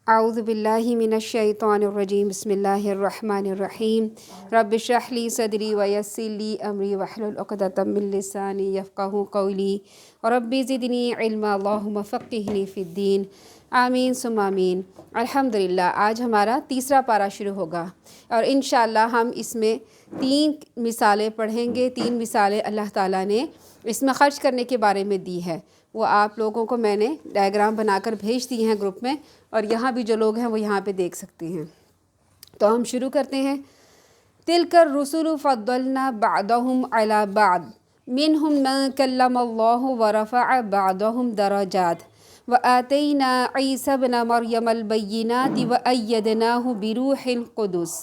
اعوذ باللہ من الشیطان الرجیم بسم اللہ الرحمن الرحیم رب اشرح لی صدری ویسر لی امری واحلل عقدۃ من لسانی یفقہوا قولی رب زدنی علما اللہم فقہنی فی الدین آمین ثم آمین۔ الحمدللہ آج ہمارا تیسرا پارہ شروع ہوگا اور انشاءاللہ ہم اس میں 3 مثالیں پڑھیں گے۔ 3 مثالیں اللہ تعالیٰ نے اس میں خرچ کرنے کے بارے میں دی ہے، وہ آپ لوگوں کو میں نے ڈائیگرام بنا کر بھیج دی ہیں گروپ میں، اور یہاں بھی جو لوگ ہیں وہ یہاں پہ دیکھ سکتے ہیں۔ تو ہم شروع کرتے ہیں۔ تِلْكَ الرُّسُلُ فَضَّلْنَا بَعْضَهُمْ عَلَى بَعْضٍ مِّنْهُمْ مَن كَلَّمَ اللَّهُ وَرَفَعَ بَعْضَهُمْ دَرَجَاتٍ وَآتَيْنَا عِيسَى ابْنَ مَرْيَمَ الْبَيِّنَاتِ وَأَيَّدْنَاهُ بِرُوحِ الْقُدُسِ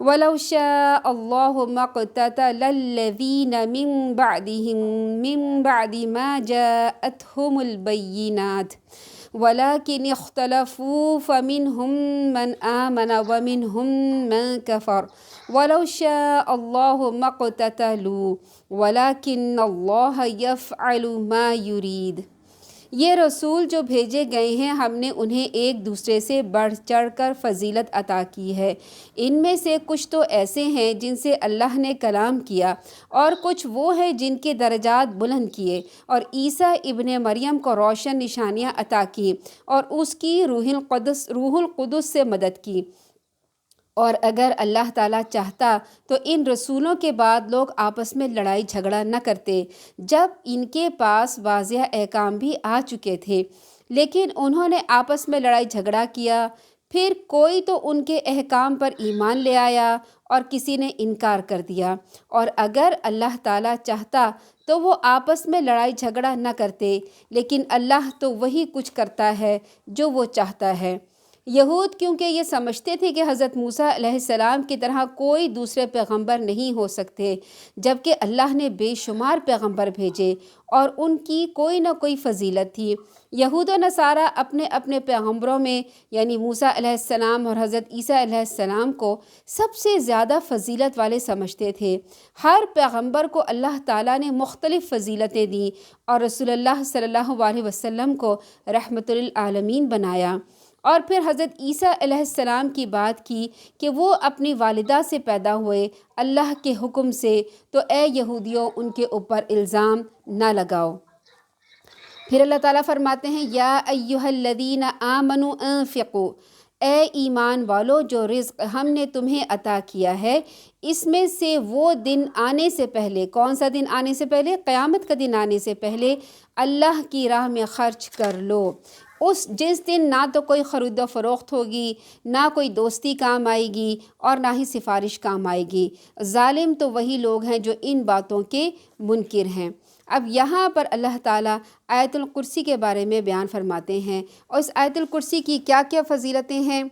وَلَوْ شَاءَ اللَّهُ مَا اقْتَتَلَ الَّذِينَ مِن بَعْدِهِم مِّن بَعْدِ مَا جَاءَتْهُمُ الْبَيِّنَاتُ وَلَكِنِ اخْتَلَفُوا فَمِنْهُم مَّنْ آمَنَ وَمِنْهُم مَّن كَفَرَ وَلَوْ شَاءَ اللَّهُ مَا اقْتَتَلُوا وَلَكِنَّ اللَّهَ يَفْعَلُ مَا يُرِيدُ۔ یہ رسول جو بھیجے گئے ہیں ہم نے انہیں ایک دوسرے سے بڑھ چڑھ کر فضیلت عطا کی ہے۔ ان میں سے کچھ تو ایسے ہیں جن سے اللہ نے کلام کیا، اور کچھ وہ ہیں جن کے درجات بلند کیے، اور عیسیٰ ابن مریم کو روشن نشانیاں عطا کی اور اس کی روح القدس سے مدد کی۔ اور اگر اللہ تعالیٰ چاہتا تو ان رسولوں کے بعد لوگ آپس میں لڑائی جھگڑا نہ کرتے، جب ان کے پاس واضح احکام بھی آ چکے تھے، لیکن انہوں نے آپس میں لڑائی جھگڑا کیا۔ پھر کوئی تو ان کے احکام پر ایمان لے آیا اور کسی نے انکار کر دیا، اور اگر اللہ تعالیٰ چاہتا تو وہ آپس میں لڑائی جھگڑا نہ کرتے، لیکن اللہ تو وہی کچھ کرتا ہے جو وہ چاہتا ہے۔ یہود کیونکہ یہ سمجھتے تھے کہ حضرت موسیٰ علیہ السلام کی طرح کوئی دوسرے پیغمبر نہیں ہو سکتے، جبکہ اللہ نے بے شمار پیغمبر بھیجے اور ان کی کوئی نہ کوئی فضیلت تھی۔ یہود و نصارہ اپنے اپنے پیغمبروں میں یعنی موسیٰ علیہ السلام اور حضرت عیسیٰ علیہ السلام کو سب سے زیادہ فضیلت والے سمجھتے تھے۔ ہر پیغمبر کو اللہ تعالیٰ نے مختلف فضیلتیں دیں اور رسول اللہ صلی اللہ علیہ وسلم کو رحمت للعالمین بنایا۔ اور پھر حضرت عیسیٰ علیہ السلام کی بات کی کہ وہ اپنی والدہ سے پیدا ہوئے اللہ کے حکم سے، تو اے یہودیوں ان کے اوپر الزام نہ لگاؤ۔ پھر اللہ تعالیٰ فرماتے ہیں یا ایھا الذین آمنوا انفقوا، اے ایمان والو جو رزق ہم نے تمہیں عطا کیا ہے اس میں سے وہ دن آنے سے پہلے، کون سا دن آنے سے پہلے؟ قیامت کا دن آنے سے پہلے اللہ کی راہ میں خرچ کر لو۔ جس دن نہ تو کوئی خرید و فروخت ہوگی، نہ کوئی دوستی کام آئے گی اور نہ ہی سفارش کام آئے گی۔ ظالم تو وہی لوگ ہیں جو ان باتوں کے منکر ہیں۔ اب یہاں پر اللہ تعالیٰ آیت الکرسی کے بارے میں بیان فرماتے ہیں، اور اس آیت الکرسی کی کیا کیا فضیلتیں ہیں۔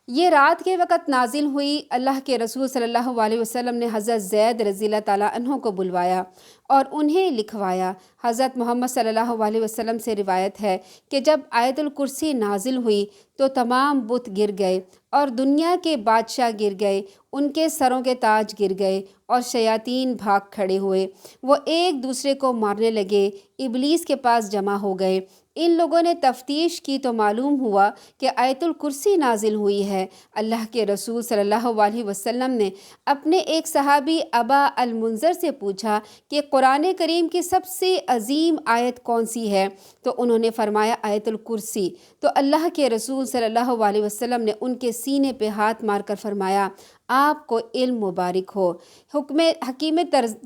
یہ رات کے وقت نازل ہوئی۔ اللہ کے رسول صلی اللہ علیہ وسلم نے حضرت زید رضی اللہ تعالیٰ عنہ کو بلوایا اور انہیں لکھوایا۔ حضرت محمد صلی اللہ علیہ وسلم سے روایت ہے کہ جب آیت الکرسی نازل ہوئی تو تمام بت گر گئے اور دنیا کے بادشاہ گر گئے، ان کے سروں کے تاج گر گئے اور شیاطین بھاگ کھڑے ہوئے، وہ ایک دوسرے کو مارنے لگے، ابلیس کے پاس جمع ہو گئے۔ ان لوگوں نے تفتیش کی تو معلوم ہوا کہ آیت الکرسی نازل ہوئی ہے۔ اللہ کے رسول صلی اللہ علیہ وسلم نے اپنے ایک صحابی ابا المنذر سے پوچھا کہ قرآن کریم کی سب سے عظیم آیت کون سی ہے؟ تو انہوں نے فرمایا آیت الکرسی۔ تو اللہ کے رسول صلی اللہ علیہ وسلم نے ان کے سینے پہ ہاتھ مار کر فرمایا آپ کو علم مبارک ہو۔ حکیم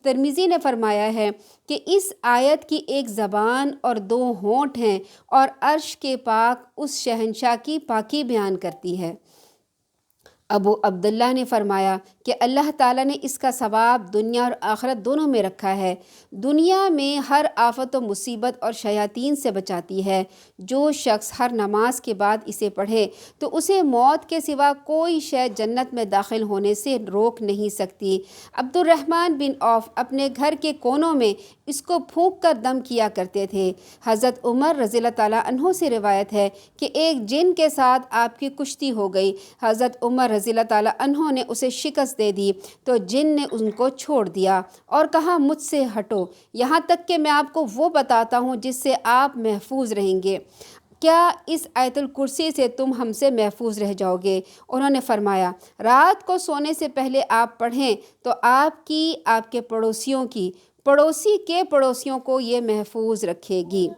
ترمذی نے فرمایا ہے کہ اس آیت کی ایک زبان اور 2 ہونٹ ہیں اور عرش کے پاک اس شہنشاہ کی پاکی بیان کرتی ہے۔ ابو عبداللہ نے فرمایا کہ اللہ تعالیٰ نے اس کا ثواب دنیا اور آخرت دونوں میں رکھا ہے۔ دنیا میں ہر آفت و مصیبت اور شیاطین سے بچاتی ہے۔ جو شخص ہر نماز کے بعد اسے پڑھے تو اسے موت کے سوا کوئی شے جنت میں داخل ہونے سے روک نہیں سکتی۔ عبد الرحمن بن عوف اپنے گھر کے کونوں میں اس کو پھونک کر دم کیا کرتے تھے۔ حضرت عمر رضی اللہ تعالیٰ عنہ سے روایت ہے کہ ایک جن کے ساتھ آپ کی کشتی ہو گئی، حضرت عمر رضی اللہ تعالیٰ عنہ نے اسے شکست دے دی تو جن نے ان کو چھوڑ دیا اور کہا مجھ سے ہٹو، یہاں تک کہ میں آپ کو وہ بتاتا ہوں جس سے آپ محفوظ رہیں گے۔ کیا اس آیت الکرسی سے تم ہم سے محفوظ رہ جاؤ گے؟ انہوں نے فرمایا رات کو سونے سے پہلے آپ پڑھیں تو آپ کی، آپ کے پڑوسیوں کی، پڑوسی کے پڑوسیوں کو یہ محفوظ رکھے گی۔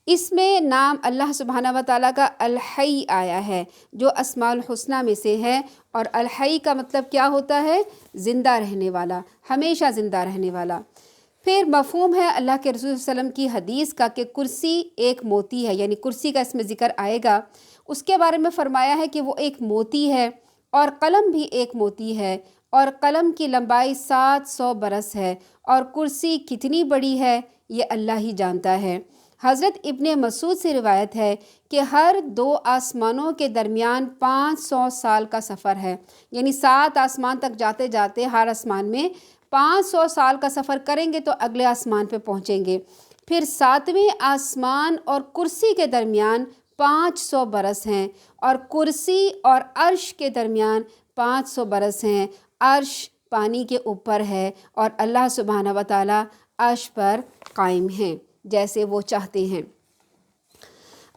اس میں نام اللہ سبحانہ و تعالیٰ کا الحی آیا ہے جو اسماء الحسنہ میں سے ہے، اور الحی کا مطلب کیا ہوتا ہے؟ زندہ رہنے والا، ہمیشہ زندہ رہنے والا۔ پھر مفہوم ہے اللہ کے رسول صلی اللہ علیہ وسلم کی حدیث کا کہ کرسی ایک موتی ہے، یعنی کرسی کا اس میں ذکر آئے گا۔ اس کے بارے میں فرمایا ہے کہ وہ ایک موتی ہے، اور قلم بھی ایک موتی ہے، اور قلم کی لمبائی 700 برس ہے، اور کرسی کتنی بڑی ہے یہ اللہ ہی جانتا ہے۔ حضرت ابن مسعود سے روایت ہے کہ ہر 2 آسمانوں کے درمیان 500 سال کا سفر ہے، یعنی 7 آسمان تک جاتے جاتے ہر آسمان میں 500 سال کا سفر کریں گے تو اگلے آسمان پہ پہنچیں گے۔ پھر 7ویں آسمان اور کرسی کے درمیان 500 برس ہیں، اور کرسی اور عرش کے درمیان 500 برس ہیں۔ عرش پانی کے اوپر ہے، اور اللہ سبحانہ و تعالیٰ عرش پر قائم ہیں جیسے وہ چاہتے ہیں۔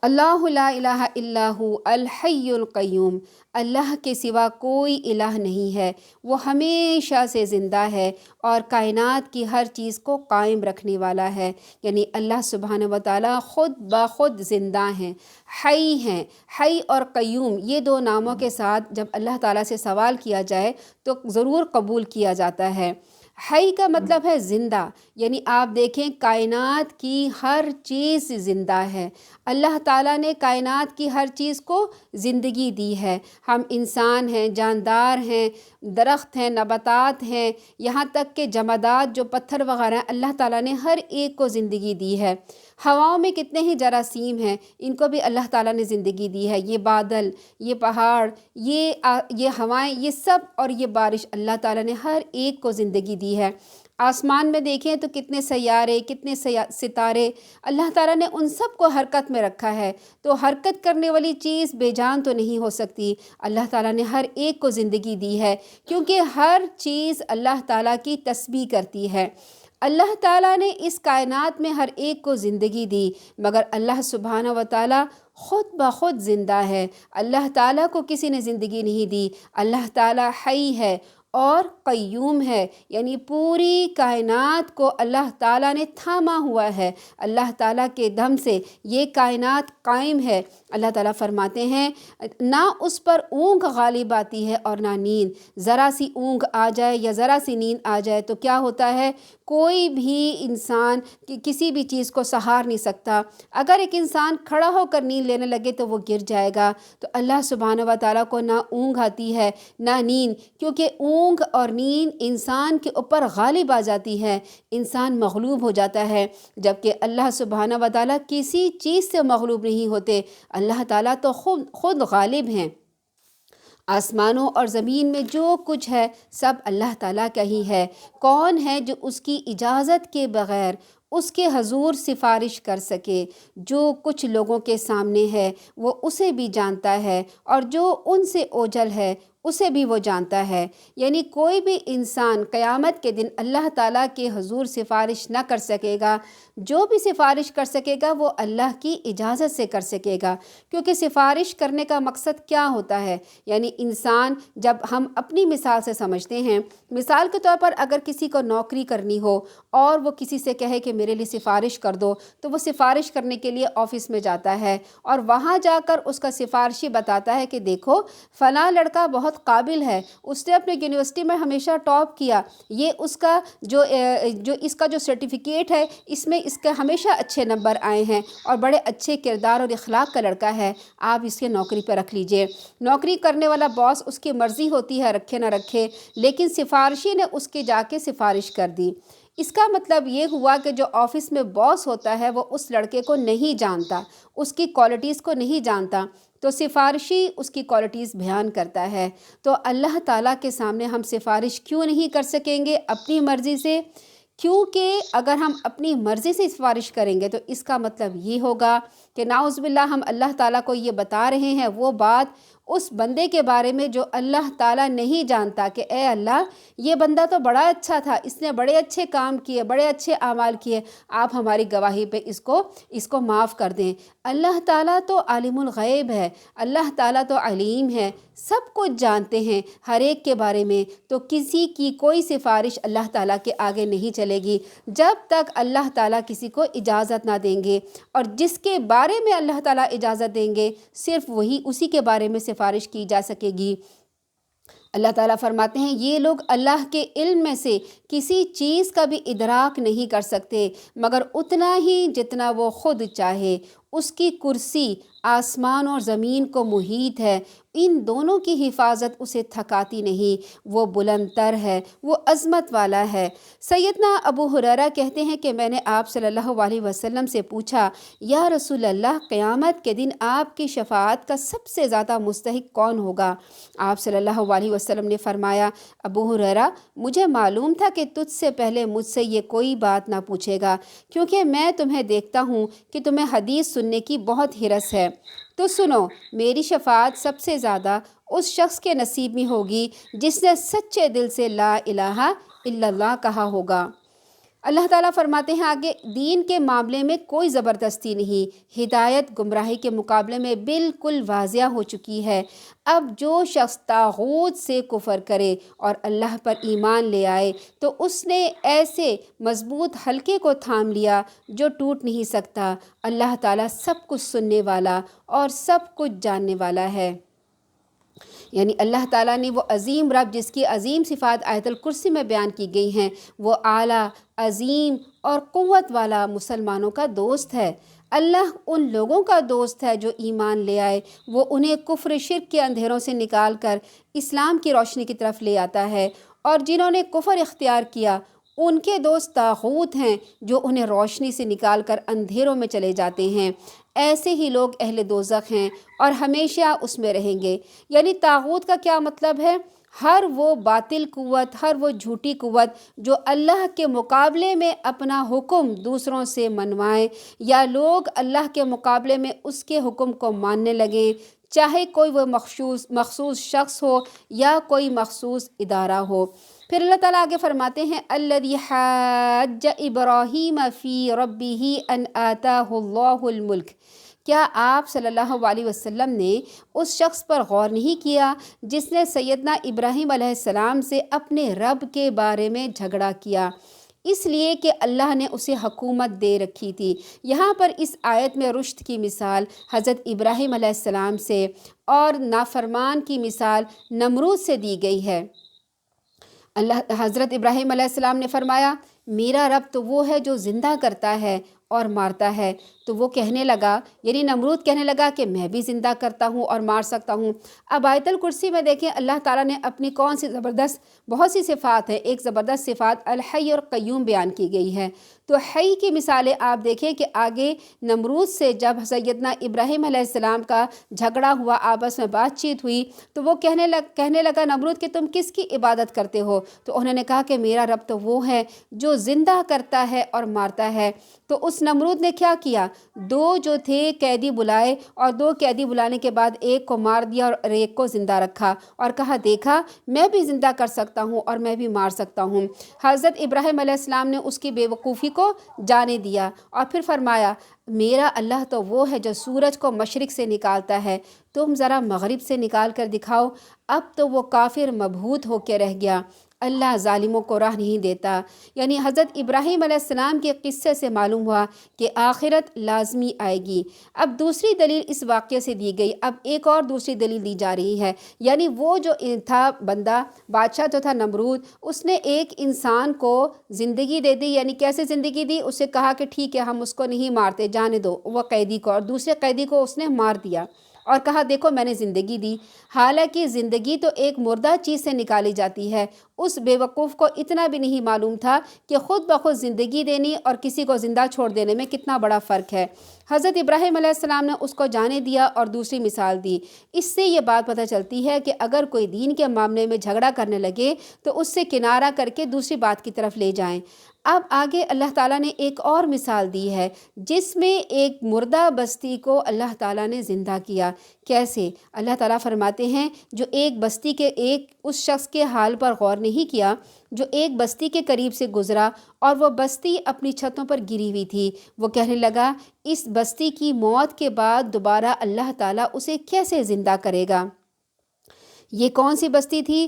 اللہ لا الہ الا ہو الحی القیوم، اللہ کے سوا کوئی الہ نہیں ہے، وہ ہمیشہ سے زندہ ہے اور کائنات کی ہر چیز کو قائم رکھنے والا ہے، یعنی اللہ سبحانہ و تعالیٰ خود بخود زندہ ہیں، حی ہیں۔ حی اور قیوم یہ 2 ناموں کے ساتھ جب اللہ تعالیٰ سے سوال کیا جائے تو ضرور قبول کیا جاتا ہے۔ حی کا مطلب ہے زندہ، یعنی آپ دیکھیں کائنات کی ہر چیز زندہ ہے، اللہ تعالیٰ نے کائنات کی ہر چیز کو زندگی دی ہے۔ ہم انسان ہیں، جاندار ہیں، درخت ہیں، نباتات ہیں، یہاں تک کہ جمادات جو پتھر وغیرہ ہیں، اللہ تعالیٰ نے ہر ایک کو زندگی دی ہے۔ ہواؤں میں کتنے ہی جراثیم ہیں، ان کو بھی اللہ تعالیٰ نے زندگی دی ہے۔ یہ بادل، یہ پہاڑ، یہ ہوائیں، یہ سب، اور یہ بارش، اللہ تعالیٰ نے ہر ایک کو زندگی دی ہے۔ آسمان میں دیکھیں تو کتنے سیارے، کتنے ستارے، اللہ تعالیٰ نے ان سب کو حرکت میں رکھا ہے۔ تو حرکت کرنے والی چیز بے جان تو نہیں ہو سکتی، اللہ تعالیٰ نے ہر ایک کو زندگی دی ہے، کیونکہ ہر چیز اللہ تعالیٰ کی تسبیح کرتی ہے۔ اللہ تعالیٰ نے اس کائنات میں ہر ایک کو زندگی دی، مگر اللہ سبحانہ و تعالیٰ خود بخود زندہ ہے، اللہ تعالیٰ کو کسی نے زندگی نہیں دی۔ اللہ تعالیٰ حی ہے اور قیوم ہے، یعنی پوری کائنات کو اللہ تعالیٰ نے تھاما ہوا ہے، اللہ تعالیٰ کے دم سے یہ کائنات قائم ہے۔ اللہ تعالیٰ فرماتے ہیں نہ اس پر اونگ غالب آتی ہے اور نہ نیند، ذرا سی اونگ آ جائے یا ذرا سی نیند آ جائے تو کیا ہوتا ہے، کوئی بھی انسان کسی بھی چیز کو سہار نہیں سکتا۔ اگر ایک انسان کھڑا ہو کر نیند لینے لگے تو وہ گر جائے گا۔ تو اللہ سبحانہ و تعالیٰ کو نہ اونگ آتی ہے نہ نیند، کیونکہ اونگ اور نیند انسان کے اوپر غالب آ جاتی ہے، انسان مغلوب ہو جاتا ہے، جبکہ اللہ سبحانہ و تعالیٰ کسی چیز سے مغلوب نہیں ہوتے، اللہ تعالیٰ تو خود غالب ہیں۔ آسمانوں اور زمین میں جو کچھ ہے سب اللہ تعالیٰ کا ہی ہے۔ کون ہے جو اس کی اجازت کے بغیر اس کے حضور سفارش کر سکے؟ جو کچھ لوگوں کے سامنے ہے وہ اسے بھی جانتا ہے، اور جو ان سے اوجھل ہے اسے بھی وہ جانتا ہے۔ یعنی کوئی بھی انسان قیامت کے دن اللہ تعالیٰ کے حضور سفارش نہ کر سکے گا، جو بھی سفارش کر سکے گا وہ اللہ کی اجازت سے کر سکے گا، کیونکہ سفارش کرنے کا مقصد کیا ہوتا ہے؟ یعنی انسان، جب ہم اپنی مثال سے سمجھتے ہیں، مثال کے طور پر اگر کسی کو نوکری کرنی ہو اور وہ کسی سے کہے کہ میرے لیے سفارش کر دو، تو وہ سفارش کرنے کے لیے آفس میں جاتا ہے، اور وہاں جا کر اس کا سفارشی بتاتا ہے کہ دیکھو فلاں لڑکا بہت قابل ہے، اس نے اپنے یونیورسٹی میں ہمیشہ ٹاپ کیا، یہ اس کا جو سرٹیفکیٹ ہے اس میں اس کے ہمیشہ اچھے نمبر آئے ہیں، اور بڑے اچھے کردار اور اخلاق کا لڑکا ہے، آپ اس کے نوکری پہ رکھ لیجئے۔ نوکری کرنے والا باس اس کی مرضی ہوتی ہے رکھے نہ رکھے، لیکن سفارشی نے اس کی جا کے سفارش کر دی۔ اس کا مطلب یہ ہوا کہ جو آفس میں باس ہوتا ہے وہ اس لڑکے کو نہیں جانتا، اس کی کوالٹیز کو نہیں جانتا، تو سفارشی اس کی کوالٹیز بیان کرتا ہے۔ تو اللہ تعالیٰ کے سامنے ہم سفارش کیوں نہیں کر سکیں گے اپنی مرضی سے؟ کیونکہ اگر ہم اپنی مرضی سے سفارش کریں گے تو اس کا مطلب یہ ہوگا کہ نعوذ باللہ ہم اللہ تعالیٰ کو یہ بتا رہے ہیں وہ بات اس بندے کے بارے میں جو اللہ تعالیٰ نہیں جانتا، کہ اے اللہ یہ بندہ تو بڑا اچھا تھا، اس نے بڑے اچھے کام کیے، بڑے اچھے اعمال کیے، آپ ہماری گواہی پہ اس کو معاف کر دیں۔ اللہ تعالیٰ تو عالم الغیب ہے، اللہ تعالیٰ تو علیم ہے، سب کچھ جانتے ہیں ہر ایک کے بارے میں، تو کسی کی کوئی سفارش اللہ تعالیٰ کے آگے نہیں چلے گی جب تک اللہ تعالیٰ کسی کو اجازت نہ دیں گے، اور جس کے بارے میں اللہ تعالیٰ اجازت دیں گے صرف وہی اسی کے بارے میں سفارش کی جا سکے گی۔ اللہ تعالیٰ فرماتے ہیں یہ لوگ اللہ کے علم میں سے کسی چیز کا بھی ادراک نہیں کر سکتے مگر اتنا ہی جتنا وہ خود چاہے، اس کی کرسی آسمان اور زمین کو محیط ہے، ان دونوں کی حفاظت اسے تھکاتی نہیں، وہ بلند تر ہے، وہ عظمت والا ہے۔ سیدنا ابو ہریرہ کہتے ہیں کہ میں نے آپ صلی اللہ علیہ وسلم سے پوچھا، یا رسول اللہ قیامت کے دن آپ کی شفاعت کا سب سے زیادہ مستحق کون ہوگا؟ آپ صلی اللہ علیہ وسلم نے فرمایا، ابو ہریرہ مجھے معلوم تھا کہ تجھ سے پہلے مجھ سے یہ کوئی بات نہ پوچھے گا، کیونکہ میں تمہیں دیکھتا ہوں کہ تمہیں حدیث سننے کی بہت ہرس ہے۔ تو سنو، میری شفاعت سب سے زیادہ اس شخص کے نصیب میں ہوگی جس نے سچے دل سے لا الہ الا اللہ کہا ہوگا۔ اللہ تعالیٰ فرماتے ہیں آگے، دین کے معاملے میں کوئی زبردستی نہیں، ہدایت گمراہی کے مقابلے میں بالکل واضح ہو چکی ہے۔ اب جو شخص طاغوت سے کفر کرے اور اللہ پر ایمان لے آئے تو اس نے ایسے مضبوط حلقے کو تھام لیا جو ٹوٹ نہیں سکتا۔ اللہ تعالیٰ سب کچھ سننے والا اور سب کچھ جاننے والا ہے۔ یعنی اللہ تعالیٰ نے وہ عظیم رب جس کی عظیم صفات آیت الکرسی میں بیان کی گئی ہیں، وہ اعلیٰ، عظیم اور قوت والا مسلمانوں کا دوست ہے۔ اللہ ان لوگوں کا دوست ہے جو ایمان لے آئے، وہ انہیں کفر شرک کے اندھیروں سے نکال کر اسلام کی روشنی کی طرف لے آتا ہے، اور جنہوں نے کفر اختیار کیا ان کے دوست طاغوت ہیں جو انہیں روشنی سے نکال کر اندھیروں میں چلے جاتے ہیں۔ ایسے ہی لوگ اہل دوزخ ہیں اور ہمیشہ اس میں رہیں گے۔ یعنی طاغوت کا کیا مطلب ہے؟ ہر وہ باطل قوت، ہر وہ جھوٹی قوت جو اللہ کے مقابلے میں اپنا حکم دوسروں سے منوائے، یا لوگ اللہ کے مقابلے میں اس کے حکم کو ماننے لگیں، چاہے کوئی وہ مخصوص شخص ہو یا کوئی مخصوص ادارہ ہو۔ پھر اللہ تعالیٰ آگے فرماتے ہیں، الذی حاج ابراہیم فی ربہ ان آتاہ اللہ الملک۔ کیا آپ صلی اللہ علیہ وسلم نے اس شخص پر غور نہیں کیا جس نے سیدنا ابراہیم علیہ السلام سے اپنے رب کے بارے میں جھگڑا کیا، اس لیے کہ اللہ نے اسے حکومت دے رکھی تھی؟ یہاں پر اس آیت میں رشد کی مثال حضرت ابراہیم علیہ السلام سے اور نافرمان کی مثال نمرود سے دی گئی ہے۔ حضرت ابراہیم علیہ السلام نے فرمایا، میرا رب تو وہ ہے جو زندہ کرتا ہے اور مارتا ہے۔ تو وہ کہنے لگا، یعنی نمرود کہنے لگا کہ میں بھی زندہ کرتا ہوں اور مار سکتا ہوں۔ اب آیت الکرسی میں دیکھیں اللہ تعالیٰ نے اپنی کون سی زبردست، بہت سی صفات ہیں، ایک زبردست صفات الحی اور قیوم بیان کی گئی ہے۔ تو حی کی مثالیں آپ دیکھیں کہ آگے نمرود سے جب سیدنا ابراہیم علیہ السلام کا جھگڑا ہوا، آپس میں بات چیت ہوئی، تو وہ کہنے لگا نمرود کہ تم کس کی عبادت کرتے ہو؟ تو انہوں نے کہا کہ میرا رب تو وہ ہے جو زندہ کرتا ہے اور مارتا ہے۔ تو اس نمرود نے کیا کیا؟ دو جو تھے قیدی بلائے، اور دو قیدی بلانے کے بعد ایک کو مار دیا اور ایک کو زندہ رکھا، اور کہا دیکھا میں بھی زندہ کر سکتا ہوں اور میں بھی مار سکتا ہوں۔ حضرت ابراہیم علیہ السلام نے اس کی بے وقوفی کو جانے دیا، اور پھر فرمایا میرا اللہ تو وہ ہے جو سورج کو مشرق سے نکالتا ہے، تم ذرا مغرب سے نکال کر دکھاؤ۔ اب تو وہ کافر مبہوت ہو کے رہ گیا۔ اللہ ظالموں کو راہ نہیں دیتا۔ یعنی حضرت ابراہیم علیہ السلام کے قصے سے معلوم ہوا کہ آخرت لازمی آئے گی۔ اب دوسری دلیل اس واقعے سے دی گئی، اب ایک اور دوسری دلیل دی جا رہی ہے۔ یعنی وہ جو تھا بندہ، بادشاہ جو تھا نمرود، اس نے ایک انسان کو زندگی دے دی۔ یعنی کیسے زندگی دی؟ اسے کہا کہ ٹھیک ہے ہم اس کو نہیں مارتے، جانے دو وہ قیدی کو، اور دوسرے قیدی کو اس نے مار دیا اور کہا دیکھو میں نے زندگی دی۔ حالانکہ زندگی تو ایک مردہ چیز سے نکالی جاتی ہے، اس بیوقوف کو اتنا بھی نہیں معلوم تھا کہ خود بخود زندگی دینے اور کسی کو زندہ چھوڑ دینے میں کتنا بڑا فرق ہے۔ حضرت ابراہیم علیہ السلام نے اس کو جانے دیا اور دوسری مثال دی۔ اس سے یہ بات پتہ چلتی ہے کہ اگر کوئی دین کے معاملے میں جھگڑا کرنے لگے تو اس سے کنارہ کر کے دوسری بات کی طرف لے جائیں۔ اب آگے اللہ تعالیٰ نے ایک اور مثال دی ہے جس میں ایک مردہ بستی کو اللہ تعالیٰ نے زندہ کیا۔ کیسے؟ اللہ تعالیٰ فرماتے ہیں جو ایک بستی کے اس شخص کے حال پر غور نہیں کیا جو ایک بستی کے قریب سے گزرا اور وہ بستی اپنی چھتوں پر گری ہوئی تھی۔ وہ کہنے لگا اس بستی کی موت کے بعد دوبارہ اللہ تعالیٰ اسے کیسے زندہ کرے گا؟ یہ کون سی بستی تھی؟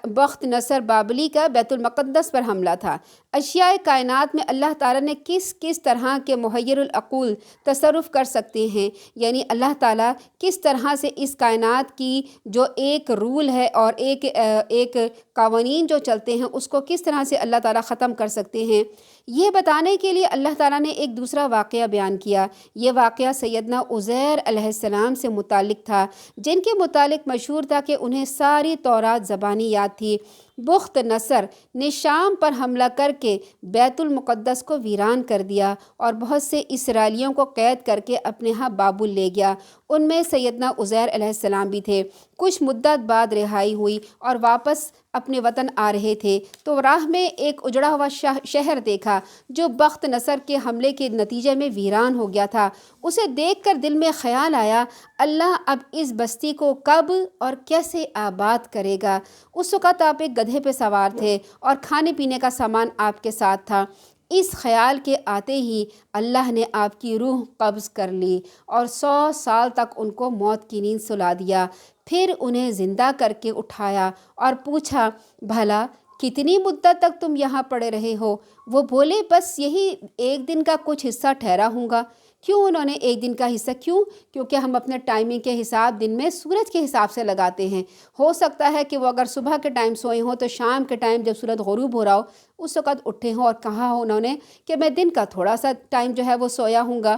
بخت نصر بابلی کا بیت المقدس پر حملہ تھا۔ اشیاء کائنات میں اللہ تعالیٰ نے کس طرح کے محیر العقول تصرف کر سکتے ہیں، یعنی اللہ تعالیٰ کس طرح سے اس کائنات کی جو ایک رول ہے اور ایک قوانین جو چلتے ہیں اس کو کس طرح سے اللہ تعالیٰ ختم کر سکتے ہیں، یہ بتانے کے لیے اللہ تعالیٰ نے ایک دوسرا واقعہ بیان کیا۔ یہ واقعہ سیدنا عزیر علیہ السلام سے متعلق تھا، جن کے متعلق مشہور تھا کہ انہیں ساری تورات زبانی یاد تھی۔ بخت نصر نے شام پر حملہ کر کے بیت المقدس کو ویران کر دیا اور بہت سے اسرائیلیوں کو قید کر کے اپنے ہاں بابل لے گیا۔ ان میں سیدنا عزیر علیہ السلام بھی تھے۔ کچھ مدت بعد رہائی ہوئی اور واپس اپنے وطن آ رہے تھے تو راہ میں ایک اجڑا ہوا شہر دیکھا جو بخت نصر کے حملے کے نتیجے میں ویران ہو گیا تھا۔ اسے دیکھ کر دل میں خیال آیا اللہ اب اس بستی کو کب اور کیسے آباد کرے گا۔ اس وقت آپ ایک گدھے پہ سوار تھے اور کھانے پینے کا سامان آپ کے ساتھ تھا۔ اس خیال کے آتے ہی اللہ نے آپ کی روح قبض کر لی اور 100 سال تک ان کو موت کی نیند سلا دیا۔ پھر انہیں زندہ کر کے اٹھایا اور پوچھا بھلا کتنی مدت تک تم یہاں پڑے رہے ہو؟ وہ بولے بس یہی ایک دن کا کچھ حصہ ٹھہرا ہوں گا۔ کیوں انہوں نے ایک دن کا حصہ کیوں؟ کیونکہ ہم اپنے ٹائمنگ کے حساب دن میں سورج کے حساب سے لگاتے ہیں۔ ہو سکتا ہے کہ وہ اگر صبح کے ٹائم سوئے ہوں تو شام کے ٹائم جب سورج غروب ہو رہا ہو اس وقت اٹھے ہوں اور کہا ہو انہوں نے کہ میں دن کا تھوڑا سا ٹائم جو ہے وہ سویا ہوں گا۔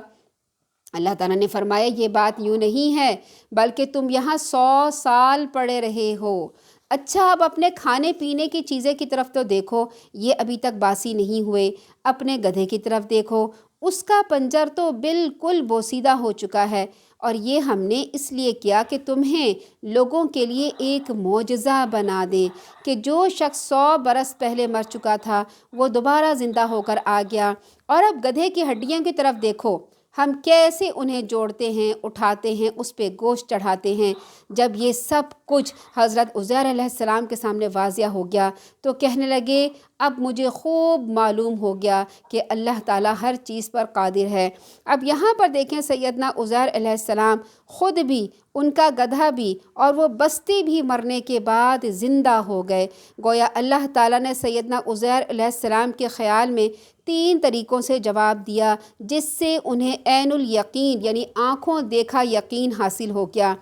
اللہ تعالیٰ نے فرمایا یہ بات یوں نہیں ہے بلکہ تم یہاں 100 سال پڑے رہے ہو۔ اچھا اب اپنے کھانے پینے کی چیزیں کی طرف تو دیکھو، یہ ابھی تک باسی نہیں ہوئے۔ اپنے گدھے کی طرف دیکھو، اس کا پنجر تو بالکل بوسیدہ ہو چکا ہے، اور یہ ہم نے اس لیے کیا کہ تمہیں لوگوں کے لیے ایک معجزہ بنا دیں کہ جو شخص 100 برس پہلے مر چکا تھا وہ دوبارہ زندہ ہو کر آ گیا۔ اور اب گدھے کی ہڈیوں کی طرف دیکھو، ہم کیسے انہیں جوڑتے ہیں، اٹھاتے ہیں، اس پہ گوشت چڑھاتے ہیں۔ جب یہ سب کچھ حضرت عزیر علیہ السلام کے سامنے واضح ہو گیا تو کہنے لگے اب مجھے خوب معلوم ہو گیا کہ اللہ تعالیٰ ہر چیز پر قادر ہے۔ اب یہاں پر دیکھیں سیدنا عزیر علیہ السلام خود بھی، ان کا گدھا بھی اور وہ بستی بھی مرنے کے بعد زندہ ہو گئے۔ گویا اللہ تعالیٰ نے سیدنا عزیر علیہ السلام کے خیال میں 3 طریقوں سے جواب دیا جس سے انہیں عین الیقین یعنی آنکھوں دیکھا یقین حاصل ہو گیا۔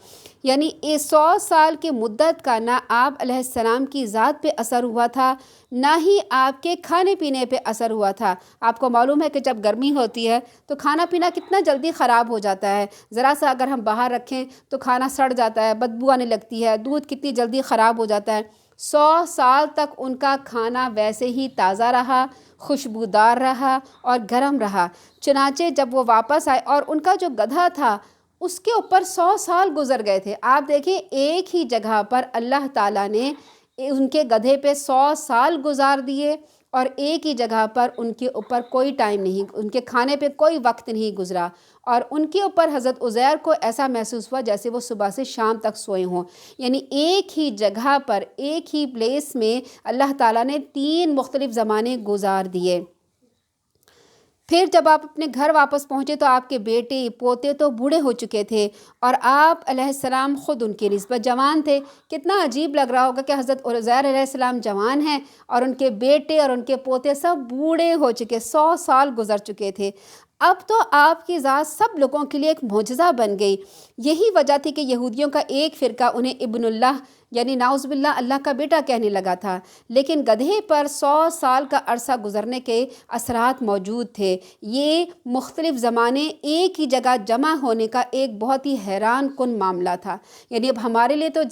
یعنی 100 سال کی مدت کا نہ آپ علیہ السلام کی ذات پہ اثر ہوا تھا نہ ہی آپ کے کھانے پینے پہ اثر ہوا تھا۔ آپ کو معلوم ہے کہ جب گرمی ہوتی ہے تو کھانا پینا کتنا جلدی خراب ہو جاتا ہے، ذرا سا اگر ہم باہر رکھیں تو کھانا سڑ جاتا ہے، بدبو آنے لگتی ہے، دودھ کتنی جلدی خراب ہو جاتا ہے۔ 100 سال تک ان کا کھانا ویسے ہی تازہ رہا، خوشبودار رہا اور گرم رہا۔ چنانچہ جب وہ واپس آئے اور ان کا جو گدھا تھا اس کے اوپر 100 سال گزر گئے تھے۔ آپ دیکھیں ایک ہی جگہ پر اللہ تعالیٰ نے ان کے گدھے پہ 100 سال گزار دیے اور ایک ہی جگہ پر ان کے اوپر کوئی ٹائم نہیں، ان کے کھانے پہ کوئی وقت نہیں گزرا، اور ان کے اوپر حضرت عزیر کو ایسا محسوس ہوا جیسے وہ صبح سے شام تک سوئے ہوں۔ یعنی ایک ہی جگہ پر، ایک ہی پلیس میں اللہ تعالیٰ نے 3 مختلف زمانے گزار دیے۔ پھر جب آپ اپنے گھر واپس پہنچے تو آپ کے بیٹے پوتے تو بوڑھے ہو چکے تھے اور آپ علیہ السلام خود ان کی نسبت جوان تھے۔ کتنا عجیب لگ رہا ہوگا کہ حضرت عزیر علیہ السلام جوان ہیں اور ان کے بیٹے اور ان کے پوتے سب بوڑھے ہو چکے، 100 سال گزر چکے تھے۔ اب تو آپ کی ذات سب لوگوں کے لیے ایک معجزہ بن گئی۔ یہی وجہ تھی کہ یہودیوں کا ایک فرقہ انہیں ابن اللہ یعنی ناؤز باللہ اللہ کا بیٹا کہنے لگا تھا، لیکن گدھے پر 100 سال کا عرصہ گزرنے کے اثرات موجود تھے۔ یہ مختلف زمانے ایک ہی جگہ جمع ہونے کا ایک بہت ہی حیران کن معاملہ تھا۔ یعنی اب ہمارے لیے تو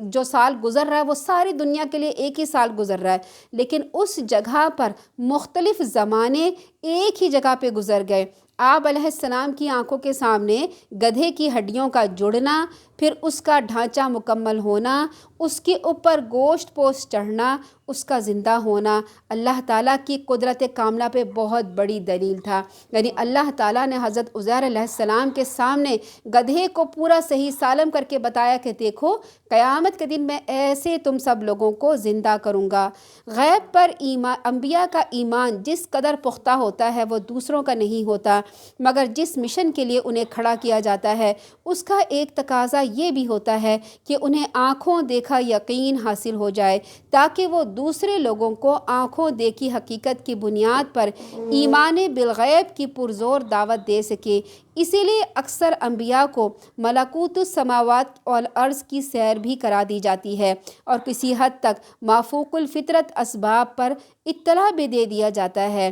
جو سال گزر رہا ہے وہ ساری دنیا کے لیے ایک ہی سال گزر رہا ہے، لیکن اس جگہ پر مختلف زمانے ایک ہی جگہ پہ گزر گئے۔ آپ علیہ السلام کی آنکھوں کے سامنے گدھے کی ہڈیوں کا جڑنا، پھر اس کا ڈھانچہ مکمل ہونا، اس کے اوپر گوشت پوست چڑھنا، اس کا زندہ ہونا اللہ تعالیٰ کی قدرت کاملہ پہ بہت بڑی دلیل تھا۔ یعنی اللہ تعالیٰ نے حضرت عزیر علیہ السلام کے سامنے گدھے کو پورا صحیح سالم کر کے بتایا کہ دیکھو قیامت کے دن میں ایسے تم سب لوگوں کو زندہ کروں گا۔ غیب پر ایمان، انبیاء کا ایمان جس قدر پختہ ہوتا ہے وہ دوسروں کا نہیں ہوتا، مگر جس مشن کے لیے انہیں کھڑا کیا جاتا ہے اس کا ایک تقاضا یہ بھی ہوتا ہے کہ انہیں آنکھوں دیکھا یقین حاصل ہو جائے، تاکہ وہ دوسرے لوگوں کو آنکھوں دیکھی حقیقت کی بنیاد پر ایمان بالغیب کی پرزور دعوت دے سکے۔ اسی لیے اکثر انبیاء کو ملکوت السماوات والارض کی سیر بھی کرا دی جاتی ہے، اور کسی حد تک مافوق الفطرت اسباب پر اطلاع بھی دے دیا جاتا ہے۔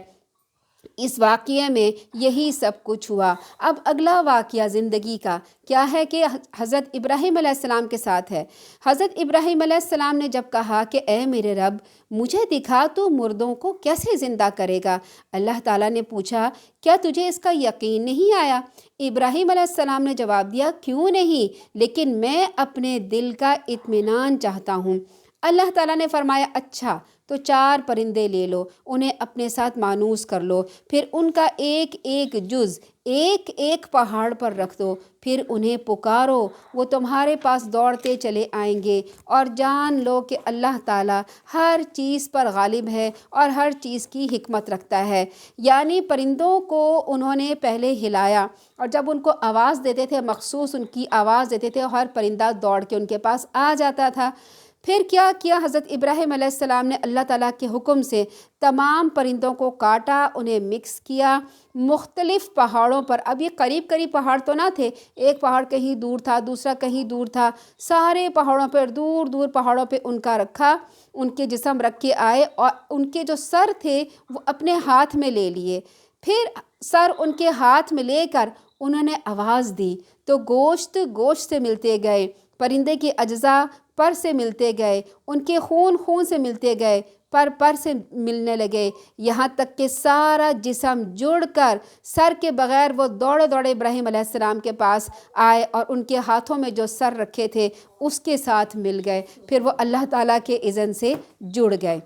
اس واقعے میں یہی سب کچھ ہوا۔ اب اگلا واقعہ زندگی کا کیا ہے کہ حضرت ابراہیم علیہ السلام کے ساتھ ہے۔ حضرت ابراہیم علیہ السلام نے جب کہا کہ اے میرے رب مجھے دکھا تو مردوں کو کیسے زندہ کرے گا، اللہ تعالیٰ نے پوچھا کیا تجھے اس کا یقین نہیں آیا؟ ابراہیم علیہ السلام نے جواب دیا کیوں نہیں، لیکن میں اپنے دل کا اطمینان چاہتا ہوں۔ اللہ تعالیٰ نے فرمایا اچھا تو 4 پرندے لے لو، انہیں اپنے ساتھ مانوس کر لو، پھر ان کا ایک ایک جز ایک ایک پہاڑ پر رکھ دو، پھر انہیں پکارو، وہ تمہارے پاس دوڑتے چلے آئیں گے، اور جان لو کہ اللہ تعالیٰ ہر چیز پر غالب ہے اور ہر چیز کی حکمت رکھتا ہے۔ یعنی پرندوں کو انہوں نے پہلے ہلایا، اور جب ان کو آواز دیتے تھے مخصوص ان کی آواز دیتے تھے، ہر پرندہ دوڑ کے ان کے پاس آ جاتا تھا۔ پھر کیا کیا حضرت ابراہیم علیہ السلام نے اللہ تعالیٰ کے حکم سے تمام پرندوں کو کاٹا، انہیں مکس کیا مختلف پہاڑوں پر۔ اب یہ قریب قریب پہاڑ تو نہ تھے، ایک پہاڑ کہیں دور تھا، دوسرا کہیں دور تھا، سارے پہاڑوں پر دور دور پہاڑوں پہ ان کا رکھا، ان کے جسم رکھ کے آئے، اور ان کے جو سر تھے وہ اپنے ہاتھ میں لے لیے۔ پھر سر ان کے ہاتھ میں لے کر انہوں نے آواز دی تو گوشت گوشت سے ملتے گئے، پرندے کے اجزاء پر سے ملتے گئے، ان کے خون خون سے ملتے گئے، پر سے ملنے لگے، یہاں تک کہ سارا جسم جڑ کر سر کے بغیر وہ دوڑے دوڑے ابراہیم علیہ السلام کے پاس آئے، اور ان کے ہاتھوں میں جو سر رکھے تھے اس کے ساتھ مل گئے، پھر وہ اللہ تعالیٰ کے اذن سے جڑ گئے۔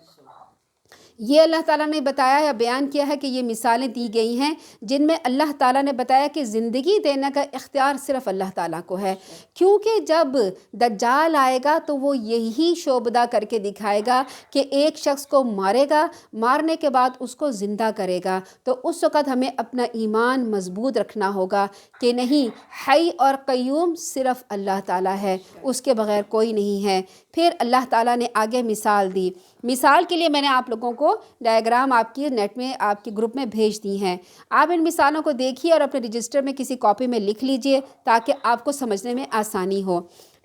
یہ اللہ تعالیٰ نے بتایا یا بیان کیا ہے کہ یہ مثالیں دی گئی ہیں جن میں اللہ تعالیٰ نے بتایا کہ زندگی دینے کا اختیار صرف اللہ تعالیٰ کو ہے، کیونکہ جب دجال آئے گا تو وہ یہی شعبدہ کر کے دکھائے گا کہ ایک شخص کو مارے گا، مارنے کے بعد اس کو زندہ کرے گا، تو اس وقت ہمیں اپنا ایمان مضبوط رکھنا ہوگا کہ نہیں، حی اور قیوم صرف اللہ تعالیٰ ہے، اس کے بغیر کوئی نہیں ہے۔ پھر اللہ تعالیٰ نے آگے مثال دی۔ مثال کے لیے میں نے آپ لوگوں کو ڈائیگرام آپ کی نیٹ میں آپ کے گروپ میں بھیج دی ہیں، آپ ان مثالوں کو دیکھیے اور اپنے رجسٹر میں کسی کاپی میں لکھ لیجئے تاکہ آپ کو سمجھنے میں آسانی ہو۔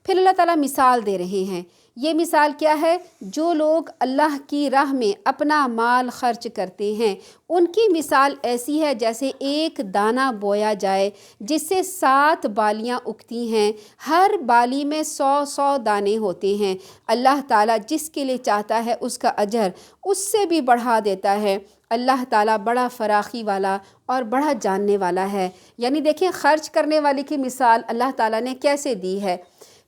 پھر اللہ تعالیٰ مثال دے رہے ہیں۔ یہ مثال کیا ہے؟ جو لوگ اللہ کی راہ میں اپنا مال خرچ کرتے ہیں ان کی مثال ایسی ہے جیسے ایک دانہ بویا جائے جس سے 7 بالیاں اگتی ہیں، ہر بالی میں 100 دانے ہوتے ہیں۔ اللہ تعالیٰ جس کے لیے چاہتا ہے اس کا اجر اس سے بھی بڑھا دیتا ہے۔ اللہ تعالیٰ بڑا فراخی والا اور بڑا جاننے والا ہے۔ یعنی دیکھیں خرچ کرنے والے کی مثال اللہ تعالیٰ نے کیسے دی ہے۔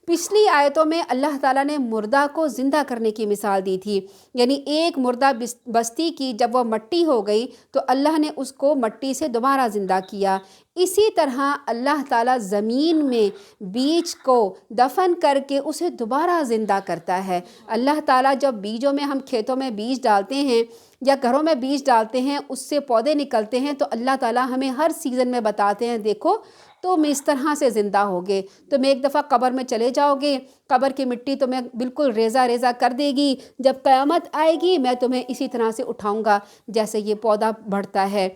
پچھلی آیتوں میں اللہ تعالیٰ نے مردہ کو زندہ کرنے کی مثال دی تھی، یعنی ایک مردہ بستی کی جب وہ مٹی ہو گئی تو اللہ نے اس کو مٹی سے دوبارہ زندہ کیا۔ اسی طرح اللہ تعالیٰ زمین میں بیج کو دفن کر کے اسے دوبارہ زندہ کرتا ہے۔ اللہ تعالیٰ جب بیجوں میں ہم کھیتوں میں بیج ڈالتے ہیں یا گھروں میں بیج ڈالتے ہیں اس سے پودے نکلتے ہیں تو اللہ تعالیٰ ہمیں ہر سیزن میں بتاتے ہیں دیکھو تم اس طرح سے زندہ ہوگے، تم ایک دفعہ قبر میں چلے جاؤ گے، قبر کی مٹی تمہیں بالکل ریزہ ریزہ کر دے گی، جب قیامت آئے گی میں تمہیں اسی طرح سے اٹھاؤں گا جیسے یہ پودا بڑھتا ہے۔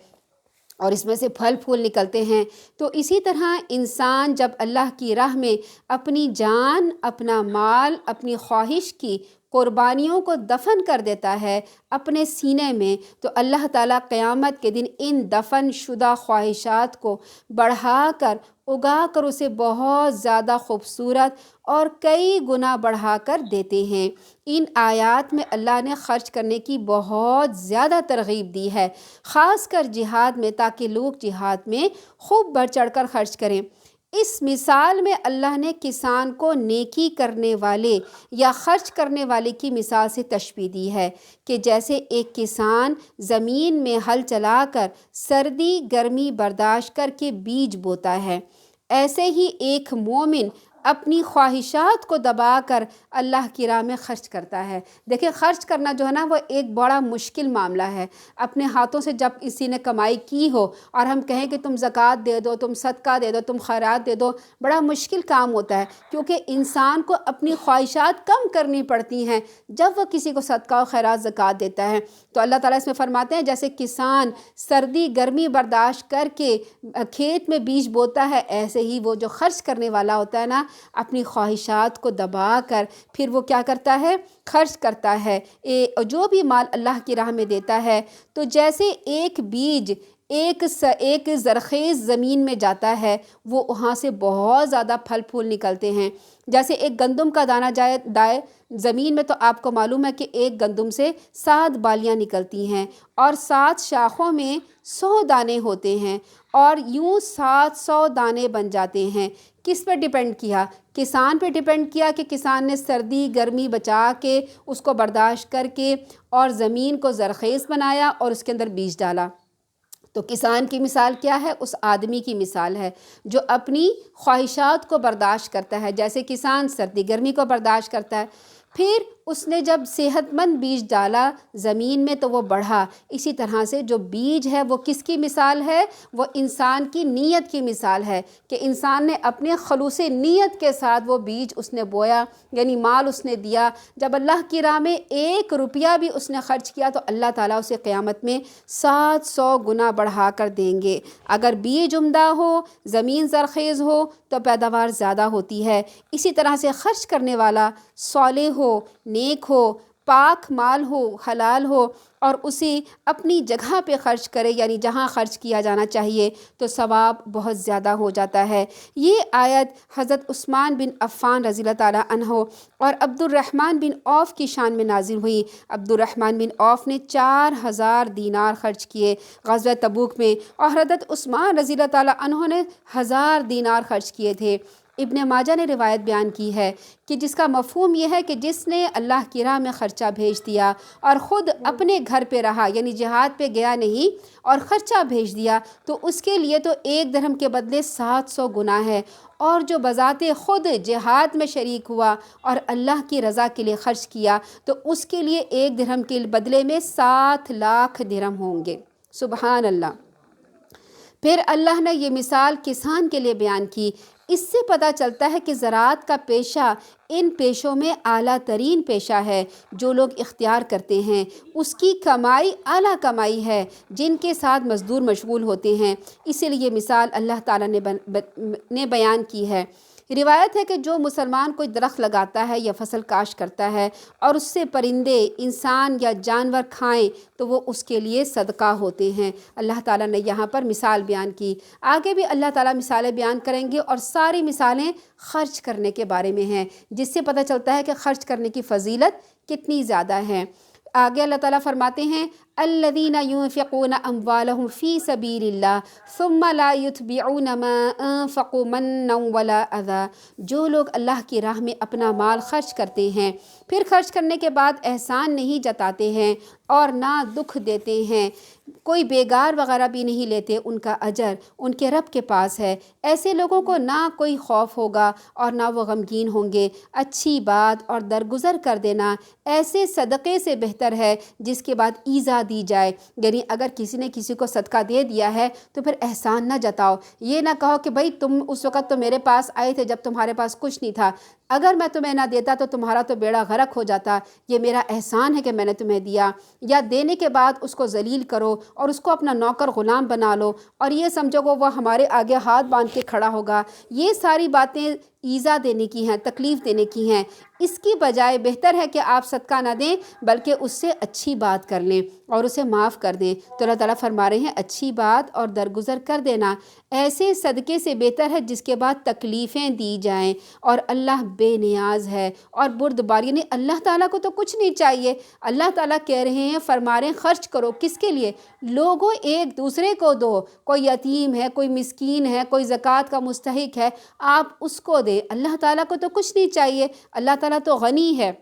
اور اس میں سے پھل پھول نکلتے ہیں۔ تو اسی طرح انسان جب اللہ کی راہ میں اپنی جان، اپنا مال، اپنی خواہش کی قربانیوں کو دفن کر دیتا ہے اپنے سینے میں، تو اللہ تعالیٰ قیامت کے دن ان دفن شدہ خواہشات کو بڑھا کر، اگا کر اسے بہت زیادہ خوبصورت اور کئی گنا بڑھا کر دیتے ہیں۔ ان آیات میں اللہ نے خرچ کرنے کی بہت زیادہ ترغیب دی ہے، خاص کر جہاد میں، تاکہ لوگ جہاد میں خوب بڑھ چڑھ کر خرچ کریں۔ اس مثال میں اللہ نے کسان کو نیکی کرنے والے یا خرچ کرنے والے کی مثال سے تشبیہ دی ہے کہ جیسے ایک کسان زمین میں ہل چلا کر سردی گرمی برداشت کر کے بیج بوتا ہے، ایسے ہی ایک مومن اپنی خواہشات کو دبا کر اللہ کی راہ میں خرچ کرتا ہے۔ دیکھیں، خرچ کرنا جو ہے نا وہ ایک بڑا مشکل معاملہ ہے۔ اپنے ہاتھوں سے جب کسی نے کمائی کی ہو اور ہم کہیں کہ تم زکوٰۃ دے دو، تم صدقہ دے دو، تم خیرات دے دو، بڑا مشکل کام ہوتا ہے، کیونکہ انسان کو اپنی خواہشات کم کرنی پڑتی ہیں جب وہ کسی کو صدقہ و خیرات زکوٰۃ دیتا ہے۔ تو اللہ تعالیٰ اس میں فرماتے ہیں جیسے کسان سردی گرمی برداشت کر کے کھیت میں بیج بوتا ہے، ایسے ہی وہ جو خرچ کرنے والا ہوتا ہے نا، اپنی خواہشات کو دبا کر پھر وہ کیا کرتا ہے؟ خرچ کرتا ہے۔ جو بھی مال اللہ کی راہ میں دیتا ہے، تو جیسے ایک بیج ایک زرخیز زمین میں جاتا ہے، وہ وہاں سے بہت زیادہ پھل پھول نکلتے ہیں۔ جیسے ایک گندم کا دانہ دائے زمین میں، تو آپ کو معلوم ہے کہ ایک گندم سے 7 بالیاں نکلتی ہیں اور 7 شاخوں میں 100 دانے ہوتے ہیں، اور یوں 700 دانے بن جاتے ہیں۔ کس پہ ڈیپینڈ کیا؟ کسان پہ ڈیپینڈ کیا کہ کسان نے سردی گرمی بچا کے اس کو برداشت کر کے اور زمین کو زرخیز بنایا اور اس کے اندر بیج ڈالا۔ تو کسان کی مثال کیا ہے؟ اس آدمی کی مثال ہے جو اپنی خواہشات کو برداشت کرتا ہے، جیسے کسان سردی گرمی کو برداشت کرتا ہے، پھر اس نے جب صحت مند بیج ڈالا زمین میں تو وہ بڑھا۔ اسی طرح سے جو بیج ہے وہ کس کی مثال ہے؟ وہ انسان کی نیت کی مثال ہے کہ انسان نے اپنے خلوص نیت کے ساتھ وہ بیج اس نے بویا، یعنی مال اس نے دیا۔ جب اللہ کی راہ میں 1 روپیہ بھی اس نے خرچ کیا تو اللہ تعالیٰ اسے قیامت میں 700 گنا بڑھا کر دیں گے۔ اگر بیج عمدہ ہو، زمین زرخیز ہو تو پیداوار زیادہ ہوتی ہے۔ اسی طرح سے خرچ کرنے والا صالح ہو، نیک ہو، پاک مال ہو، حلال ہو، اور اسے اپنی جگہ پہ خرچ کرے، یعنی جہاں خرچ کیا جانا چاہیے، تو ثواب بہت زیادہ ہو جاتا ہے۔ یہ آیت حضرت عثمان بن عفان رضی اللہ تعالیٰ عنہ اور عبد الرحمن بن عوف کی شان میں نازل ہوئی۔ عبد الرحمن بن عوف نے 4000 دینار خرچ کیے غزوہ تبوک میں، اور حضرت عثمان رضی اللہ تعالیٰ عنہ نے 1000 دینار خرچ کیے تھے۔ ابن ماجہ نے روایت بیان کی ہے کہ جس کا مفہوم یہ ہے کہ جس نے اللہ کی راہ میں خرچہ بھیج دیا اور خود اپنے گھر پہ رہا، یعنی جہاد پہ گیا نہیں اور خرچہ بھیج دیا، تو اس کے لیے تو 1 درہم کے بدلے 700 گنا ہے، اور جو بذات خود جہاد میں شریک ہوا اور اللہ کی رضا کے لیے خرچ کیا تو اس کے لیے 1 درہم کے بدلے میں 7 لاکھ درہم ہوں گے۔ سبحان اللہ۔ پھر اللہ نے یہ مثال کسان کے لیے بیان کی۔ اس سے پتہ چلتا ہے کہ زراعت کا پیشہ ان پیشوں میں اعلیٰ ترین پیشہ ہے جو لوگ اختیار کرتے ہیں۔ اس کی کمائی اعلیٰ کمائی ہے جن کے ساتھ مزدور مشغول ہوتے ہیں۔ اسی لیے یہ مثال اللہ تعالیٰ نے بیان کی ہے۔ روایت ہے کہ جو مسلمان کوئی درخت لگاتا ہے یا فصل کاشت کرتا ہے اور اس سے پرندے، انسان یا جانور کھائیں تو وہ اس کے لیے صدقہ ہوتے ہیں۔ اللہ تعالیٰ نے یہاں پر مثال بیان کی، آگے بھی اللہ تعالیٰ مثالیں بیان کریں گے، اور ساری مثالیں خرچ کرنے کے بارے میں ہیں، جس سے پتہ چلتا ہے کہ خرچ کرنے کی فضیلت کتنی زیادہ ہے۔ آگے اللہ تعالیٰ فرماتے ہیں الذین ينفقون اموالهم فی سبیل اللہ ثم لا يتبعون ما انفقوا منا ولا اذى، جو لوگ اللہ کی راہ میں اپنا مال خرچ کرتے ہیں پھر خرچ کرنے کے بعد احسان نہیں جتاتے ہیں اور نہ دکھ دیتے ہیں، کوئی بیگار وغیرہ بھی نہیں لیتے، ان کا اجر ان کے رب کے پاس ہے۔ ایسے لوگوں کو نہ کوئی خوف ہوگا اور نہ وہ غمگین ہوں گے۔ اچھی بات اور درگزر کر دینا ایسے صدقے سے بہتر ہے جس کے بعد ایذا دی جائے، یعنی اگر کسی نے کسی کو صدقہ دے دیا ہے تو پھر احسان نہ جتاؤ، یہ نہ کہو کہ بھائی تم اس وقت تو میرے پاس آئے تھے جب تمہارے پاس کچھ نہیں تھا، اگر میں تمہیں نہ دیتا تو تمہارا تو بیڑا غرق ہو جاتا، یہ میرا احسان ہے کہ میں نے تمہیں دیا۔ یا دینے کے بعد اس کو ذلیل کرو اور اس کو اپنا نوکر غلام بنا لو اور یہ سمجھو کہ وہ ہمارے آگے ہاتھ باندھ کے کھڑا ہوگا۔ یہ ساری باتیں ایذا دینے کی ہیں، تکلیف دینے کی ہیں۔ اس کی بجائے بہتر ہے کہ آپ صدقہ نہ دیں بلکہ اس سے اچھی بات کر لیں اور اسے معاف کر دیں۔ تو اللہ تعالیٰ فرما رہے ہیں اچھی بات اور درگزر کر دینا ایسے صدقے سے بہتر ہے جس کے بعد تکلیفیں دی جائیں، اور اللہ بے نیاز ہے اور بردبار، یعنی اللہ تعالیٰ کو تو کچھ نہیں چاہیے۔ اللہ تعالیٰ کہہ رہے ہیں، فرما رہے ہیں خرچ کرو، کس کے لیے؟ لوگوں ایک دوسرے کو دو، کوئی یتیم ہے، کوئی مسکین ہے، کوئی زکوٰۃ کا مستحق ہے، آپ اس کو دیں۔ اللہ تعالیٰ کو تو کچھ نہیں چاہیے، اللہ تعالیٰ تو غنی ہے۔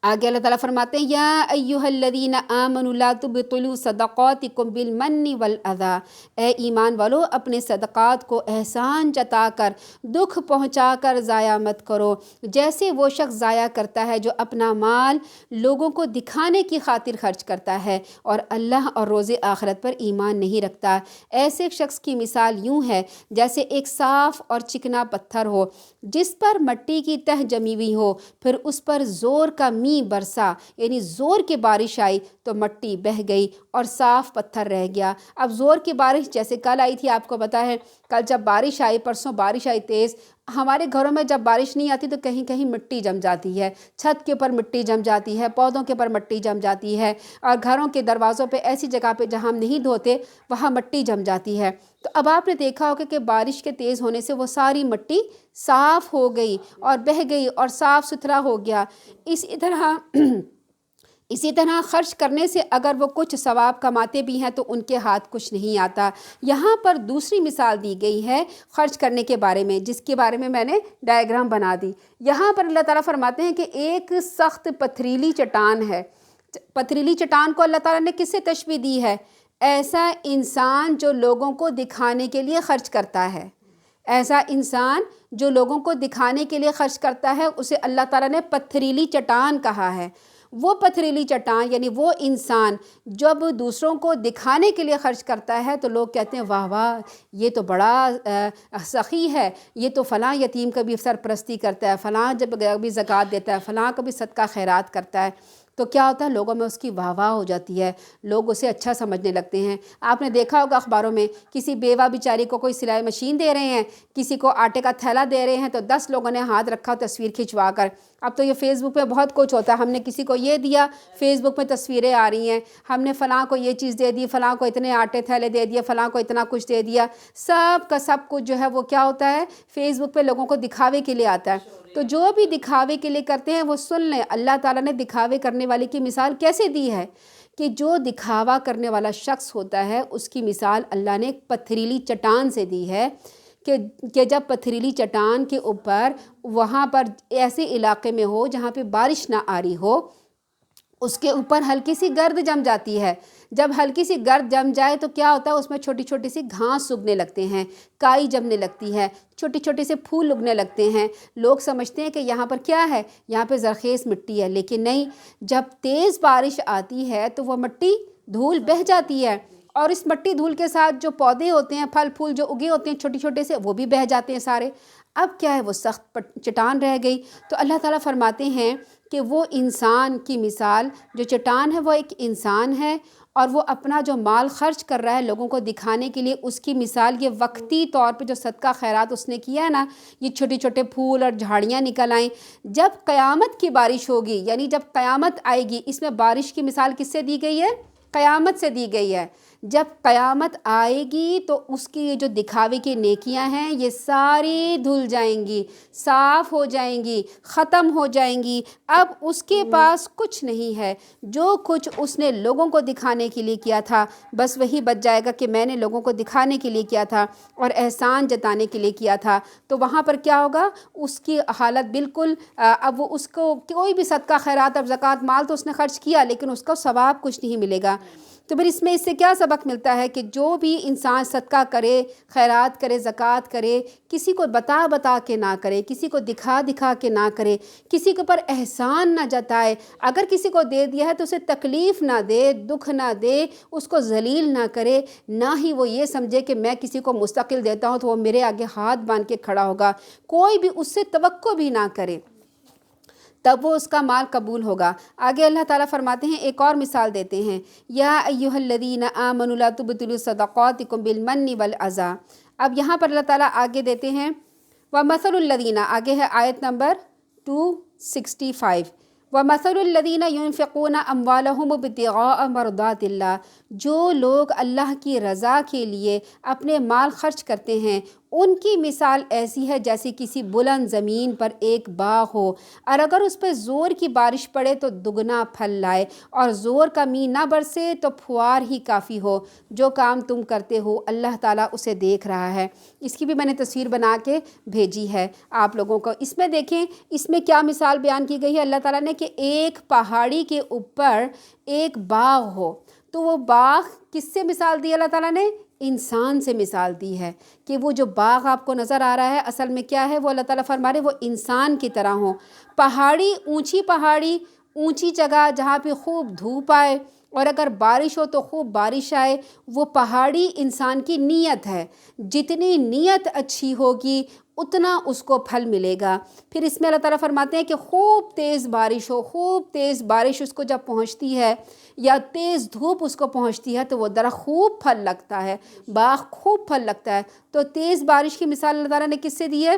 آگے اللہ تعالیٰ فرماتے ہیں یا ایھا الذین آمنوا لا تبطلوا صدقاتکم بالمن والاذی، اے ایمان والو اپنے صدقات کو احسان جتا کر، دکھ پہنچا کر ضائع مت کرو، جیسے وہ شخص ضائع کرتا ہے جو اپنا مال لوگوں کو دکھانے کی خاطر خرچ کرتا ہے اور اللہ اور روز آخرت پر ایمان نہیں رکھتا۔ ایسے شخص کی مثال یوں ہے جیسے ایک صاف اور چکنا پتھر ہو جس پر مٹی کی تہ جمی ہوئی ہو، پھر اس پر زور کا می برسا، یعنی زور کی بارش آئی تو مٹی بہہ گئی اور صاف پتھر رہ گیا۔ اب زور کی بارش جیسے کل آئی تھی، آپ کو پتہ ہے کل جب بارش آئی، پرسوں بارش آئی تیز، ہمارے گھروں میں جب بارش نہیں آتی تو کہیں کہیں مٹی جم جاتی ہے، چھت کے اوپر مٹی جم جاتی ہے، پودوں کے اوپر مٹی جم جاتی ہے، اور گھروں کے دروازوں پہ ایسی جگہ پہ جہاں ہم نہیں دھوتے وہاں مٹی جم جاتی ہے۔ تو اب آپ نے دیکھا ہوگا کہ بارش کے تیز ہونے سے وہ ساری مٹی صاف ہو گئی اور بہہ گئی اور صاف ستھرا ہو گیا۔ اسی طرح خرچ کرنے سے اگر وہ کچھ ثواب کماتے بھی ہیں تو ان کے ہاتھ کچھ نہیں آتا۔ یہاں پر دوسری مثال دی گئی ہے خرچ کرنے کے بارے میں، جس کے بارے میں میں نے ڈائیگرام بنا دی۔ یہاں پر اللہ تعالیٰ فرماتے ہیں کہ ایک سخت پتھریلی چٹان ہے۔ پتھریلی چٹان کو اللہ تعالیٰ نے کس سے تشبیہ دی ہے؟ ایسا انسان جو لوگوں کو دکھانے کے لیے خرچ کرتا ہے، ایسا انسان جو لوگوں کو دکھانے کے لیے خرچ کرتا ہے اسے اللہ تعالیٰ نے پتھریلی چٹان کہا ہے۔ وہ پتھریلی چٹان یعنی وہ انسان جب دوسروں کو دکھانے کے لیے خرچ کرتا ہے تو لوگ کہتے ہیں واہ واہ یہ تو بڑا سخی ہے، یہ تو فلاں یتیم کا بھی سرپرستی کرتا ہے، فلاں جب بھی زکوٰۃ دیتا ہے، فلاں کا بھی صدقہ خیرات کرتا ہے۔ تو کیا ہوتا ہے، لوگوں میں اس کی واہ واہ ہو جاتی ہے، لوگ اسے اچھا سمجھنے لگتے ہیں۔ آپ نے دیکھا ہوگا اخباروں میں کسی بیوہ بیچاری کو کوئی سلائی مشین دے رہے ہیں، کسی کو آٹے کا تھیلا دے رہے ہیں تو 10 لوگوں نے ہاتھ رکھا تصویر کھنچوا کر۔ اب تو یہ فیس بک پہ بہت کچھ ہوتا ہے، ہم نے کسی کو یہ دیا، فیس بک پہ تصویریں آ رہی ہیں، ہم نے فلاں کو یہ چیز دے دی، فلاں کو اتنے آٹے تھیلے دے دیا، فلاں کو اتنا کچھ دے دیا۔ سب کا سب کچھ جو ہے وہ کیا ہوتا ہے، فیس بک پہ لوگوں کو دکھاوے کے لیے آتا ہے۔ تو جو بھی دکھاوے کے لیے کرتے ہیں وہ سن لیں، اللہ تعالیٰ نے دکھاوے کرنے والے کی مثال کیسے دی ہے کہ جو دکھاوا کرنے والا شخص ہوتا ہے اس کی مثال اللہ نے ایک پتھریلی چٹان سے دی ہے کہ جب پتھریلی چٹان کے اوپر وہاں پر ایسے علاقے میں ہو جہاں پہ بارش نہ آ رہی ہو، اس کے اوپر ہلکی سی گرد جم جاتی ہے۔ جب ہلکی سی گرد جم جائے تو کیا ہوتا ہے، اس میں چھوٹی چھوٹی سی گھاس اگنے لگتے ہیں، کائی جمنے لگتی ہے، چھوٹے چھوٹے سے پھول اگنے لگتے ہیں۔ لوگ سمجھتے ہیں کہ یہاں پر کیا ہے، یہاں پہ زرخیز مٹی ہے، لیکن نہیں، جب تیز بارش آتی ہے تو وہ مٹی دھول بہہ جاتی ہے، اور اس مٹی دھول کے ساتھ جو پودے ہوتے ہیں، پھل پھول جو اگے ہوتے ہیں چھوٹے چھوٹے سے، وہ بھی بہہ جاتے ہیں سارے۔ اب کیا ہے، وہ سخت چٹان رہ گئی۔ تو اللہ تعالیٰ فرماتے ہیں کہ وہ انسان کی مثال جو چٹان ہے وہ ایک انسان ہے، اور وہ اپنا جو مال خرچ کر رہا ہے لوگوں کو دکھانے کے لیے، اس کی مثال یہ وقتی طور پہ جو صدقہ خیرات اس نے کیا ہے نا، یہ چھوٹے چھوٹے پھول اور جھاڑیاں نکل آئیں۔ جب قیامت کی بارش ہوگی، یعنی جب قیامت آئے گی، اس میں بارش کی مثال کس سے دی گئی ہے؟ قیامت سے دی گئی ہے۔ جب قیامت آئے گی تو اس کی جو دکھاوے کی نیکیاں ہیں یہ ساری دھل جائیں گی، صاف ہو جائیں گی، ختم ہو جائیں گی۔ اب اس کے پاس کچھ نہیں ہے، جو کچھ اس نے لوگوں کو دکھانے کے لیے کیا تھا بس وہی بچ جائے گا کہ میں نے لوگوں کو دکھانے کے لیے کیا تھا اور احسان جتانے کے لیے کیا تھا۔ تو وہاں پر کیا ہوگا، اس کی حالت بالکل، اب وہ اس کو کوئی بھی صدقہ خیرات، اب زکوٰۃ مال تو اس نے خرچ کیا لیکن اس کو ثواب کچھ نہیں ملے گا۔ تو پھر اس سے کیا سبق ملتا ہے کہ جو بھی انسان صدقہ کرے، خیرات کرے، زکوٰۃ کرے، کسی کو بتا کے نہ کرے، کسی کو دکھا کے نہ کرے، کسی کے اوپر احسان نہ جتائے، اگر کسی کو دے دیا ہے تو اسے تکلیف نہ دے، دکھ نہ دے، اس کو ذلیل نہ کرے، نہ ہی وہ یہ سمجھے کہ میں کسی کو مستقل دیتا ہوں تو وہ میرے آگے ہاتھ باندھ کے کھڑا ہوگا، کوئی بھی اس سے توقع بھی نہ کرے، تب وہ اس کا مال قبول ہوگا۔ آگے اللہ تعالیٰ فرماتے ہیں، ایک اور مثال دیتے ہیں، یا ایھا الذین آمنوا لا تبطلوا صدقاتکم بالمن والأذی۔ اب یہاں پر اللہ تعالیٰ آگے دیتے ہیں، ومثل الذین، آگے ہے آیت نمبر 265، ومثل الذین ينفقون اموالهم ابتغاء مرضات اللہ، جو لوگ اللہ کی رضا کے لیے اپنے مال خرچ کرتے ہیں، ان کی مثال ایسی ہے جیسے کسی بلند زمین پر ایک باغ ہو، اور اگر اس پہ زور کی بارش پڑے تو دگنا پھل لائے، اور زور کا مینہ نہ برسے تو پھوار ہی کافی ہو۔ جو کام تم کرتے ہو اللہ تعالیٰ اسے دیکھ رہا ہے۔ اس کی بھی میں نے تصویر بنا کے بھیجی ہے آپ لوگوں کو۔ اس میں دیکھیں، اس میں کیا مثال بیان کی گئی ہے اللہ تعالیٰ نے، کہ ایک پہاڑی کے اوپر ایک باغ ہو، تو وہ باغ کس سے مثال دی اللہ تعالیٰ نے؟ انسان سے مثال دی ہے، کہ وہ جو باغ آپ کو نظر آ رہا ہے اصل میں کیا ہے، وہ اللہ تعالیٰ فرما رہے وہ انسان کی طرح ہو۔ پہاڑی، اونچی جگہ جہاں پہ خوب دھوپ آئے، اور اگر بارش ہو تو خوب بارش آئے، وہ پہاڑی انسان کی نیت ہے، جتنی نیت اچھی ہوگی اتنا اس کو پھل ملے گا۔ پھر اس میں اللہ تعالیٰ فرماتے ہیں کہ خوب تیز بارش ہو، خوب تیز بارش اس کو جب پہنچتی ہے، یا تیز دھوپ اس کو پہنچتی ہے، تو وہ درخت خوب پھل لگتا ہے، باغ خوب پھل لگتا ہے۔ تو تیز بارش کی مثال اللہ تعالیٰ نے کس سے دی ہے؟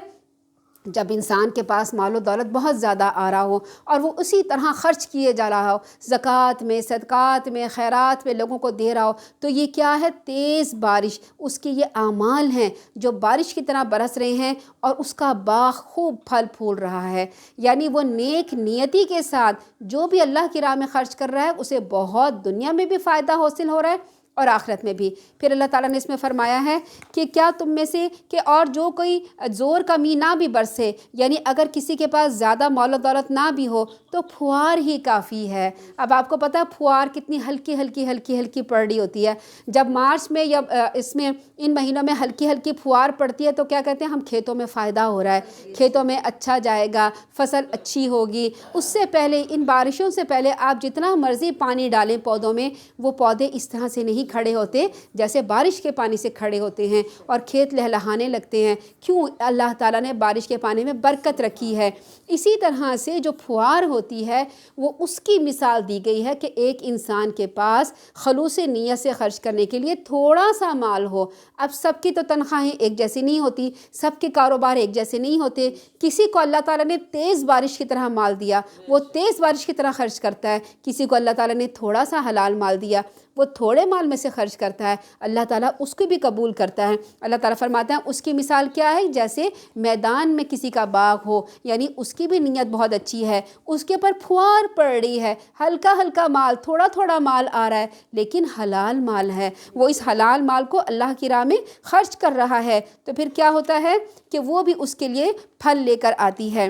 جب انسان کے پاس مال و دولت بہت زیادہ آ رہا ہو اور وہ اسی طرح خرچ کیے جا رہا ہو، زکوٰۃ میں، صدقات میں، خیرات میں لوگوں کو دے رہا ہو، تو یہ کیا ہے؟ تیز بارش، اس کے یہ اعمال ہیں جو بارش کی طرح برس رہے ہیں، اور اس کا باغ خوب پھل پھول رہا ہے۔ یعنی وہ نیک نیتی کے ساتھ جو بھی اللہ کی راہ میں خرچ کر رہا ہے اسے بہت دنیا میں بھی فائدہ حاصل ہو رہا ہے اور آخرت میں بھی۔ پھر اللہ تعالیٰ نے اس میں فرمایا ہے کہ کیا تم میں سے کہ اور جو کوئی زور کا می نہ بھی برسے، یعنی اگر کسی کے پاس زیادہ مال و دولت نہ بھی ہو تو پھوار ہی کافی ہے۔ اب آپ کو پتہ ہے پھوار کتنی ہلکی پڑ رہی ہوتی ہے۔ جب مارچ میں یا اس میں ان مہینوں میں ہلکی پھوار پڑتی ہے تو کیا کہتے ہیں ہم کھیتوں میں فائدہ ہو رہا ہے، کھیتوں میں اچھا جائے گا، فصل اچھی ہوگی۔ اس سے پہلے، ان بارشوں سے پہلے آپ جتنا مرضی پانی ڈالیں پودوں میں، وہ پودے اس طرح سے نہیں کھڑے ہوتے جیسے بارش کے پانی سے کھڑے ہوتے ہیں، اور کھیت لہلہانے لگتے ہیں۔ کیوں؟ اللہ تعالیٰ نے بارش کے پانی میں برکت رکھی ہے۔ اسی طرح سے جو پھوار ہوتی ہے وہ اس کی مثال دی گئی ہے کہ ایک انسان کے پاس خلوص نیت سے خرچ کرنے کے لیے تھوڑا سا مال ہو۔ اب سب کی تو تنخواہیں ایک جیسی نہیں ہوتی، سب کے کاروبار ایک جیسے نہیں ہوتے۔ کسی کو اللہ تعالیٰ نے تیز بارش کی طرح مال دیا، وہ تیز بارش کی طرح خرچ کرتا ہے، کسی کو اللہ تعالیٰ نے تھوڑا سا حلال مال دیا، وہ تھوڑے مال میں سے خرچ کرتا ہے، اللہ تعالیٰ اس کو بھی قبول کرتا ہے۔ اللہ تعالیٰ فرماتا ہے اس کی مثال کیا ہے؟ جیسے میدان میں کسی کا باغ ہو، یعنی اس کی بھی نیت بہت اچھی ہے، اس کے اوپر پھوار پڑ رہی ہے، ہلکا مال، تھوڑا مال آ رہا ہے، لیکن حلال مال ہے، وہ اس حلال مال کو اللہ کی راہ میں خرچ کر رہا ہے، تو پھر کیا ہوتا ہے کہ وہ بھی اس کے لیے پھل لے کر آتی ہے۔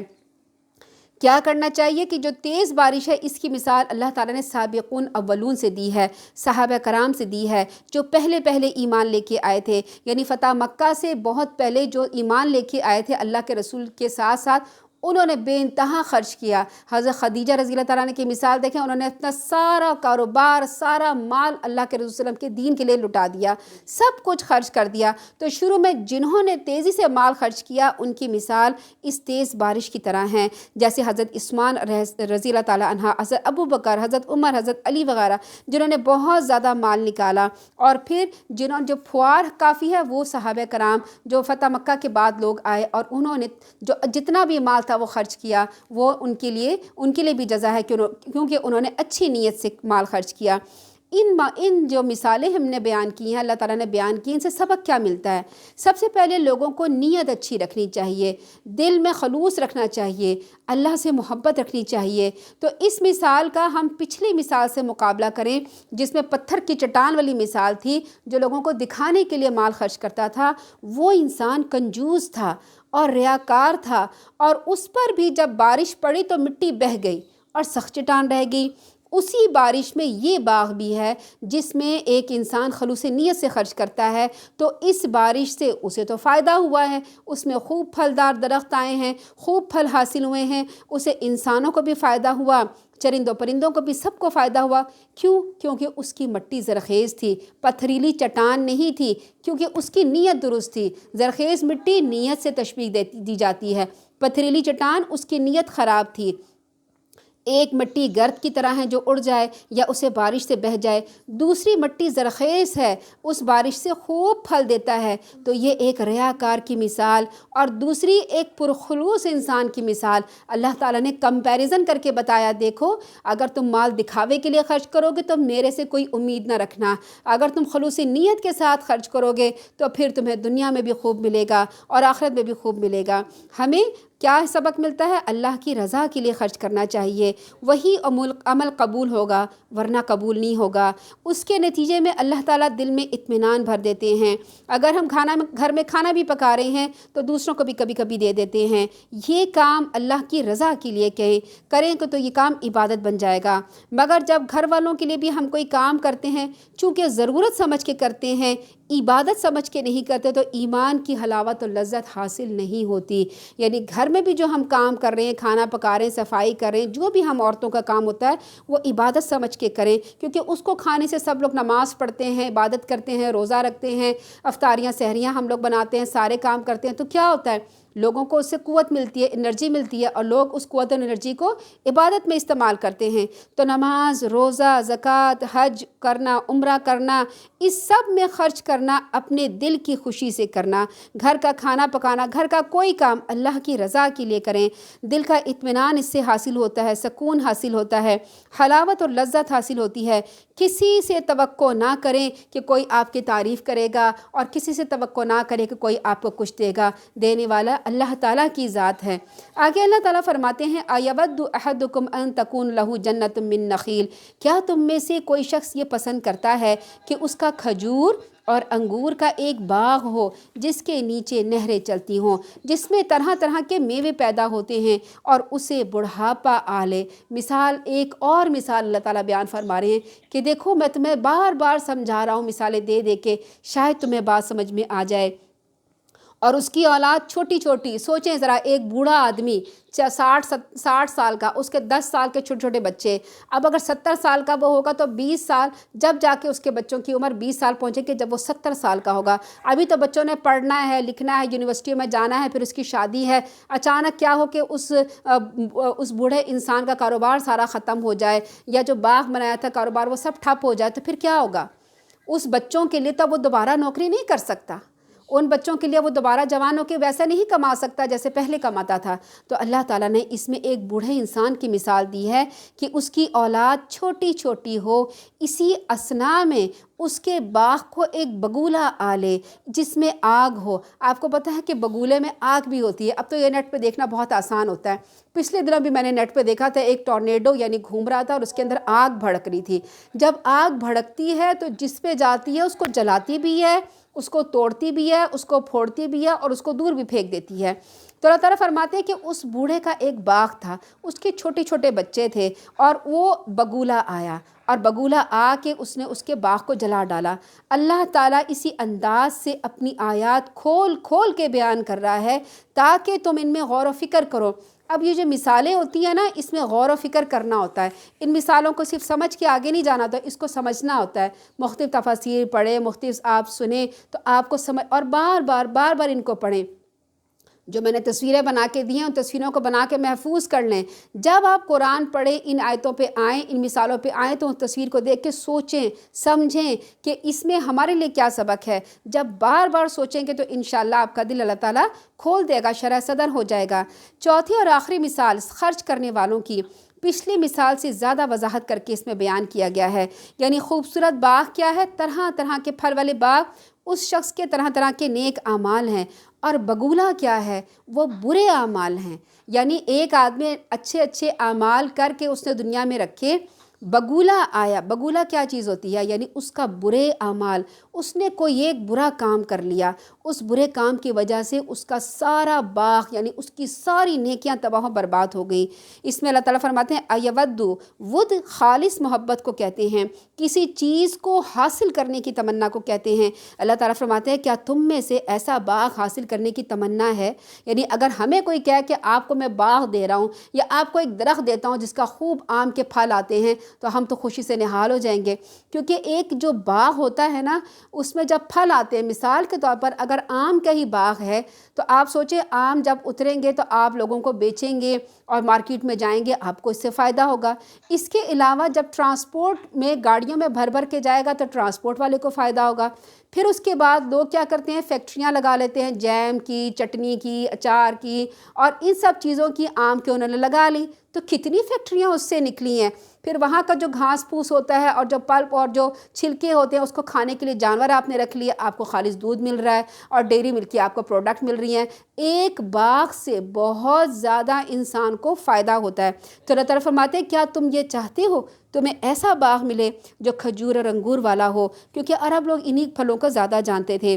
کیا کرنا چاہیے کہ جو تیز بارش ہے اس کی مثال اللہ تعالیٰ نے سابقون اولون سے دی ہے، صحابہ کرام سے دی ہے، جو پہلے ایمان لے کے آئے تھے، یعنی فتح مکہ سے بہت پہلے جو ایمان لے کے آئے تھے اللہ کے رسول کے ساتھ انہوں نے بے انتہا خرچ کیا۔ حضرت خدیجہ رضی اللہ تعالیٰ عنہ کی مثال دیکھیں، انہوں نے اپنا سارا کاروبار، سارا مال اللہ کے رسول صلی اللہ علیہ وسلم کے دین کے لیے لٹا دیا، سب کچھ خرچ کر دیا۔ تو شروع میں جنہوں نے تیزی سے مال خرچ کیا ان کی مثال اس تیز بارش کی طرح ہیں، جیسے حضرت عثمان رضی اللہ تعالیٰ عنہ، حضرت ابو بکر، حضرت عمر، حضرت علی وغیرہ، جنہوں نے بہت زیادہ مال نکالا۔ اور پھر جو پھوار کافی ہے وہ صحابہ کرام جو فتح مکہ کے بعد لوگ آئے، اور انہوں نے جو جتنا بھی مال تھا وہ خرچ کیا، وہ ان کے لیے بھی جزا ہے کیونکہ انہوں نے اچھی نیت سے مال خرچ کیا۔ ان جو مثالیں ہم نے بیان کی ہیں، اللہ تعالیٰ نے بیان کی، ان سے سبق کیا ملتا ہے؟ سب سے پہلے لوگوں کو نیت اچھی رکھنی چاہیے، دل میں خلوص رکھنا چاہیے، اللہ سے محبت رکھنی چاہیے۔ تو اس مثال کا ہم پچھلی مثال سے مقابلہ کریں جس میں پتھر کی چٹان والی مثال تھی، جو لوگوں کو دکھانے کے لیے مال خرچ کرتا تھا، وہ انسان کنجوس تھا اور ریاکار تھا، اور اس پر بھی جب بارش پڑی تو مٹی بہہ گئی اور سخت چٹان رہ گئی۔ اسی بارش میں یہ باغ بھی ہے جس میں ایک انسان خلوص نیت سے خرچ کرتا ہے تو اس بارش سے اسے تو فائدہ ہوا ہے، اس میں خوب پھلدار درخت آئے ہیں، خوب پھل حاصل ہوئے ہیں، اسے انسانوں کو بھی فائدہ ہوا، چرندوں پرندوں کو بھی سب کو فائدہ ہوا۔ کیوں؟ کیونکہ اس کی مٹی زرخیز تھی، پتھریلی چٹان نہیں تھی، کیونکہ اس کی نیت درست تھی۔ زرخیز مٹی نیت سے تشبیہ دی جاتی ہے، پتھریلی چٹان اس کی نیت خراب تھی۔ ایک مٹی گرد کی طرح ہے جو اڑ جائے یا اسے بارش سے بہہ جائے، دوسری مٹی زرخیز ہے، اس بارش سے خوب پھل دیتا ہے۔ تو یہ ایک ریاکار کی مثال اور دوسری ایک پرخلوص انسان کی مثال اللہ تعالیٰ نے کمپیریزن کر کے بتایا۔ دیکھو، اگر تم مال دکھاوے کے لیے خرچ کرو گے تو میرے سے کوئی امید نہ رکھنا، اگر تم خلوص نیت کے ساتھ خرچ کرو گے تو پھر تمہیں دنیا میں بھی خوب ملے گا اور آخرت میں بھی خوب ملے گا۔ ہمیں کیا سبق ملتا ہے؟ اللہ کی رضا کے لیے خرچ کرنا چاہیے، وہی عمل قبول ہوگا ورنہ قبول نہیں ہوگا۔ اس کے نتیجے میں اللہ تعالیٰ دل میں اطمینان بھر دیتے ہیں۔ اگر ہم گھر میں کھانا بھی پکا رہے ہیں تو دوسروں کو بھی کبھی کبھی دے دیتے ہیں، یہ کام اللہ کی رضا کے لیے کریں تو یہ کام عبادت بن جائے گا۔ مگر جب گھر والوں کے لیے بھی ہم کوئی کام کرتے ہیں چونکہ ضرورت سمجھ کے کرتے ہیں، عبادت سمجھ کے نہیں کرتے، تو ایمان کی حلاوت و لذت حاصل نہیں ہوتی۔ یعنی گھر میں بھی جو ہم کام کر رہے ہیں، کھانا پکا رہے ہیں، صفائی کر رہے ہیں، جو بھی ہم عورتوں کا کام ہوتا ہے وہ عبادت سمجھ کے کریں، کیونکہ اس کو کھانے سے سب لوگ نماز پڑھتے ہیں، عبادت کرتے ہیں، روزہ رکھتے ہیں، افطاریاں سحریاں ہم لوگ بناتے ہیں، سارے کام کرتے ہیں، تو کیا ہوتا ہے؟ لوگوں کو اس سے قوت ملتی ہے، انرجی ملتی ہے، اور لوگ اس قوت و انرجی کو عبادت میں استعمال کرتے ہیں۔ تو نماز، روزہ، زکوٰۃ، حج کرنا، عمرہ کرنا، اس سب میں خرچ کرنا اپنے دل کی خوشی سے کرنا، گھر کا کھانا پکانا، گھر کا کوئی کام اللہ کی رضا کے لیے کریں، دل کا اطمینان اس سے حاصل ہوتا ہے، سکون حاصل ہوتا ہے، حلاوت اور لذت حاصل ہوتی ہے۔ کسی سے توقع نہ کریں کہ کوئی آپ کی تعریف کرے گا، اور کسی سے توقع نہ کرے کہ کوئی آپ کو کچھ دے گا، دینے والا اللہ تعالیٰ کی ذات ہے۔ آگے اللہ تعالیٰ فرماتے ہیں اَیَوَدُّ أَحَدُکُمْ أَن تَکُونَ لَهُ جَنَّةٌ مِّن نَخِیل، کیا تم میں سے کوئی شخص یہ پسند کرتا ہے کہ اس کا کھجور اور انگور کا ایک باغ ہو جس کے نیچے نہریں چلتی ہوں، جس میں طرح طرح کے میوے پیدا ہوتے ہیں، اور اسے بڑھاپا آ لے؟ مثال، ایک اور مثال اللہ تعالیٰ بیان فرما رہے ہیں کہ دیکھو میں تمہیں بار بار سمجھا رہا ہوں مثالیں دے دے کے، شاید تمہیں بات سمجھ میں آ جائے۔ اور اس کی اولاد چھوٹی چھوٹی، سوچیں ذرا، ایک بوڑھا آدمی 60 سال کا، اس کے 10 سال کے چھوٹے چھوٹے بچے، اب اگر 70 سال کا وہ ہوگا تو 20 سال، جب جا کے اس کے بچوں کی عمر 20 سال پہنچے کہ جب وہ 70 سال کا ہوگا، ابھی تو بچوں نے پڑھنا ہے، لکھنا ہے، یونیورسٹیوں میں جانا ہے، پھر اس کی شادی ہے، اچانک کیا ہو کہ اس بوڑھے انسان کا کاروبار سارا ختم ہو جائے، یا جو باغ بنایا تھا کاروبار وہ سب ٹھپ ہو جائے، تو پھر کیا ہوگا؟ اس بچوں کے لیے تو وہ دوبارہ نوکری نہیں کر سکتا، ان بچوں کے لیے وہ دوبارہ جوان ہو کے ویسا نہیں کما سکتا جیسے پہلے کماتا تھا۔ تو اللہ تعالیٰ نے اس میں ایک بوڑھے انسان کی مثال دی ہے کہ اس کی اولاد چھوٹی چھوٹی ہو، اسی اثنا میں اس کے باغ کو ایک بگولہ آلے جس میں آگ ہو۔ آپ کو پتہ ہے کہ بگولے میں آگ بھی ہوتی ہے، اب تو یہ نیٹ پہ دیکھنا بہت آسان ہوتا ہے، پچھلے دنوں بھی میں نے نیٹ پہ دیکھا تھا، ایک ٹورنیڈو یعنی گھوم رہا تھا اور اس کے اندر آگ بھڑک رہی تھی۔ جب آگ بھڑکتی ہے تو جس پہ جاتی ہے اس کو جلاتی بھی ہے، اس کو توڑتی بھی ہے، اس کو پھوڑتی بھی ہے، اور اس کو دور بھی پھینک دیتی ہے۔ تو اللہ تعالیٰ فرماتے ہیں کہ اس بوڑھے کا ایک باغ تھا، اس کے چھوٹے چھوٹے بچے تھے، اور وہ بگولہ آیا، اور بگولہ آ کے اس نے اس کے باغ کو جلا ڈالا۔ اللہ تعالیٰ اسی انداز سے اپنی آیات کھول کھول کے بیان کر رہا ہے تاکہ تم ان میں غور و فکر کرو۔ اب یہ جو مثالیں ہوتی ہیں نا، اس میں غور و فکر کرنا ہوتا ہے، ان مثالوں کو صرف سمجھ کے آگے نہیں جانا ہوتا، اس کو سمجھنا ہوتا ہے، مختلف تفاسیر پڑھیں، مختلف آپ سنیں تو آپ کو سمجھ، اور بار بار ان کو پڑھیں۔ جو میں نے تصویریں بنا کے دی ہیں ان تصویروں کو بنا کے محفوظ کر لیں۔ جب آپ قرآن پڑھیں، ان آیتوں پہ آئیں، ان مثالوں پہ آئیں تو ان تصویر کو دیکھ کے سوچیں، سمجھیں کہ اس میں ہمارے لیے کیا سبق ہے۔ جب بار بار سوچیں گے تو انشاءاللہ آپ کا دل اللہ تعالیٰ کھول دے گا، شرح صدر ہو جائے گا۔ چوتھی اور آخری مثال خرچ کرنے والوں کی پچھلی مثال سے زیادہ وضاحت کر کے اس میں بیان کیا گیا ہے۔ یعنی خوبصورت باغ کیا ہے؟ طرح طرح کے پھل والے باغ اس شخص کے طرح طرح کے نیک اعمال ہیں، اور بگولہ کیا ہے؟ وہ برے اعمال ہیں۔ یعنی ایک آدمی اچھے اعمال کر کے اس نے دنیا میں رکھے، بگولہ آیا۔ بگولہ کیا چیز ہوتی ہے؟ یعنی اس کا برے اعمال، اس نے کوئی ایک برا کام کر لیا، اس برے کام کی وجہ سے اس کا سارا باغ یعنی اس کی ساری نیکیاں تباہ و برباد ہو گئی۔ اس میں اللہ تعالیٰ فرماتے ہیں ایودو، ود خالص محبت کو کہتے ہیں، کسی چیز کو حاصل کرنے کی تمنا کو کہتے ہیں۔ اللہ تعالیٰ فرماتے ہیں کیا تم میں سے ایسا باغ حاصل کرنے کی تمنا ہے؟ یعنی اگر ہمیں کوئی کہے کہ آپ کو میں باغ دے رہا ہوں یا آپ کو ایک درخت دیتا ہوں جس کا خوب آم کے پھل آتے ہیں تو ہم تو خوشی سے نہال ہو جائیں گے، کیونکہ ایک جو باغ ہوتا ہے نا اس میں جب پھل آتے ہیں، مثال کے طور پر اگر آم کا ہی باغ ہے تو آپ سوچیں آم جب اتریں گے تو آپ لوگوں کو بیچیں گے اور مارکیٹ میں جائیں گے، آپ کو اس سے فائدہ ہوگا۔ اس کے علاوہ جب ٹرانسپورٹ میں گاڑیوں میں بھر بھر کے جائے گا تو ٹرانسپورٹ والے کو فائدہ ہوگا۔ پھر اس کے بعد لوگ کیا کرتے ہیں، فیکٹریاں لگا لیتے ہیں، جیم کی، چٹنی کی، اچار کی اور ان سب چیزوں کی آم کے انہوں نے لگا لی، تو کتنی فیکٹریاں اس سے نکلی ہیں۔ پھر وہاں کا جو گھاس پھوس ہوتا ہے اور جو پلپ اور جو چھلکے ہوتے ہیں اس کو کھانے کے لیے جانور آپ نے رکھ لیے، آپ کو خالص دودھ مل رہا ہے اور ڈیری ملک کی آپ کو پروڈکٹ مل رہی ہیں۔ ایک باغ سے بہت زیادہ انسان کو فائدہ ہوتا ہے۔ تو اللہ تعالیٰ فرماتے ہیں کیا تم یہ چاہتے ہو تمہیں ایسا باغ ملے جو کھجور اور انگور والا ہو، کیونکہ عرب لوگ انہی پھلوں کو زیادہ جانتے تھے۔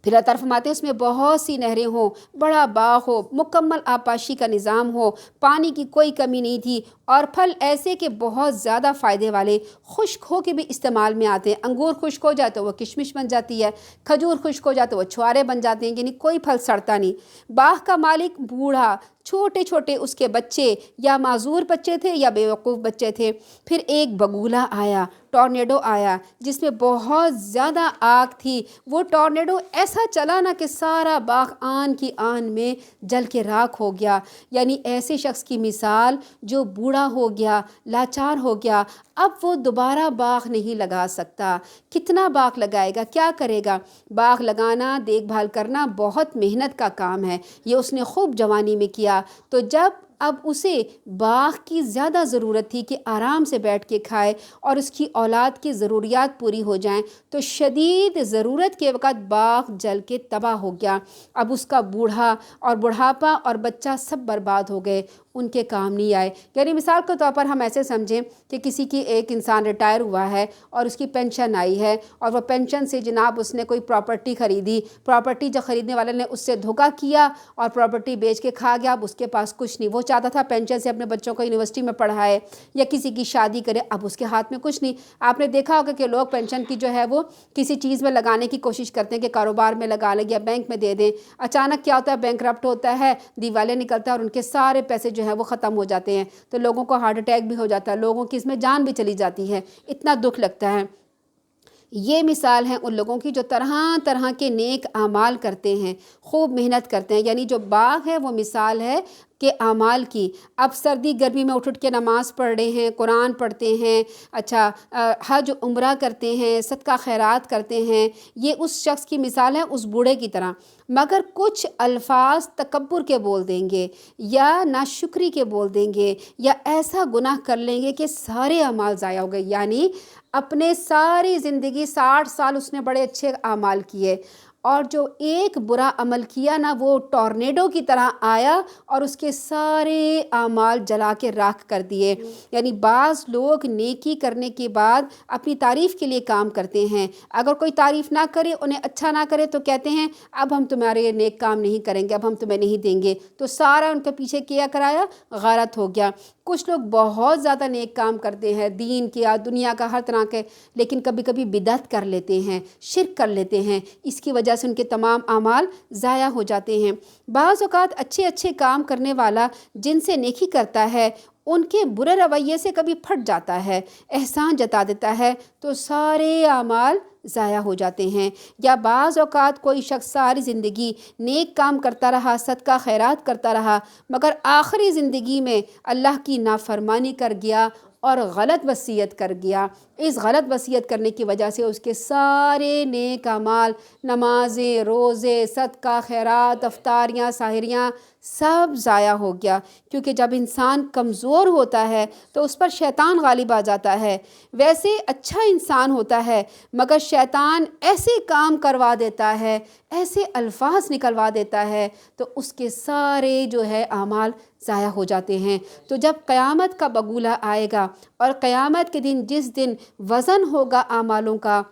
پھر اللہ تعالیٰ فرماتے ہیں اس میں بہت سی نہریں ہوں، بڑا باغ ہو، مکمل آبپاشی کا نظام ہو، پانی کی کوئی کمی نہیں تھی، اور پھل ایسے کہ بہت زیادہ فائدے والے، خشک ہو کے بھی استعمال میں آتے ہیں۔ انگور خشک ہو جائے تو وہ کشمش بن جاتی ہے، کھجور خشک ہو جائے تو وہ چھوارے بن جاتے ہیں، یعنی کوئی پھل سڑتا نہیں۔ باغ کا مالک بوڑھا، چھوٹے چھوٹے اس کے بچے یا معذور بچے تھے یا بیوقوف بچے تھے۔ پھر ایک بگولا آیا، ٹورنیڈو آیا جس میں بہت زیادہ آگ تھی، وہ ٹورنیڈو ایسا چلا نا کہ سارا باغ آن کی آن میں جل کے راکھ ہو گیا۔ یعنی ایسے شخص کی مثال جو بوڑھا ہو گیا، لاچار ہو گیا، اب وہ دوبارہ باغ نہیں لگا سکتا۔ کتنا باغ لگائے گا، کیا کرے گا؟ باغ لگانا، دیکھ بھال کرنا بہت محنت کا کام ہے، یہ اس نے خوب جوانی میں کیا۔ تو جب اب اسے باغ کی زیادہ ضرورت تھی کہ آرام سے بیٹھ کے کھائے اور اس کی اولاد کی ضروریات پوری ہو جائیں، تو شدید ضرورت کے وقت باغ جل کے تباہ ہو گیا۔ اب اس کا بوڑھا اور بڑھاپا اور بچہ سب برباد ہو گئے، ان کے کام نہیں آئے۔ یعنی مثال کے طور پر ہم ایسے سمجھیں کہ کسی کی ایک انسان ریٹائر ہوا ہے اور اس کی پینشن آئی ہے، اور وہ پینشن سے جناب اس نے کوئی پراپرٹی خریدی، پراپرٹی جو خریدنے والے نے اس سے دھوکہ کیا اور پراپرٹی بیچ کے کھا گیا، اب اس کے پاس کچھ نہیں۔ وہ چاہتا تھا پینشن سے اپنے بچوں کو یونیورسٹی میں پڑھائے یا کسی کی شادی کرے، اب اس کے ہاتھ میں کچھ نہیں۔ آپ نے دیکھا ہوگا کہ لوگ پینشن کی جو ہے وہ کسی چیز میں لگانے کی کوشش کرتے ہیں کہ کاروبار میں لگا لیں یا بینک میں دے دیں، اچانک کیا ہوتا ہے بینک کرپٹ ہوتا ہے، دیوالیہ نکلتا ہے اور ان کے سارے پیسے جو ہیں وہ ختم ہو جاتے ہیں، تو لوگوں کو ہارٹ اٹیک بھی ہو جاتا ہے، لوگوں کی اس میں جان بھی چلی جاتی ہے، اتنا دکھ لگتا ہے۔ یہ مثال ہے ان لوگوں کی جو طرح طرح کے نیک اعمال کرتے ہیں، خوب محنت کرتے ہیں۔ یعنی جو باغ ہے وہ مثال ہے کہ اعمال کی۔ اب سردی گرمی میں اٹھ کے نماز پڑھ رہے ہیں، قرآن پڑھتے ہیں، حج عمرہ کرتے ہیں، صدقہ خیرات کرتے ہیں، یہ اس شخص کی مثال ہے، اس بوڑھے کی طرح۔ مگر کچھ الفاظ تکبر کے بول دیں گے یا ناشکری کے بول دیں گے یا ایسا گناہ کر لیں گے کہ سارے اعمال ضائع ہو گئے۔ یعنی اپنے ساری زندگی 60 سال اس نے بڑے اچھے اعمال کیے، اور جو ایک برا عمل کیا نا وہ ٹورنیڈو کی طرح آیا اور اس کے سارے اعمال جلا کے راکھ کر دیے۔ یعنی بعض لوگ نیکی کرنے کے بعد اپنی تعریف کے لیے کام کرتے ہیں، اگر کوئی تعریف نہ کرے، انہیں اچھا نہ کرے تو کہتے ہیں اب ہم تمہارے یہ نیک کام نہیں کریں گے، اب ہم تمہیں نہیں دیں گے، تو سارا ان کے پیچھے کیا کرایا، غارت ہو گیا۔ کچھ لوگ بہت زیادہ نیک کام کرتے ہیں، دین کیا، دنیا کا ہر طرح کے، لیکن کبھی کبھی بدعت کر لیتے ہیں، شرک کر لیتے ہیں، اس کی وجہ سے ان کے تمام اعمال ضائع ہو جاتے ہیں۔ بعض اوقات اچھے اچھے کام کرنے والا جن سے نیکی کرتا ہے ان کے برے رویے سے کبھی پھٹ جاتا ہے، احسان جتا دیتا ہے، تو سارے اعمال ضائع ہو جاتے ہیں۔ یا بعض اوقات کوئی شخص ساری زندگی نیک کام کرتا رہا، صدقہ خیرات کرتا رہا، مگر آخری زندگی میں اللہ کی نافرمانی کر گیا اور غلط وصیت کر گیا۔ اس غلط وصیت کرنے کی وجہ سے اس کے سارے نیک اعمال، نمازیں، روزے، صدقہ خیرات، افطاریاں، سحریاں، سب ضائع ہو گیا۔ کیونکہ جب انسان کمزور ہوتا ہے تو اس پر شیطان غالب آ جاتا ہے۔ ویسے اچھا انسان ہوتا ہے مگر شیطان ایسے کام کروا دیتا ہے، ایسے الفاظ نکلوا دیتا ہے، تو اس کے سارے جو ہے اعمال ضائع ہو جاتے ہیں۔ تو جب قیامت کا بگولہ آئے گا اور قیامت کے دن جس دن وزن ہوگا اعمالوں کا،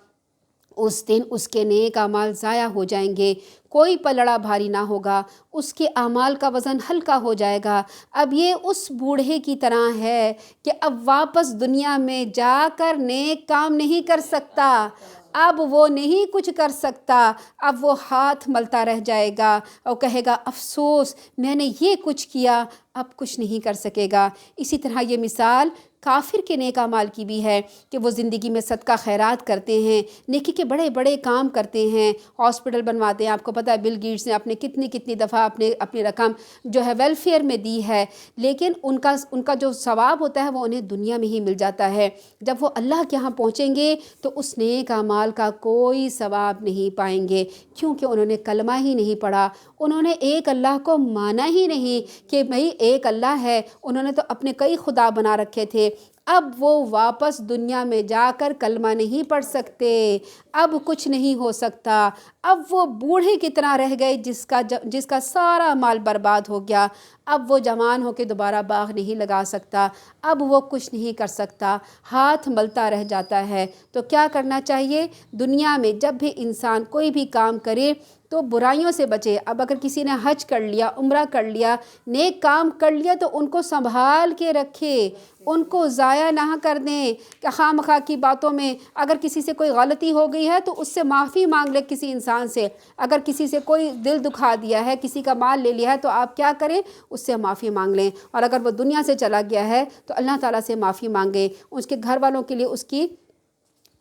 اس دن اس کے نیک اعمال ضائع ہو جائیں گے، کوئی پلڑا بھاری نہ ہوگا، اس کے اعمال کا وزن ہلکا ہو جائے گا۔ اب یہ اس بوڑھے کی طرح ہے کہ اب واپس دنیا میں جا کر نیک کام نہیں کر سکتا، اب وہ نہیں کچھ کر سکتا، اب وہ ہاتھ ملتا رہ جائے گا اور کہے گا افسوس میں نے یہ کچھ کیا، اب کچھ نہیں کر سکے گا۔ اسی طرح یہ مثال کافر کے نیک اعمال کی بھی ہے کہ وہ زندگی میں صدقہ خیرات کرتے ہیں، نیکی کے بڑے بڑے کام کرتے ہیں، ہاسپٹل بنواتے ہیں۔ آپ کو پتہ ہے بل گیٹس نے اپنے کتنی دفعہ اپنی رقم جو ہے ویلفیئر میں دی ہے، لیکن ان کا جو ثواب ہوتا ہے وہ انہیں دنیا میں ہی مل جاتا ہے۔ جب وہ اللہ کے ہاں پہنچیں گے تو اس نیک اعمال کا کوئی ثواب نہیں پائیں گے، کیونکہ انہوں نے کلمہ ہی نہیں پڑھا، انہوں نے ایک اللہ کو مانا ہی نہیں کہ بھئی ایک اللہ ہے، انہوں نے تو اپنے کئی خدا بنا رکھے تھے۔ اب وہ واپس دنیا میں جا کر کلمہ نہیں پڑھ سکتے، اب کچھ نہیں ہو سکتا۔ اب وہ بوڑھے کی طرح رہ گئے جس کا سارا مال برباد ہو گیا۔ اب وہ جوان ہو کے دوبارہ باغ نہیں لگا سکتا، اب وہ کچھ نہیں کر سکتا، ہاتھ ملتا رہ جاتا ہے۔ تو کیا کرنا چاہیے؟ دنیا میں جب بھی انسان کوئی بھی کام کرے تو برائیوں سے بچے۔ اب اگر کسی نے حج کر لیا، عمرہ کر لیا، نیک کام کر لیا تو ان کو سنبھال کے رکھے، ان کو ضائع نہ کر دیں کہ خواہ مخواہ کی باتوں میں۔ اگر کسی سے کوئی غلطی ہو گئی ہے تو اس سے معافی مانگ لے کسی انسان سے۔ اگر کسی سے کوئی دل دکھا دیا ہے، کسی کا مال لے لیا ہے تو آپ کیا کریں؟ اس سے معافی مانگ لیں، اور اگر وہ دنیا سے چلا گیا ہے تو اللہ تعالیٰ سے معافی مانگیں، اس کے گھر والوں کے لیے اس کی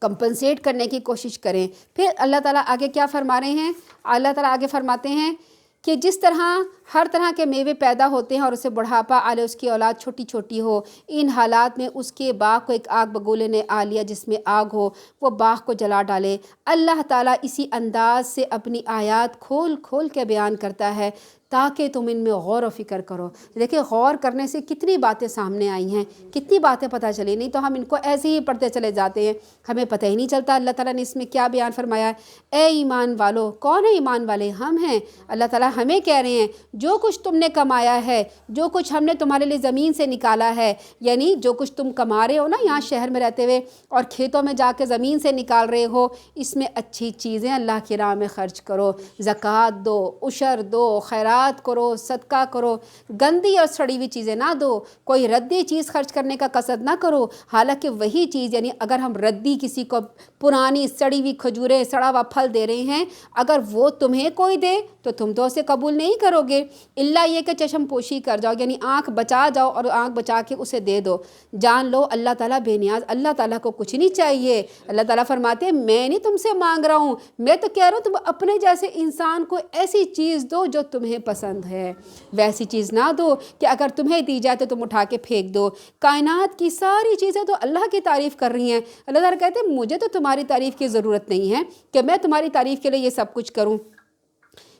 کمپنسیٹ کرنے کی کوشش کریں۔ پھر اللہ تعالیٰ آگے کیا فرما رہے ہیں؟ اللہ تعالیٰ آگے فرماتے ہیں کہ جس طرح ہر طرح کے میوے پیدا ہوتے ہیں اور اسے بڑھاپا آ لے، اس کی اولاد چھوٹی چھوٹی ہو، ان حالات میں اس کے باغ کو ایک آگ بگولے نے آ لیا جس میں آگ ہو، وہ باغ کو جلا ڈالے۔ اللہ تعالیٰ اسی انداز سے اپنی آیات کھول کھول کے بیان کرتا ہے تاکہ تم ان میں غور و فکر کرو۔ دیکھیں غور کرنے سے کتنی باتیں سامنے آئی ہیں، کتنی باتیں پتہ چلی، نہیں تو ہم ان کو ایسے ہی پڑھتے چلے جاتے ہیں، ہمیں پتہ ہی نہیں چلتا اللہ تعالیٰ نے اس میں کیا بیان فرمایا ہے۔ اے ایمان والو، کون ہے ایمان والے؟ ہم ہیں۔ اللہ تعالیٰ ہمیں کہہ رہے ہیں جو کچھ تم نے کمایا ہے، جو کچھ ہم نے تمہارے لیے زمین سے نکالا ہے، یعنی جو کچھ تم کما رہے ہو نا یہاں شہر میں رہتے ہوئے اور کھیتوں میں جا کے زمین سے نکال رہے ہو، اس میں اچھی چیزیں اللہ کی راہ میں خرچ کرو، زکوٰۃ دو، عشر دو، خیرات کرو، صدقہ کرو، گندی اور سڑی ہوئی چیزیں نہ دو، کوئی ردی چیز خرچ کرنے کا قصد نہ کرو۔ حالانکہ وہی چیز، یعنی اگر ہم ردی کسی کو پرانی سڑی ہوئی کھجوریں، سڑا ہوا پھل دے رہے ہیں، اگر وہ تمہیں کوئی دے تو تم تو اسے قبول نہیں کرو گے، اللہ یہ کہ چشم پوشی کر جاؤ، یعنی آنکھ بچا جاؤ اور آنکھ بچا کے اسے دے دو۔ جان لو اللہ تعالیٰ بے نیاز، اللہ تعالیٰ کو کچھ نہیں چاہیے۔ اللہ تعالیٰ فرماتے ہیں میں نہیں تم سے مانگ رہا ہوں، میں تو کہہ رہا ہوں تم اپنے جیسے انسان کو ایسی چیز دو جو تمہیں پسند ہے، ویسی چیز نہ دو کہ اگر تمہیں دی جائے تو تم اٹھا کے پھینک دو۔ کائنات کی ساری چیزیں تو اللہ کی تعریف کر رہی ہیں۔ اللہ تعالیٰ کہتے ہیں مجھے تو تمہاری تعریف کی ضرورت نہیں ہے کہ میں تمہاری تعریف کے لیے یہ سب کچھ کروں۔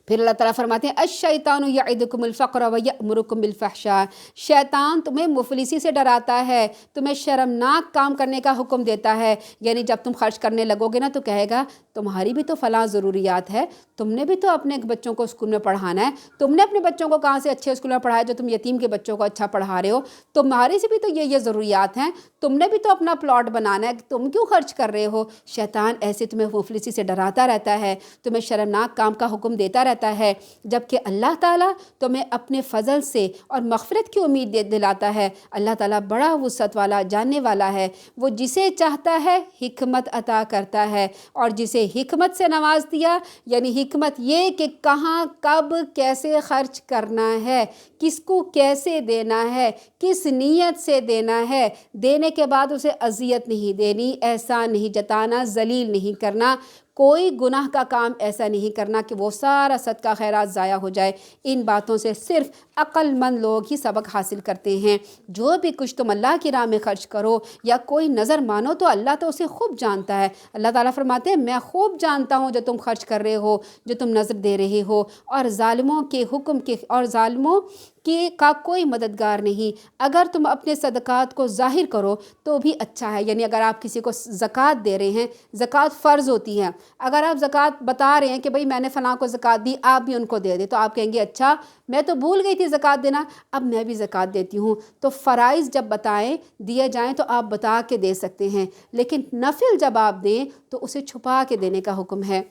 پھر اللہ تعالیٰ فرماتے ہیں الشیطان یعدکم الفقر ویأمرکم بالفحشاء، شیطان تمہیں مفلسی سے ڈراتا ہے، تمہیں شرمناک کام کرنے کا حکم دیتا ہے، یعنی جب تم خرچ کرنے لگو گے نا تو کہے گا تمہاری بھی تو فلاں ضروریات ہے، تم نے بھی تو اپنے بچوں کو اسکول میں پڑھانا ہے، تم نے اپنے بچوں کو کہاں سے اچھے اسکول میں پڑھایا جو تم یتیم کے بچوں کو اچھا پڑھا رہے ہو، تمہاری سے بھی تو یہ ضروریات ہیں، تم نے بھی تو اپنا پلاٹ بنانا ہے، تم کیوں خرچ کر رہے ہو؟ شیطان ایسے تمہیں مفلسی سے ڈراتا رہتا ہے، تمہیں شرمناک کام کا حکم دیتا رہتا ہے، جبکہ اللہ تعالیٰ تمہیں اپنے فضل سے اور مغفرت کی امید دلاتا ہے۔ اللہ تعالیٰ بڑا وسعت والا، جاننے والا ہے، وہ جسے چاہتا ہے حکمت عطا کرتا ہے، اور جسے حکمت سے نواز دیا، یعنی حکمت یہ کہ کہاں کب کیسے خرچ کرنا ہے، کس کو کیسے دینا ہے، کس نیت سے دینا ہے، دینے کے بعد اسے اذیت نہیں دینی، احسان نہیں جتانا، ذلیل نہیں کرنا، کوئی گناہ کا کام ایسا نہیں کرنا کہ وہ سارا صدقہ خیرات ضائع ہو جائے۔ ان باتوں سے صرف عقل مند لوگ ہی سبق حاصل کرتے ہیں۔ جو بھی کچھ تم اللہ کی راہ میں خرچ کرو یا کوئی نظر مانو تو اللہ تو اسے خوب جانتا ہے۔ اللہ تعالیٰ فرماتے ہیں میں خوب جانتا ہوں جو تم خرچ کر رہے ہو، جو تم نظر دے رہے ہو، اور ظالموں کا کوئی مددگار نہیں۔ اگر تم اپنے صدقات کو ظاہر کرو تو بھی اچھا ہے، یعنی اگر آپ کسی کو زکوٰۃ دے رہے ہیں، زکوٰۃ فرض ہوتی ہے، اگر آپ زکوٰۃ بتا رہے ہیں کہ بھئی میں نے فلاں کو زکوٰۃ دی، آپ بھی ان کو دے دیں، تو آپ کہیں گے اچھا میں تو بھول گئی تھی زکوٰۃ دینا، اب میں بھی زکوٰۃ دیتی ہوں۔ تو فرائض جب بتائیں دیے جائیں تو آپ بتا کے دے سکتے ہیں، لیکن نفل جب آپ دیں تو اسے چھپا کے دینے کا حکم ہے۔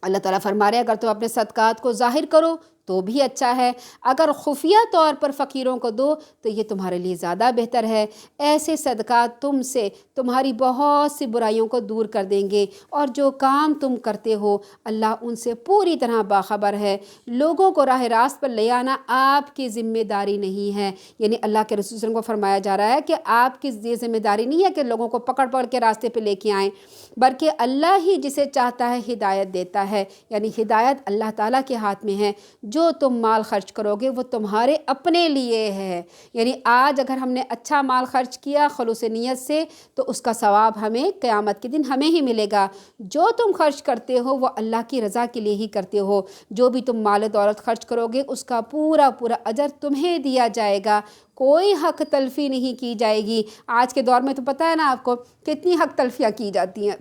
اللہ تعالیٰ فرما رہے ہیں اگر تم اپنے صدقات کو ظاہر کرو تو بھی اچھا ہے، اگر خفیہ طور پر فقیروں کو دو تو یہ تمہارے لیے زیادہ بہتر ہے۔ ایسے صدقات تم سے تمہاری بہت سی برائیوں کو دور کر دیں گے، اور جو کام تم کرتے ہو اللہ ان سے پوری طرح باخبر ہے۔ لوگوں کو راہ راست پر لے آنا آپ کی ذمہ داری نہیں ہے، یعنی اللہ کے رسول صلی اللہ علیہ وسلم کو فرمایا جا رہا ہے کہ آپ کی یہ ذمہ داری نہیں ہے کہ لوگوں کو پکڑ کے راستے پہ لے کے آئیں، بلکہ اللہ ہی جسے چاہتا ہے ہدایت دیتا ہے، یعنی ہدایت اللہ تعالیٰ کے ہاتھ میں ہے۔ جو تم مال خرچ کرو گے وہ تمہارے اپنے لیے ہے، یعنی آج اگر ہم نے اچھا مال خرچ کیا خلوص نیت سے تو اس کا ثواب ہمیں قیامت کے دن ہمیں ہی ملے گا۔ جو تم خرچ کرتے ہو وہ اللہ کی رضا کے لیے ہی کرتے ہو، جو بھی تم مال دولت خرچ کرو گے اس کا پورا اجر تمہیں دیا جائے گا، کوئی حق تلفی نہیں کی جائے گی۔ آج کے دور میں تو پتہ ہے نا آپ کو کتنی حق تلفیاں کی جاتی ہیں۔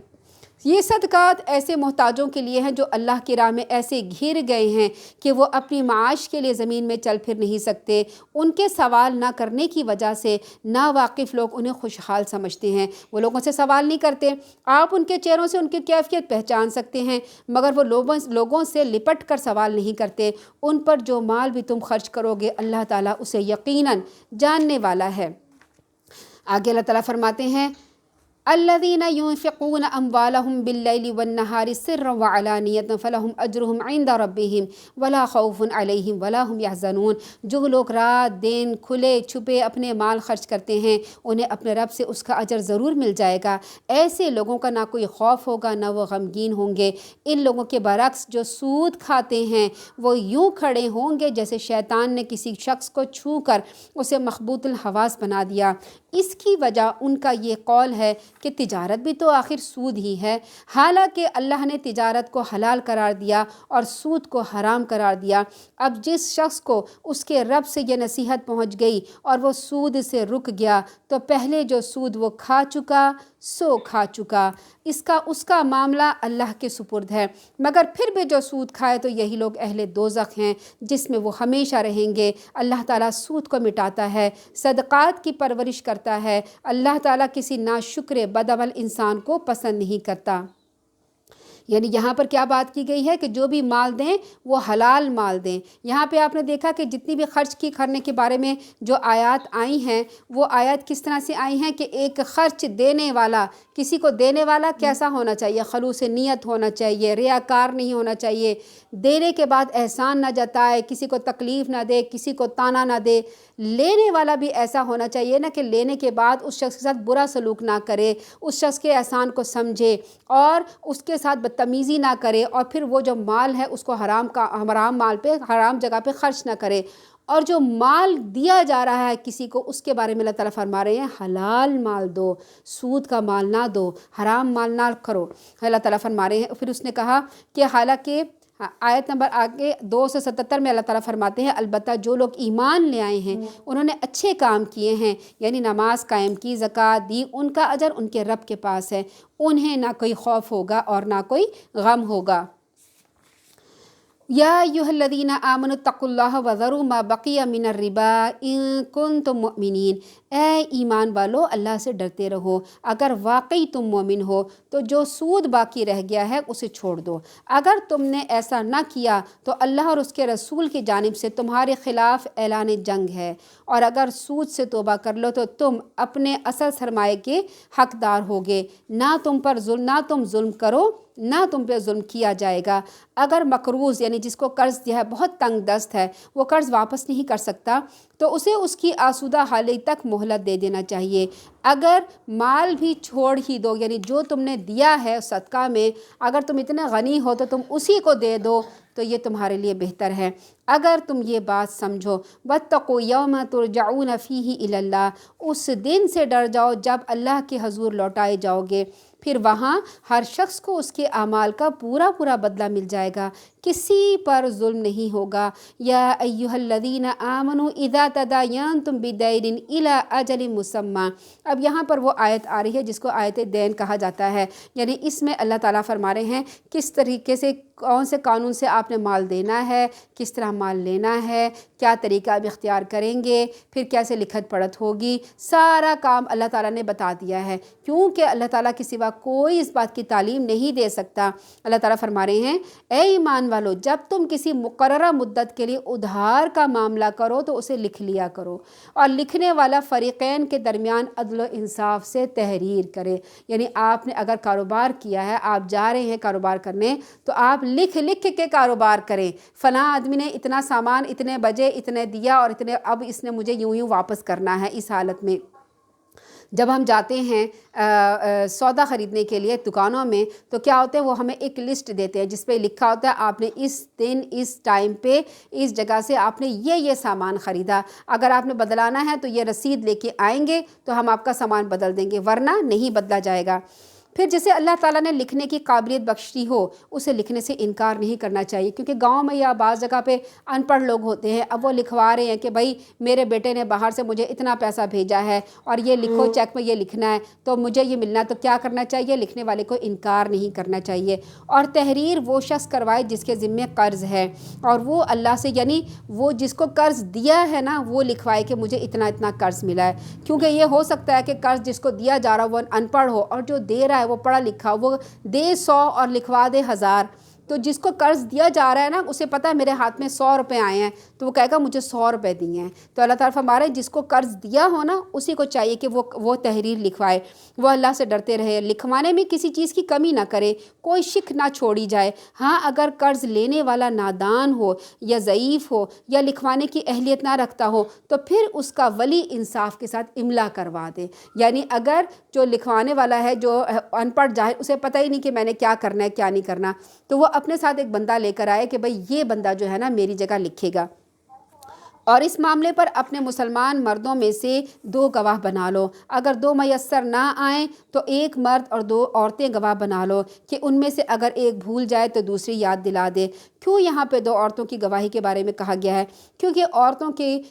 یہ صدقات ایسے محتاجوں کے لیے ہیں جو اللہ کی راہ میں ایسے گھر گئے ہیں کہ وہ اپنی معاش کے لیے زمین میں چل پھر نہیں سکتے۔ ان کے سوال نہ کرنے کی وجہ سے ناواقف لوگ انہیں خوشحال سمجھتے ہیں، وہ لوگوں سے سوال نہیں کرتے۔ آپ ان کے چہروں سے ان کی کیفیت پہچان سکتے ہیں، مگر وہ لوگوں سے لپٹ کر سوال نہیں کرتے۔ ان پر جو مال بھی تم خرچ کرو گے اللہ تعالیٰ اسے یقیناً جاننے والا ہے۔ آگے اللہ تعالیٰ فرماتے ہیں الذين ينفقون اموالهم بالليل والنهار سرا وعلانية فلهم اجرهم عند ربهم ولا خوف عليهم ولا هم يحزنون۔ جو لوگ رات دن کھلے چھپے اپنے مال خرچ کرتے ہیں انہیں اپنے رب سے اس کا اجر ضرور مل جائے گا، ایسے لوگوں کا نہ کوئی خوف ہوگا نہ وہ غمگین ہوں گے۔ ان لوگوں کے برعکس جو سود کھاتے ہیں وہ یوں کھڑے ہوں گے جیسے شیطان نے کسی شخص کو چھو کر اسے مخبوط الحواس بنا دیا۔ اس کی وجہ ان کا یہ قول ہے کہ تجارت بھی تو آخر سود ہی ہے، حالانکہ اللہ نے تجارت کو حلال قرار دیا اور سود کو حرام قرار دیا۔ اب جس شخص کو اس کے رب سے یہ نصیحت پہنچ گئی اور وہ سود سے رک گیا تو پہلے جو سود وہ کھا چکا سو کھا چکا، اس کا معاملہ اللہ کے سپرد ہے۔ مگر پھر بھی جو سود کھائے تو یہی لوگ اہل دوزخ ہیں جس میں وہ ہمیشہ رہیں گے۔ اللہ تعالیٰ سود کو مٹاتا ہے، صدقات کی پرورش کرتا ہے۔ اللہ تعالیٰ کسی ناشکر بدعمل انسان کو پسند نہیں کرتا۔ یعنی یہاں پر کیا بات کی گئی ہے کہ جو بھی مال دیں وہ حلال مال دیں۔ یہاں پہ آپ نے دیکھا کہ جتنی بھی خرچ کی کرنے کے بارے میں جو آیات آئی ہیں وہ آیات کس طرح سے آئی ہیں کہ ایک خرچ دینے والا، کسی کو دینے والا کیسا ہونا چاہیے، خلوص نیت ہونا چاہیے، ریاکار نہیں ہونا چاہیے، دینے کے بعد احسان نہ جتائے، کسی کو تکلیف نہ دے، کسی کو تانا نہ دے۔ لینے والا بھی ایسا ہونا چاہیے نا کہ لینے کے بعد اس شخص کے ساتھ برا سلوک نہ کرے، اس شخص کے احسان کو سمجھے اور اس کے ساتھ بدتمیزی نہ کرے، اور پھر وہ جو مال ہے اس کو حرام مال پہ حرام جگہ پہ خرچ نہ کرے۔ اور جو مال دیا جا رہا ہے کسی کو اس کے بارے میں اللہ تعالیٰ فرما رہے ہیں حلال مال دو، سود کا مال نہ دو، حرام مال نہ کرو۔ اللہ تعالیٰ فرما رہے ہیں، پھر اس نے کہا کہ حالانکہ آیت نمبر آگے 277 میں اللہ تعالیٰ فرماتے ہیں البتہ جو لوگ ایمان لے آئے ہیں انہوں نے اچھے کام کیے ہیں، یعنی نماز قائم کی، زکوٰۃ دی، ان کا اجر ان کے رب کے پاس ہے، انہیں نہ کوئی خوف ہوگا اور نہ کوئی غم ہوگا۔ یا ایھا الذین آمنوا اتقوا اللہ وذروا ما بقی من الربا ان کنتم مؤمنین۔ اے ایمان والو اللہ سے ڈرتے رہو، اگر واقعی تم مومن ہو تو جو سود باقی رہ گیا ہے اسے چھوڑ دو۔ اگر تم نے ایسا نہ کیا تو اللہ اور اس کے رسول کی جانب سے تمہارے خلاف اعلان جنگ ہے، اور اگر سود سے توبہ کر لو تو تم اپنے اصل سرمایے کے حقدار ہوگے، نہ تم ظلم کرو نہ تم پہ ظلم کیا جائے گا۔ اگر مقروض یعنی جس کو قرض دیا ہے بہت تنگ دست ہے، وہ قرض واپس نہیں کر سکتا تو اسے اس کی آسودہ حالی تک مہلت دے دینا چاہیے۔ اگر مال بھی چھوڑ ہی دو، یعنی جو تم نے دیا ہے صدقہ میں اگر تم اتنے غنی ہو تو تم اسی کو دے دو تو یہ تمہارے لیے بہتر ہے، اگر تم یہ بات سمجھو۔ واتقوا یوما ترجعون فیہ الی اللہ، اس دن سے ڈر جاؤ جب اللہ کے حضور لوٹائے جاؤ گے، پھر وہاں ہر شخص کو اس کے اعمال کا پورا بدلہ مل جائے گا۔ کسی پر ظلم نہیں ہوگا۔ یا ایھا الذین آمنوا اذا تداینتم بدین الی اجل مسمی۔ اب یہاں پر وہ آیت آ رہی ہے جس کو آیت دین کہا جاتا ہے، یعنی اس میں اللہ تعالیٰ فرما رہے ہیں کس طریقے سے، کون سے قانون سے آپ نے مال دینا ہے، کس طرح مال لینا ہے، کیا طریقہ آپ اختیار کریں گے، پھر کیسے لکھت پڑھت ہوگی، سارا کام اللہ تعالیٰ نے بتا دیا ہے، کیونکہ اللہ تعالیٰ کے سوا کوئی اس بات کی تعلیم نہیں دے سکتا۔ اللہ تعالیٰ فرما رہے ہیں اے ایمان والو، جب تم کسی مقررہ مدت کے لیے ادھار کا معاملہ کرو تو اسے لکھ لیا کرو، اور لکھنے والا فریقین کے درمیان عدل و انصاف سے تحریر کرے۔ یعنی آپ نے اگر کاروبار کیا ہے، آپ جا رہے ہیں کاروبار کرنے، تو آپ لکھ کے کاروبار کریں، فلاں آدمی نے اتنا سامان اتنے بجے اتنے دیا اور اتنے، اب اس نے مجھے یوں واپس کرنا ہے۔ اس حالت میں جب ہم جاتے ہیں سودا خریدنے کے لیے دکانوں میں، تو کیا ہوتا ہے، وہ ہمیں ایک لسٹ دیتے ہیں جس پہ لکھا ہوتا ہے آپ نے اس دن اس ٹائم پہ اس جگہ سے آپ نے یہ سامان خریدا، اگر آپ نے بدلانا ہے تو یہ رسید لے کے آئیں گے تو ہم آپ کا سامان بدل دیں گے، ورنہ نہیں بدلا جائے گا۔ پھر جسے اللہ تعالیٰ نے لکھنے کی قابلیت بخشی ہو، اسے لکھنے سے انکار نہیں کرنا چاہیے، کیونکہ گاؤں میں یا بعض جگہ پہ ان پڑھ لوگ ہوتے ہیں، اب وہ لکھوا رہے ہیں کہ بھائی میرے بیٹے نے باہر سے مجھے اتنا پیسہ بھیجا ہے اور یہ لکھو، چیک میں یہ لکھنا ہے تو مجھے یہ ملنا، تو کیا کرنا چاہیے، لکھنے والے کو انکار نہیں کرنا چاہیے۔ اور تحریر وہ شخص کروائے جس کے ذمے قرض ہے، اور وہ اللہ سے، یعنی وہ جس کو قرض دیا ہے نا، وہ لکھوائے کہ مجھے اتنا قرض ملا ہے، کیونکہ یہ ہو سکتا ہے کہ قرض جس کو دیا جا رہا وہ ان پڑھ ہو، اور جو دے رہا ہے وہ پڑھا لکھا، وہ دے 100 اور لکھوا دے 1000۔ تو جس کو قرض دیا جا رہا ہے نا، اسے پتہ ہے میرے ہاتھ میں 100 روپے آئے ہیں، تو وہ کہے گا مجھے 100 روپے دیے ہیں۔ تو اللہ تعالیٰ فرما رہے ہیں جس کو قرض دیا ہو نا، اسی کو چاہیے کہ وہ تحریر لکھوائے، وہ اللہ سے ڈرتے رہے، لکھوانے میں کسی چیز کی کمی نہ کرے، کوئی شک نہ چھوڑی جائے۔ ہاں اگر قرض لینے والا نادان ہو یا ضعیف ہو یا لکھوانے کی اہلیت نہ رکھتا ہو، تو پھر اس کا ولی انصاف کے ساتھ املا کروا دے۔ یعنی اگر جو لکھوانے والا ہے، جو ان پڑھ جاہل، اسے پتہ ہی نہیں کہ میں نے کیا کرنا ہے کیا نہیں کرنا، تو وہ اپنے ساتھ ایک بندہ لے کر آئے کہ بھئی یہ بندہ جو ہے نا میری جگہ لکھے گا، اور اس معاملے پر اپنے مسلمان مردوں میں سے 2 گواہ بنا لو، اگر 2 میسر نہ آئیں تو 1 مرد اور 2 عورتیں گواہ بنا لو کہ ان میں سے اگر ایک بھول جائے تو دوسری یاد دلا دے۔ کیوں یہاں پہ 2 عورتوں کی گواہی کے بارے میں کہا گیا ہے؟ کیونکہ عورتوں کی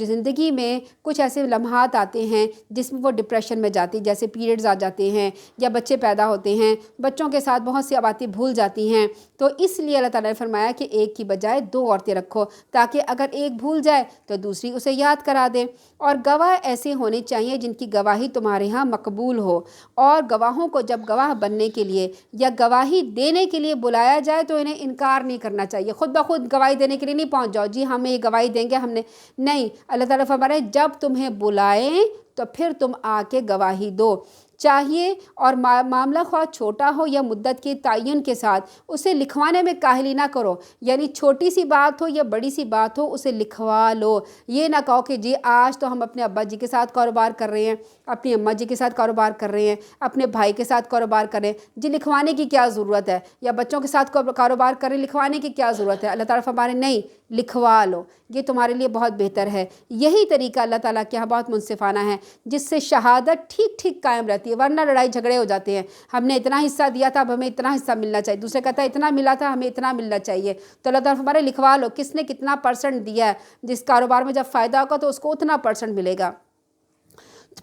زندگی میں کچھ ایسے لمحات آتے ہیں جس میں وہ ڈپریشن میں جاتی، جیسے پیریڈز آ جاتے ہیں یا بچے پیدا ہوتے ہیں، بچوں کے ساتھ بہت سی باتیں بھول جاتی ہیں، تو اس لیے اللہ تعالیٰ نے فرمایا کہ ایک کی بجائے 2 عورتیں رکھو، تاکہ اگر ایک بھول جائے تو دوسری اسے یاد کرا دے۔ اور گواہ ایسے ہونے چاہیے جن کی گواہی تمہارے ہاں مقبول ہو، اور گواہوں کو جب گواہ بننے کے لیے یا گواہی دینے کے لیے بلایا جائے تو انہیں انکار نہیں کرنا چاہیے، خود بخود گواہی دینے کے لیے نہیں پہنچ جاؤ، جی ہمیں یہ گواہی دیں گے، ہم نے نہیں۔ اللہ تعالیٰ فرما رہے ہیں جب تمہیں بلائیں تو پھر تم آ کے گواہی دو چاہیے، اور معاملہ خواہ چھوٹا ہو یا مدت کے تعین کے ساتھ اسے لکھوانے میں کاہلی نہ کرو، یعنی چھوٹی سی بات ہو یا بڑی سی بات ہو اسے لکھوا لو۔ یہ نہ کہو کہ جی آج تو ہم اپنے ابا جی کے ساتھ کاروبار کر رہے ہیں، اپنی اماں جی کے ساتھ کاروبار کر رہے ہیں، اپنے بھائی کے ساتھ کاروبار کر رہے ہیں، جی لکھوانے کی کیا ضرورت ہے، یا بچوں کے ساتھ کاروبار کر رہے ہیں، لکھوانے کی کیا ضرورت ہے۔ اللہ تعالیٰ فرما رہے ہیں نہیں، لکھوا لو، یہ تمہارے لیے بہت بہتر ہے۔ یہی طریقہ اللہ تعالیٰ کے یہاں بہت منصفانہ ہے، جس سے شہادت ٹھیک قائم رہتی ہے، ورنہ لڑائی جھگڑے ہو جاتے ہیں، ہم نے اتنا حصہ دیا تھا اب ہمیں اتنا حصہ ملنا چاہیے، دوسرے کہتا ہے اتنا ملا تھا ہمیں اتنا ملنا چاہیے۔ تو اللہ تعالیٰ ہمارے لکھوا لو، کس نے کتنا % دیا ہے، جس کاروبار میں جب فائدہ ہوگا تو اس کو اتنا % ملے گا،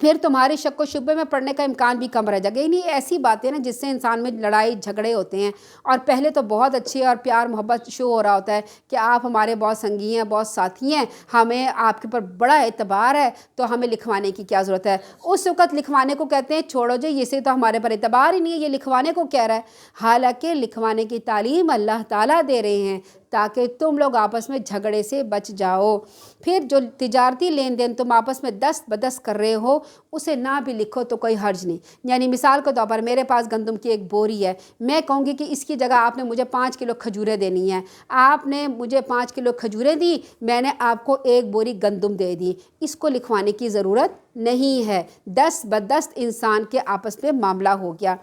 پھر تمہاری شک و شبے میں پڑنے کا امکان بھی کم رہ جائے گا۔ یعنی ایسی باتیں نا جس سے انسان میں لڑائی جھگڑے ہوتے ہیں، اور پہلے تو بہت اچھی اور پیار محبت شو ہو رہا ہوتا ہے کہ آپ ہمارے بہت سنگی ہیں، بہت ساتھی ہیں، ہمیں آپ کے اوپر بڑا اعتبار ہے، تو ہمیں لکھوانے کی کیا ضرورت ہے۔ اس وقت لکھوانے کو کہتے ہیں چھوڑو جی، اسے تو ہمارے پر اعتبار ہی نہیں ہے، یہ لکھوانے کو کہہ رہا ہے۔ حالانکہ لکھوانے کی تعلیم اللہ تعالیٰ دے رہے ہیں تاکہ تم لوگ آپس میں جھگڑے سے بچ جاؤ۔ پھر جو تجارتی لین دین تم آپس میں دست بدست کر رہے ہو اسے نہ بھی لکھو تو کوئی حرج نہیں۔ یعنی مثال کے طور پر میرے پاس گندم کی ایک بوری ہے، میں کہوں گی کہ اس کی جگہ آپ نے مجھے 5 کلو کھجوریں دینی ہیں، آپ نے مجھے 5 کلو کھجوریں دی، میں نے آپ کو 1 بوری گندم دے دی، اس کو لکھوانے کی ضرورت نہیں ہے، دست بدست انسان کے آپس میں معاملہ ہو گیا۔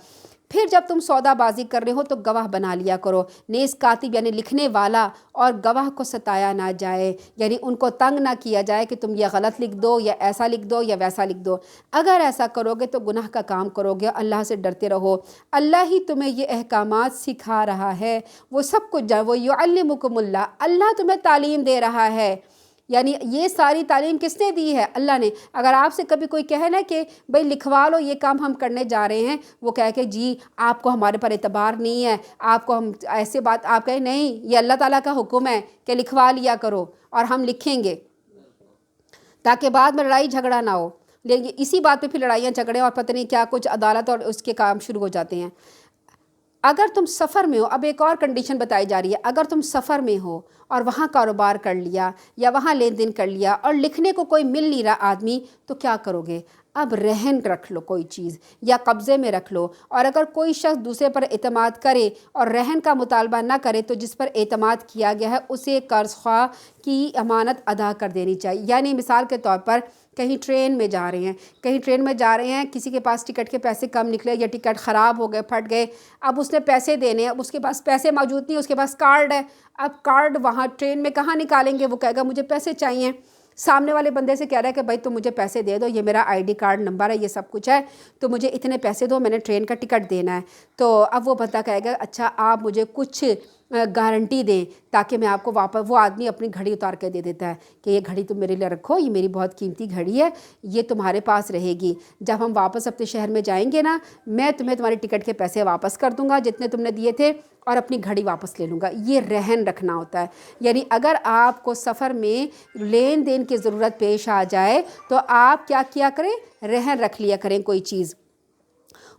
پھر جب تم سودا بازی کر رہے ہو تو گواہ بنا لیا کرو، نیز کاتب یعنی لکھنے والا، اور گواہ کو ستایا نہ جائے، یعنی ان کو تنگ نہ کیا جائے کہ تم یہ غلط لکھ دو یا ایسا لکھ دو یا ویسا لکھ دو۔ اگر ایسا کرو گے تو گناہ کا کام کرو گے، اللہ سے ڈرتے رہو، اللہ ہی تمہیں یہ احکامات سکھا رہا ہے، وہ سب کچھ وہ یعلمکم اللہ، اللہ تمہیں تعلیم دے رہا ہے۔ یعنی یہ ساری تعلیم کس نے دی ہے؟ اللہ نے۔ اگر آپ سے کبھی کوئی کہے نا کہ بھئی لکھوا لو یہ کام ہم کرنے جا رہے ہیں، وہ کہے کہ جی آپ کو ہمارے پر اعتبار نہیں ہے، آپ کو ہم ایسے بات، آپ کہیں نہیں یہ اللہ تعالیٰ کا حکم ہے کہ لکھوا لیا کرو اور ہم لکھیں گے تاکہ بعد میں لڑائی جھگڑا نہ ہو، لیکن اسی بات پہ پھر لڑائیاں جھگڑے اور پتہ نہیں کیا کچھ عدالت اور اس کے کام شروع ہو جاتے ہیں۔ اگر تم سفر میں ہو، اب ایک اور کنڈیشن بتائی جا رہی ہے، اگر تم سفر میں ہو اور وہاں کاروبار کر لیا یا وہاں لین دین کر لیا اور لکھنے کو کوئی مل نہیں رہا آدمی، تو کیا کرو گے؟ اب رہن رکھ لو کوئی چیز یا قبضے میں رکھ لو، اور اگر کوئی شخص دوسرے پر اعتماد کرے اور رہن کا مطالبہ نہ کرے تو جس پر اعتماد کیا گیا ہے اسے قرض خواہ کی امانت ادا کر دینی چاہیے۔ یعنی مثال کے طور پر کہیں ٹرین میں جا رہے ہیں، کسی کے پاس ٹکٹ کے پیسے کم نکلے یا ٹکٹ خراب ہو گئے، پھٹ گئے، اب اس نے پیسے دینے ہیں، اب اس کے پاس پیسے موجود نہیں، اس کے پاس کارڈ ہے، اب کارڈ وہاں ٹرین میں کہاں نکالیں گے؟ وہ کہے گا مجھے پیسے چاہیے، سامنے والے بندے سے کہہ رہا ہے کہ بھائی تم مجھے پیسے دے دو، یہ میرا آئی ڈی کارڈ نمبر ہے، یہ سب کچھ ہے، تو مجھے اتنے پیسے دو، میں نے ٹرین کا ٹکٹ دینا ہے۔ تو اب وہ بندہ کہے گا اچھا آپ مجھے کچھ گارنٹی دیں تاکہ میں آپ کو واپس، وہ آدمی اپنی گھڑی اتار کے دے دیتا ہے کہ یہ گھڑی تم میرے لیے رکھو، یہ میری بہت قیمتی گھڑی ہے، یہ تمہارے پاس رہے گی، جب ہم واپس اپنے شہر میں جائیں گے نا میں تمہیں تمہارے ٹکٹ کے پیسے واپس کر دوں گا جتنے تم نے دیے تھے، اور اپنی گھڑی واپس لے لوں گا۔ یہ رہن رکھنا ہوتا ہے۔ یعنی اگر آپ کو سفر میں لین دین کی ضرورت پیش آ جائے تو آپ کیا کریں؟ رہن رکھ لیا کریں کوئی چیز،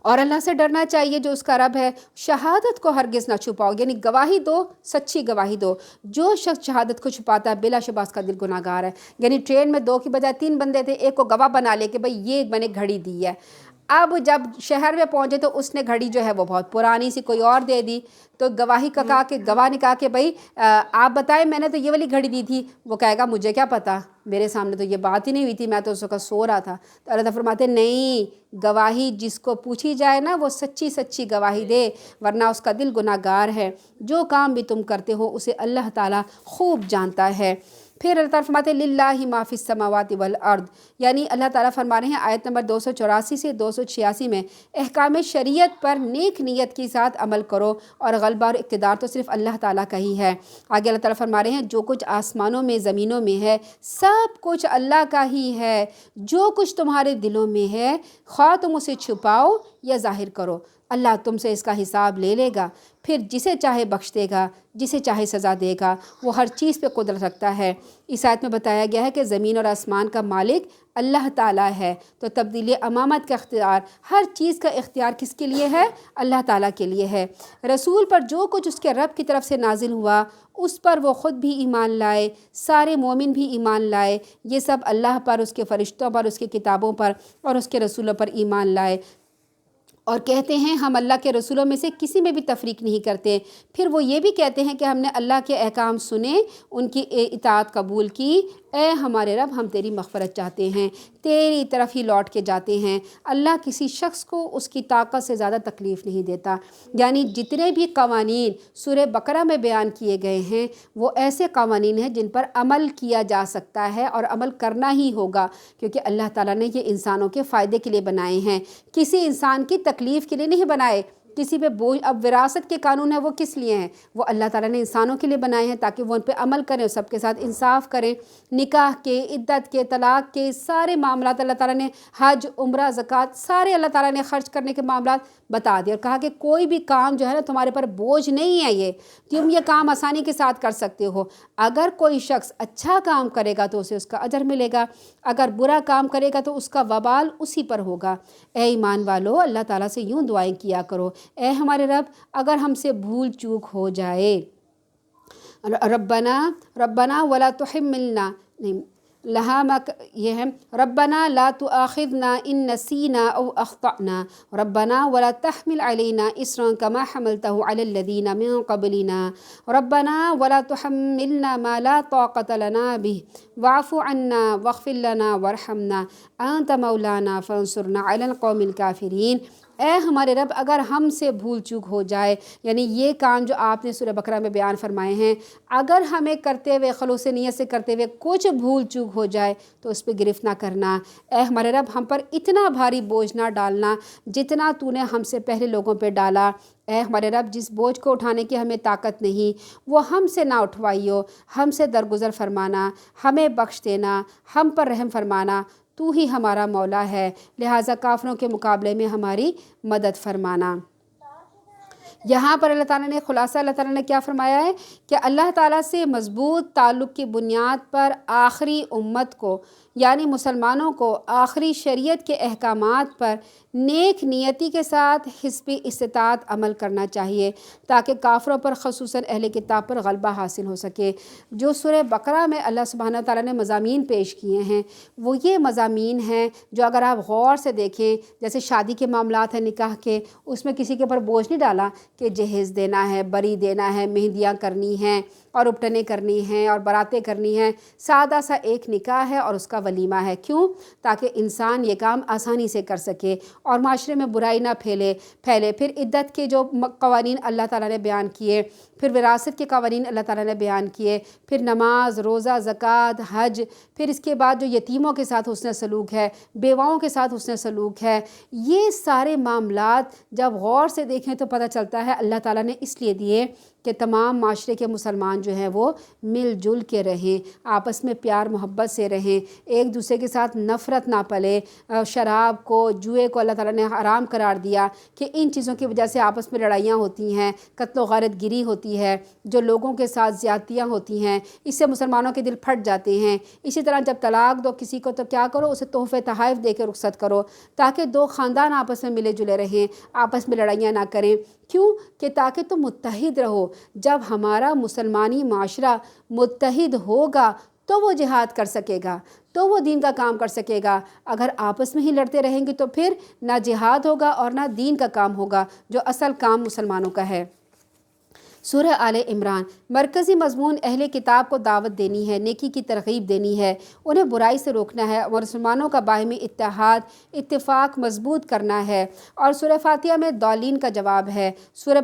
اور اللہ سے ڈرنا چاہیے جو اس کا رب ہے۔ شہادت کو ہرگز نہ چھپاؤ، یعنی گواہی دو، سچی گواہی دو۔ جو شخص شہادت کو چھپاتا ہے بلا شبہ اس کا دل گناہ گار ہے۔ یعنی ٹرین میں 2 کی بجائے 3 بندے تھے، ایک کو گواہ بنا لے کہ بھئی یہ میں نے گھڑی دی ہے، اب جب شہر میں پہنچے تو اس نے گھڑی جو ہے وہ بہت پرانی سی کوئی اور دے دی، تو گواہی کا کہا کہ گواہ نے کہا کہ بھئی آپ بتائیں میں نے تو یہ والی گھڑی دی تھی، وہ کہے گا مجھے کیا پتہ، میرے سامنے تو یہ بات ہی نہیں ہوئی تھی، میں تو اس وقت سو رہا تھا۔ تو اللہ تعالیٰ فرماتے نہیں، گواہی جس کو پوچھی جائے نا وہ سچی گواہی دے، ورنہ اس کا دل گناہ گار ہے۔ جو کام بھی تم کرتے ہو اسے اللہ تعالیٰ خوب جانتا ہے۔ پھر اللہ تعالیٰ فرماتے ہیں للہ ما فی السماوات والارض، یعنی اللہ تعالیٰ فرما رہے ہیں آیت نمبر 284 سے 286 میں، احکام شریعت پر نیک نیت کے ساتھ عمل کرو، اور غلبہ اور اقتدار تو صرف اللہ تعالیٰ کا ہی ہے۔ آگے اللہ تعالیٰ فرما رہے ہیں جو کچھ آسمانوں میں زمینوں میں ہے سب کچھ اللہ کا ہی ہے، جو کچھ تمہارے دلوں میں ہے خواہ تم اسے چھپاؤ یا ظاہر کرو، اللہ تم سے اس کا حساب لے لے گا، پھر جسے چاہے بخش دے گا، جسے چاہے سزا دے گا، وہ ہر چیز پہ قدرت رکھتا ہے۔ اس آیت میں بتایا گیا ہے کہ زمین اور آسمان کا مالک اللہ تعالیٰ ہے، تو تبدیلی امامت کا اختیار، ہر چیز کا اختیار کس کے لیے ہے؟ اللہ تعالیٰ کے لیے ہے۔ رسول پر جو کچھ اس کے رب کی طرف سے نازل ہوا اس پر وہ خود بھی ایمان لائے، سارے مومن بھی ایمان لائے، یہ سب اللہ پر، اس کے فرشتوں پر، اس کے کتابوں پر اور اس کے رسولوں پر ایمان لائے، اور کہتے ہیں ہم اللہ کے رسولوں میں سے کسی میں بھی تفریق نہیں کرتے۔ پھر وہ یہ بھی کہتے ہیں کہ ہم نے اللہ کے احکام سنے، ان کی اطاعت قبول کی، اے ہمارے رب ہم تیری مغفرت چاہتے ہیں، تیری طرف ہی لوٹ کے جاتے ہیں۔ اللہ کسی شخص کو اس کی طاقت سے زیادہ تکلیف نہیں دیتا۔ یعنی جتنے بھی قوانین سورہ بقرہ میں بیان کیے گئے ہیں وہ ایسے قوانین ہیں جن پر عمل کیا جا سکتا ہے اور عمل کرنا ہی ہوگا، کیونکہ اللہ تعالیٰ نے یہ انسانوں کے فائدے کے لیے بنائے ہیں، کسی انسان کی تکلیف کے لیے نہیں بنائے، کسی پہ بوجھ۔ اب وراثت کے قانون ہیں وہ کس لیے ہیں؟ وہ اللہ تعالیٰ نے انسانوں کے لیے بنائے ہیں تاکہ وہ ان پہ عمل کریں اور سب کے ساتھ انصاف کریں۔ نکاح کے، عدت کے، طلاق کے سارے معاملات اللہ تعالیٰ نے، حج، عمرہ، زکوٰۃ، سارے اللہ تعالیٰ نے خرچ کرنے کے معاملات بتا دیے، اور کہا کہ کوئی بھی کام جو ہے نا تمہارے پر بوجھ نہیں ہے، یہ تم یہ کام آسانی کے ساتھ کر سکتے ہو۔ اگر کوئی شخص اچھا کام کرے گا تو اسے اس کا اجر ملے گا، اگر برا کام کرے گا تو اس کا وبال اسی پر ہوگا۔ اے ایمان والو، اللہ تعالیٰ سے یوں دعائیں کیا کرو، اے ہمارے رب اگر ہم سے بھول چوک ہو جائے، ربنا ولا تحملنا، نہیں یہ ہے ربنا لا تؤاخذنا ان نسینا او اخطأنا، ربنا ولا تحمل علینا اصرا كما حملته على الذین من قبلنا، ربنا ولا تحملنا ما لا طاقة لنا به واعف عنا واغفر لنا وارحمنا انت مولانا فانصرنا على القوم الكافرین۔ اے ہمارے رب اگر ہم سے بھول چوک ہو جائے، یعنی یہ کام جو آپ نے سورہ بقرہ میں بیان فرمائے ہیں، اگر ہمیں کرتے ہوئے خلوص نیت سے کرتے ہوئے کچھ بھول چوک ہو جائے تو اس پہ گرفت نہ کرنا۔ اے ہمارے رب ہم پر اتنا بھاری بوجھ نہ ڈالنا جتنا تو نے ہم سے پہلے لوگوں پہ ڈالا۔ اے ہمارے رب جس بوجھ کو اٹھانے کی ہمیں طاقت نہیں وہ ہم سے نہ اٹھوائیو، ہم سے درگزر فرمانا، ہمیں بخش دینا، ہم پر رحم فرمانا، تو ہی ہمارا مولا ہے، لہٰذا کافروں کے مقابلے میں ہماری مدد فرمانا۔ یہاں پر اللہ تعالیٰ نے خلاصہ اللہ تعالیٰ نے کیا فرمایا ہے کہ اللہ تعالیٰ سے مضبوط تعلق کی بنیاد پر آخری امت کو یعنی مسلمانوں کو آخری شریعت کے احکامات پر نیک نیتی کے ساتھ حسب استطاعت عمل کرنا چاہیے تاکہ کافروں پر خصوصاً اہل کتاب پر غلبہ حاصل ہو سکے۔ جو سورہ بقرہ میں اللہ سبحانہ تعالیٰ نے مضامین پیش کیے ہیں وہ یہ مضامین ہیں جو اگر آپ غور سے دیکھیں، جیسے شادی کے معاملات ہیں نکاح کے، اس میں کسی کے اوپر بوجھ نہیں ڈالا کہ جہیز دینا ہے، بری دینا ہے، مہندیاں کرنی ہیں اور اپٹنیں کرنی ہیں اور براتیں کرنی ہیں۔ سادہ سا ایک نکاح ہے اور اس کا ولیمہ ہے، کیوں؟ تاکہ انسان یہ کام آسانی سے کر سکے اور معاشرے میں برائی نہ پھیلے۔ پھر عدت کے جو قوانین اللہ تعالیٰ نے بیان کیے، پھر وراثت کے قوانین اللہ تعالیٰ نے بیان کیے، پھر نماز، روزہ، زکوٰۃ، حج، پھر اس کے بعد جو یتیموں کے ساتھ حسن سلوک ہے، بیواؤں کے ساتھ حسن سلوک ہے، یہ سارے معاملات جب غور سے دیکھیں تو پتہ چلتا ہے اللہ تعالیٰ نے اس لیے دیے کہ تمام معاشرے کے مسلمان جو ہیں وہ مل جل کے رہیں، آپس میں پیار محبت سے رہیں، ایک دوسرے کے ساتھ نفرت نہ پلے۔ شراب کو، جوئے کو اللہ تعالیٰ نے حرام قرار دیا کہ ان چیزوں کی وجہ سے آپس میں لڑائیاں ہوتی ہیں، قتل و غارت گری ہوتی ہے، جو لوگوں کے ساتھ زیادتیاں ہوتی ہیں، اس سے مسلمانوں کے دل پھٹ جاتے ہیں۔ اسی طرح جب طلاق دو کسی کو تو کیا کرو، اسے تحفے تحائف دے کے رخصت کرو تاکہ دو خاندان آپس میں ملے جلے رہیں، آپس میں لڑائیاں نہ کریں۔ کیوں؟ کہ تاکہ تم متحد رہو۔ جب ہمارا مسلمانی معاشرہ متحد ہوگا تو وہ جہاد کر سکے گا، تو وہ دین کا کام کر سکے گا۔ اگر آپس میں ہی لڑتے رہیں گے تو پھر نہ جہاد ہوگا اور نہ دین کا کام ہوگا جو اصل کام مسلمانوں کا ہے۔ سورہ آل عمران مرکزی مضمون اہل کتاب کو دعوت دینی ہے، نیکی کی ترغیب دینی ہے، انہیں برائی سے روکنا ہے اور مسلمانوں کا باہمی اتحاد اتفاق مضبوط کرنا ہے۔ اور سورہ فاتحہ میں ضالین کا جواب ہے۔ سورہ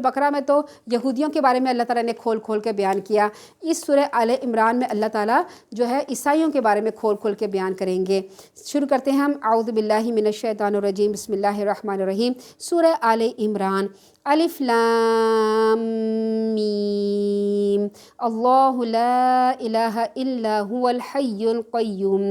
بقرہ میں تو یہودیوں کے بارے میں اللہ تعالیٰ نے کھول کھول کے بیان کیا۔ اس سورہ آل عمران میں اللہ تعالیٰ جو ہے عیسائیوں کے بارے میں کھول کھول کے بیان کریں گے۔ شروع کرتے ہیں ہم اعوذ باللہ من الشیطان الرجیم، بسم اللہ الرحمن الرحیم۔ سورہ آل عمران۔ الف لام میم، اللہ لا الہ الا هو الحی القیوم۔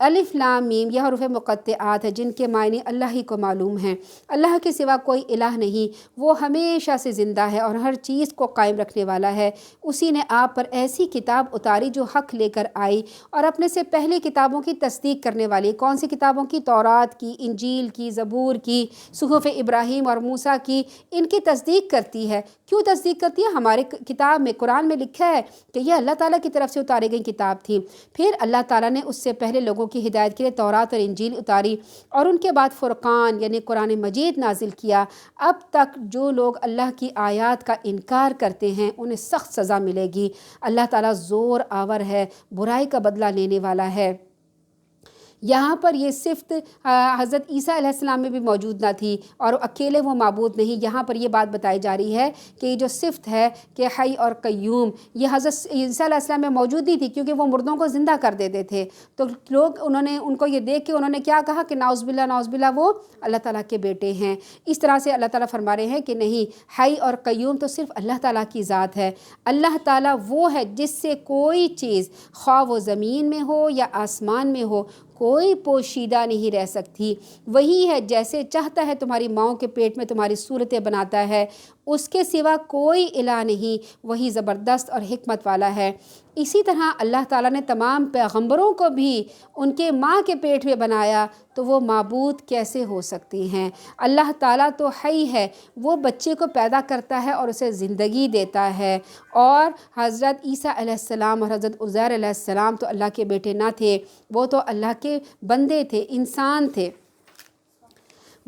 الف لام میم یہ حروف مقطعات ہیں جن کے معنی اللہ ہی کو معلوم ہیں۔ اللہ کے سوا کوئی الہ نہیں، وہ ہمیشہ سے زندہ ہے اور ہر چیز کو قائم رکھنے والا ہے۔ اسی نے آپ پر ایسی کتاب اتاری جو حق لے کر آئی اور اپنے سے پہلے کتابوں کی تصدیق کرنے والی۔ کون سی کتابوں کی؟ تورات کی، انجیل کی، زبور کی، صحف ابراہیم اور موسیٰ کی۔ ان کی تصدیق کرتی ہے۔ کیوں تصدیق کرتی ہے؟ ہمارے کتاب میں قرآن میں لکھا ہے کہ یہ اللہ تعالیٰ کی طرف سے اتاری گئی کتاب تھی۔ پھر اللہ تعالیٰ نے اس سے پہلے لوگوں کی ہدایت کے لیے تورات اور انجیل اتاری اور ان کے بعد فرقان یعنی قرآن مجید نازل کیا۔ اب تک جو لوگ اللہ کی آیات کا انکار کرتے ہیں انہیں سخت سزا ملے گی۔ اللہ تعالیٰ زور آور ہے، برائی کا بدلہ لینے والا ہے۔ یہاں پر یہ صفت حضرت عیسیٰ علیہ السلام میں بھی موجود نہ تھی اور اکیلے وہ معبود نہیں۔ یہاں پر یہ بات بتائی جا رہی ہے کہ یہ جو صفت ہے کہ حی اور قیوم، یہ حضرت عیسیٰ علیہ السلام میں موجود نہیں تھی کیونکہ وہ مردوں کو زندہ کر دیتے تھے۔ تو لوگ ان کو یہ دیکھ کے انہوں نے کیا کہا کہ نعوذ باللہ وہ اللہ تعالیٰ کے بیٹے ہیں۔ اس طرح سے اللہ تعالیٰ فرما رہے ہیں کہ نہیں، حی اور قیوم تو صرف اللہ تعالیٰ کی ذات ہے۔ اللہ تعالیٰ وہ ہے جس سے کوئی چیز خواہ وہ زمین میں ہو یا آسمان میں ہو کوئی پوشیدہ نہیں رہ سکتی۔ وہی ہے جیسے چاہتا ہے تمہاری ماؤں کے پیٹ میں تمہاری صورتیں بناتا ہے، اس کے سوا کوئی الہ نہیں، وہی زبردست اور حکمت والا ہے۔ اسی طرح اللہ تعالیٰ نے تمام پیغمبروں کو بھی ان کے ماں کے پیٹ میں بنایا، تو وہ معبود کیسے ہو سکتے ہیں؟ اللہ تعالیٰ تو حی ہے، وہ بچے کو پیدا کرتا ہے اور اسے زندگی دیتا ہے۔ اور حضرت عیسیٰ علیہ السلام اور حضرت عزیر علیہ السلام تو اللہ کے بیٹے نہ تھے، وہ تو اللہ کے بندے تھے، انسان تھے۔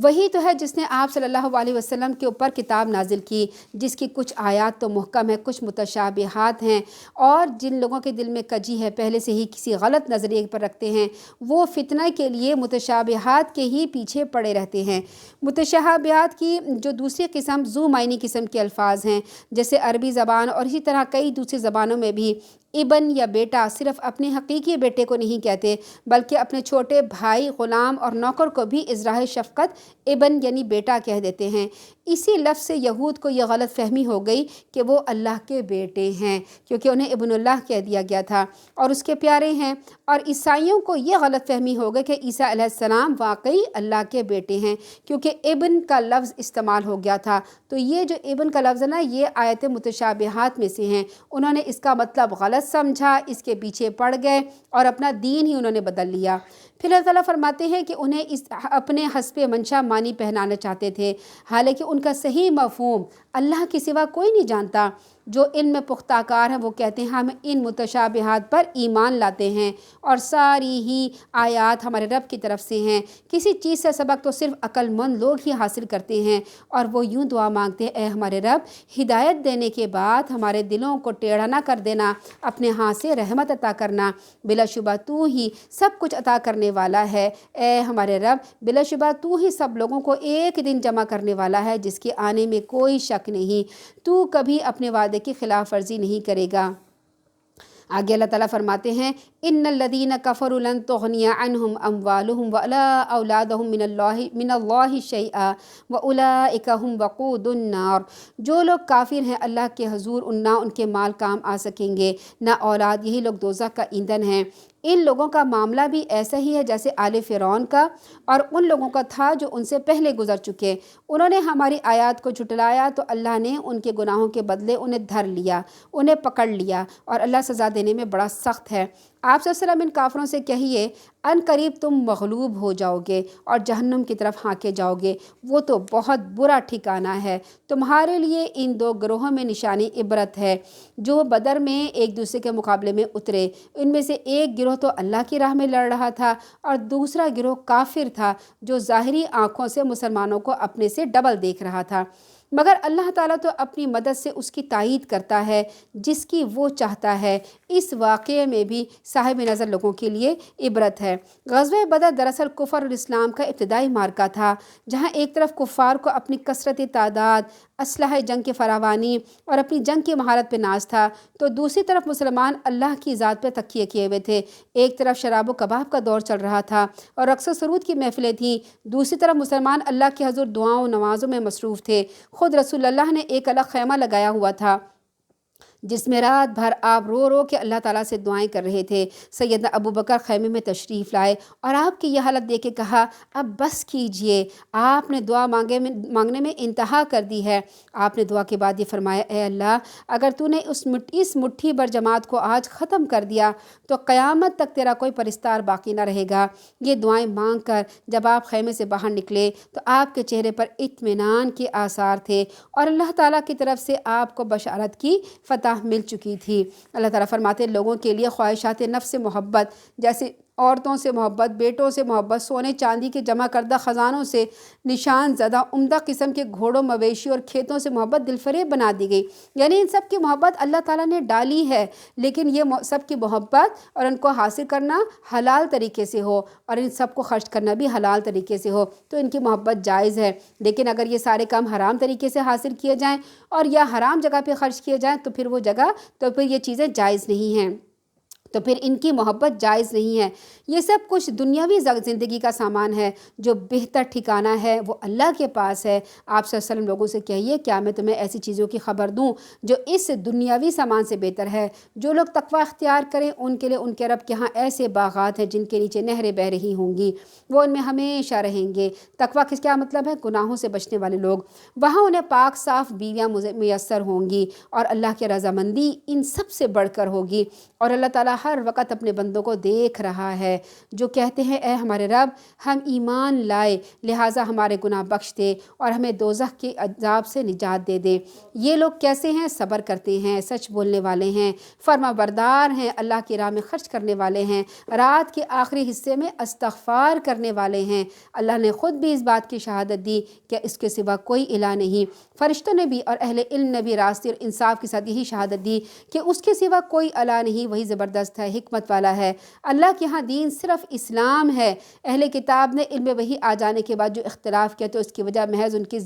وہی تو ہے جس نے آپ صلی اللہ علیہ وسلم کے اوپر کتاب نازل کی، جس کی کچھ آیات تو محکم ہے، کچھ متشابہات ہیں، اور جن لوگوں کے دل میں کجی ہے، پہلے سے ہی کسی غلط نظریے پر رکھتے ہیں، وہ فتنہ کے لیے متشابہات کے ہی پیچھے پڑے رہتے ہیں۔ متشابہات کی جو دوسری قسم ذو معنی قسم کے الفاظ ہیں، جیسے عربی زبان اور اسی طرح کئی دوسری زبانوں میں بھی ابن یا بیٹا صرف اپنے حقیقی بیٹے کو نہیں کہتے، بلکہ اپنے چھوٹے بھائی، غلام اور نوکر کو بھی اظہار شفقت ابن یعنی بیٹا کہہ دیتے ہیں۔ اسی لفظ سے یہود کو یہ غلط فہمی ہو گئی کہ وہ اللہ کے بیٹے ہیں، کیونکہ انہیں ابن اللہ کہہ دیا گیا تھا اور اس کے پیارے ہیں، اور عیسائیوں کو یہ غلط فہمی ہو گئی کہ عیسیٰ علیہ السلام واقعی اللہ کے بیٹے ہیں، کیونکہ ابن کا لفظ استعمال ہو گیا تھا۔ تو یہ جو ابن کا لفظ ہے نا، یہ آیت متشابہات میں سے ہیں۔ انہوں نے اس کا مطلب غلط سمجھا، اس کے پیچھے پڑ گئے اور اپنا دین ہی انہوں نے بدل لیا۔ پھر اللہ تعالیٰ فرماتے ہیں کہ انہیں اس اپنے حسب منشا معنی پہنانا چاہتے تھے، حالانکہ ان کا صحیح مفہوم اللہ کے سوا کوئی نہیں جانتا۔ جو علم میں پختہ کار ہیں وہ کہتے ہیں ہم ان متشابہات پر ایمان لاتے ہیں اور ساری ہی آیات ہمارے رب کی طرف سے ہیں۔ کسی چیز سے سبق تو صرف عقل مند لوگ ہی حاصل کرتے ہیں، اور وہ یوں دعا مانگتے ہیں، اے ہمارے رب، ہدایت دینے کے بعد ہمارے دلوں کو ٹیڑھا نہ کر دینا، اپنے ہاتھ سے رحمت عطا کرنا، بلا شبہ تو ہی سب کچھ عطا کرنے والا ہے۔ اے ہمارے رب، بلا شبہ تو ہی سب لوگوں کو ایک دن جمع کرنے والا ہے جس کے آنے میں کوئی شک نہیں، تو کبھی اپنے وعدے کی خلاف ورزی نہیں کرے گا۔ آگے اللہ تعالیٰ فرماتے ہیں، ان الذین کفروا لن تغنی عنہم اموالہم ولا اولادہم من اللہ شیئا واولئک ہم وقود النار۔ جو لوگ کافر ہیں اللہ کے حضور، نہ ان کے مال کام آ سکیں گے نہ اولاد، یہی لوگ دوزخ کا ایندھن ہیں۔ ان لوگوں کا معاملہ بھی ایسا ہی ہے جیسے آل فرعون کا اور ان لوگوں کا تھا جو ان سے پہلے گزر چکے۔ انہوں نے ہماری آیات کو جھٹلایا تو اللہ نے ان کے گناہوں کے بدلے انہیں دھر لیا، انہیں پکڑ لیا، اور اللہ سزا دینے میں بڑا سخت ہے۔ آپ صلی اللہ علیہ وسلم ان کافروں سے کہیے، ان قریب تم مغلوب ہو جاؤ گے اور جہنم کی طرف ہانکے جاؤ گے، وہ تو بہت برا ٹھکانہ ہے۔ تمہارے لیے ان دو گروہوں میں نشانی عبرت ہے جو بدر میں ایک دوسرے کے مقابلے میں اترے۔ ان میں سے ایک گروہ تو اللہ کی راہ میں لڑ رہا تھا اور دوسرا گروہ کافر تھا جو ظاہری آنکھوں سے مسلمانوں کو اپنے سے ڈبل دیکھ رہا تھا، مگر اللہ تعالیٰ تو اپنی مدد سے اس کی تائید کرتا ہے جس کی وہ چاہتا ہے۔ اس واقعے میں بھی صاحب نظر لوگوں کے لیے عبرت ہے۔ غزوہ بدر دراصل کفر اور اسلام کا ابتدائی معرکہ تھا، جہاں ایک طرف کفار کو اپنی کثرت تعداد، اسلحہ جنگ کی فراوانی اور اپنی جنگ کی مہارت پہ ناز تھا، تو دوسری طرف مسلمان اللہ کی ذات پہ تکیے کیے ہوئے تھے۔ ایک طرف شراب و کباب کا دور چل رہا تھا اور رقص و سرود کی محفلیں تھیں، دوسری طرف مسلمان اللہ کے حضور دعاؤں و نمازوں میں مصروف تھے۔ خود رسول اللہ نے ایک الگ خیمہ لگایا ہوا تھا جس میں رات بھر آپ رو رو کے اللہ تعالیٰ سے دعائیں کر رہے تھے۔ سیدنا ابو بکر خیمے میں تشریف لائے اور آپ کی یہ حالت دیکھ کے کہا، اب بس کیجئے، آپ نے دعا مانگنے میں انتہا کر دی ہے۔ آپ نے دعا کے بعد یہ فرمایا، اے اللہ، اگر تو نے اس مٹھی بھر جماعت کو آج ختم کر دیا تو قیامت تک تیرا کوئی پرستار باقی نہ رہے گا۔ یہ دعائیں مانگ کر جب آپ خیمے سے باہر نکلے تو آپ کے چہرے پر اطمینان کے آثار تھے اور اللہ تعالیٰ کی طرف سے آپ کو بشارت کی فتح مل چکی تھی۔ اللہ تعالیٰ فرماتے ہیں، لوگوں کے لیے خواہشات نفس سے محبت، جیسے عورتوں سے محبت، بیٹوں سے محبت، سونے چاندی کے جمع کردہ خزانوں سے نشان زدہ عمدہ قسم کے گھوڑوں، مویشی اور کھیتوں سے محبت دل فریب بنا دی گئی۔ یعنی ان سب کی محبت اللہ تعالیٰ نے ڈالی ہے، لیکن یہ سب کی محبت اور ان کو حاصل کرنا حلال طریقے سے ہو اور ان سب کو خرچ کرنا بھی حلال طریقے سے ہو تو ان کی محبت جائز ہے۔ لیکن اگر یہ سارے کام حرام طریقے سے حاصل کیے جائیں اور یا حرام جگہ پہ خرچ کیے جائیں تو پھر یہ چیزیں جائز نہیں ہیں، تو پھر ان کی محبت جائز نہیں ہے۔ یہ سب کچھ دنیاوی زندگی کا سامان ہے، جو بہتر ٹھکانہ ہے وہ اللہ کے پاس ہے۔ آپ صلی اللہ علیہ وسلم لوگوں سے کہیے، کیا میں تمہیں ایسی چیزوں کی خبر دوں جو اس دنیاوی سامان سے بہتر ہے؟ جو لوگ تقوی اختیار کریں ان کے لیے ان کے رب کے ہاں ایسے باغات ہیں جن کے نیچے نہریں بہہ رہی ہوں گی، وہ ان میں ہمیشہ رہیں گے۔ تقوی کا کیا مطلب ہے؟ گناہوں سے بچنے والے لوگ، وہاں انہیں پاک صاف بیویاں میسر ہوں گی اور اللہ کی رضامندی ان سب سے بڑھ کر ہوگی، اور اللہ تعالیٰ ہر وقت اپنے بندوں کو دیکھ رہا ہے جو کہتے ہیں اے ہمارے رب ہم ایمان لائے لہٰذا ہمارے گناہ بخش دے اور ہمیں دوزخ کے عذاب سے نجات دے دے۔ یہ لوگ کیسے ہیں؟ صبر کرتے ہیں، سچ بولنے والے ہیں، فرما بردار ہیں، اللہ کی راہ میں خرچ کرنے والے ہیں، رات کے آخری حصے میں استغفار کرنے والے ہیں۔ اللہ نے خود بھی اس بات کی شہادت دی کہ اس کے سوا کوئی الہ نہیں، فرشتوں نے بھی اور اہل علم نے بھی راستے اور انصاف کے ساتھ یہی شہادت دی کہ اس کے سوا کوئی الہ نہیں، وہی زبردست ہے، حکمت والا ہے۔ اللہ کے ہاں دین صرف اسلام ہے۔ اہل کتاب نے علم وحی آ جانے کے بعد جو اختلاف کیا تو اس کی وجہ محض ان کی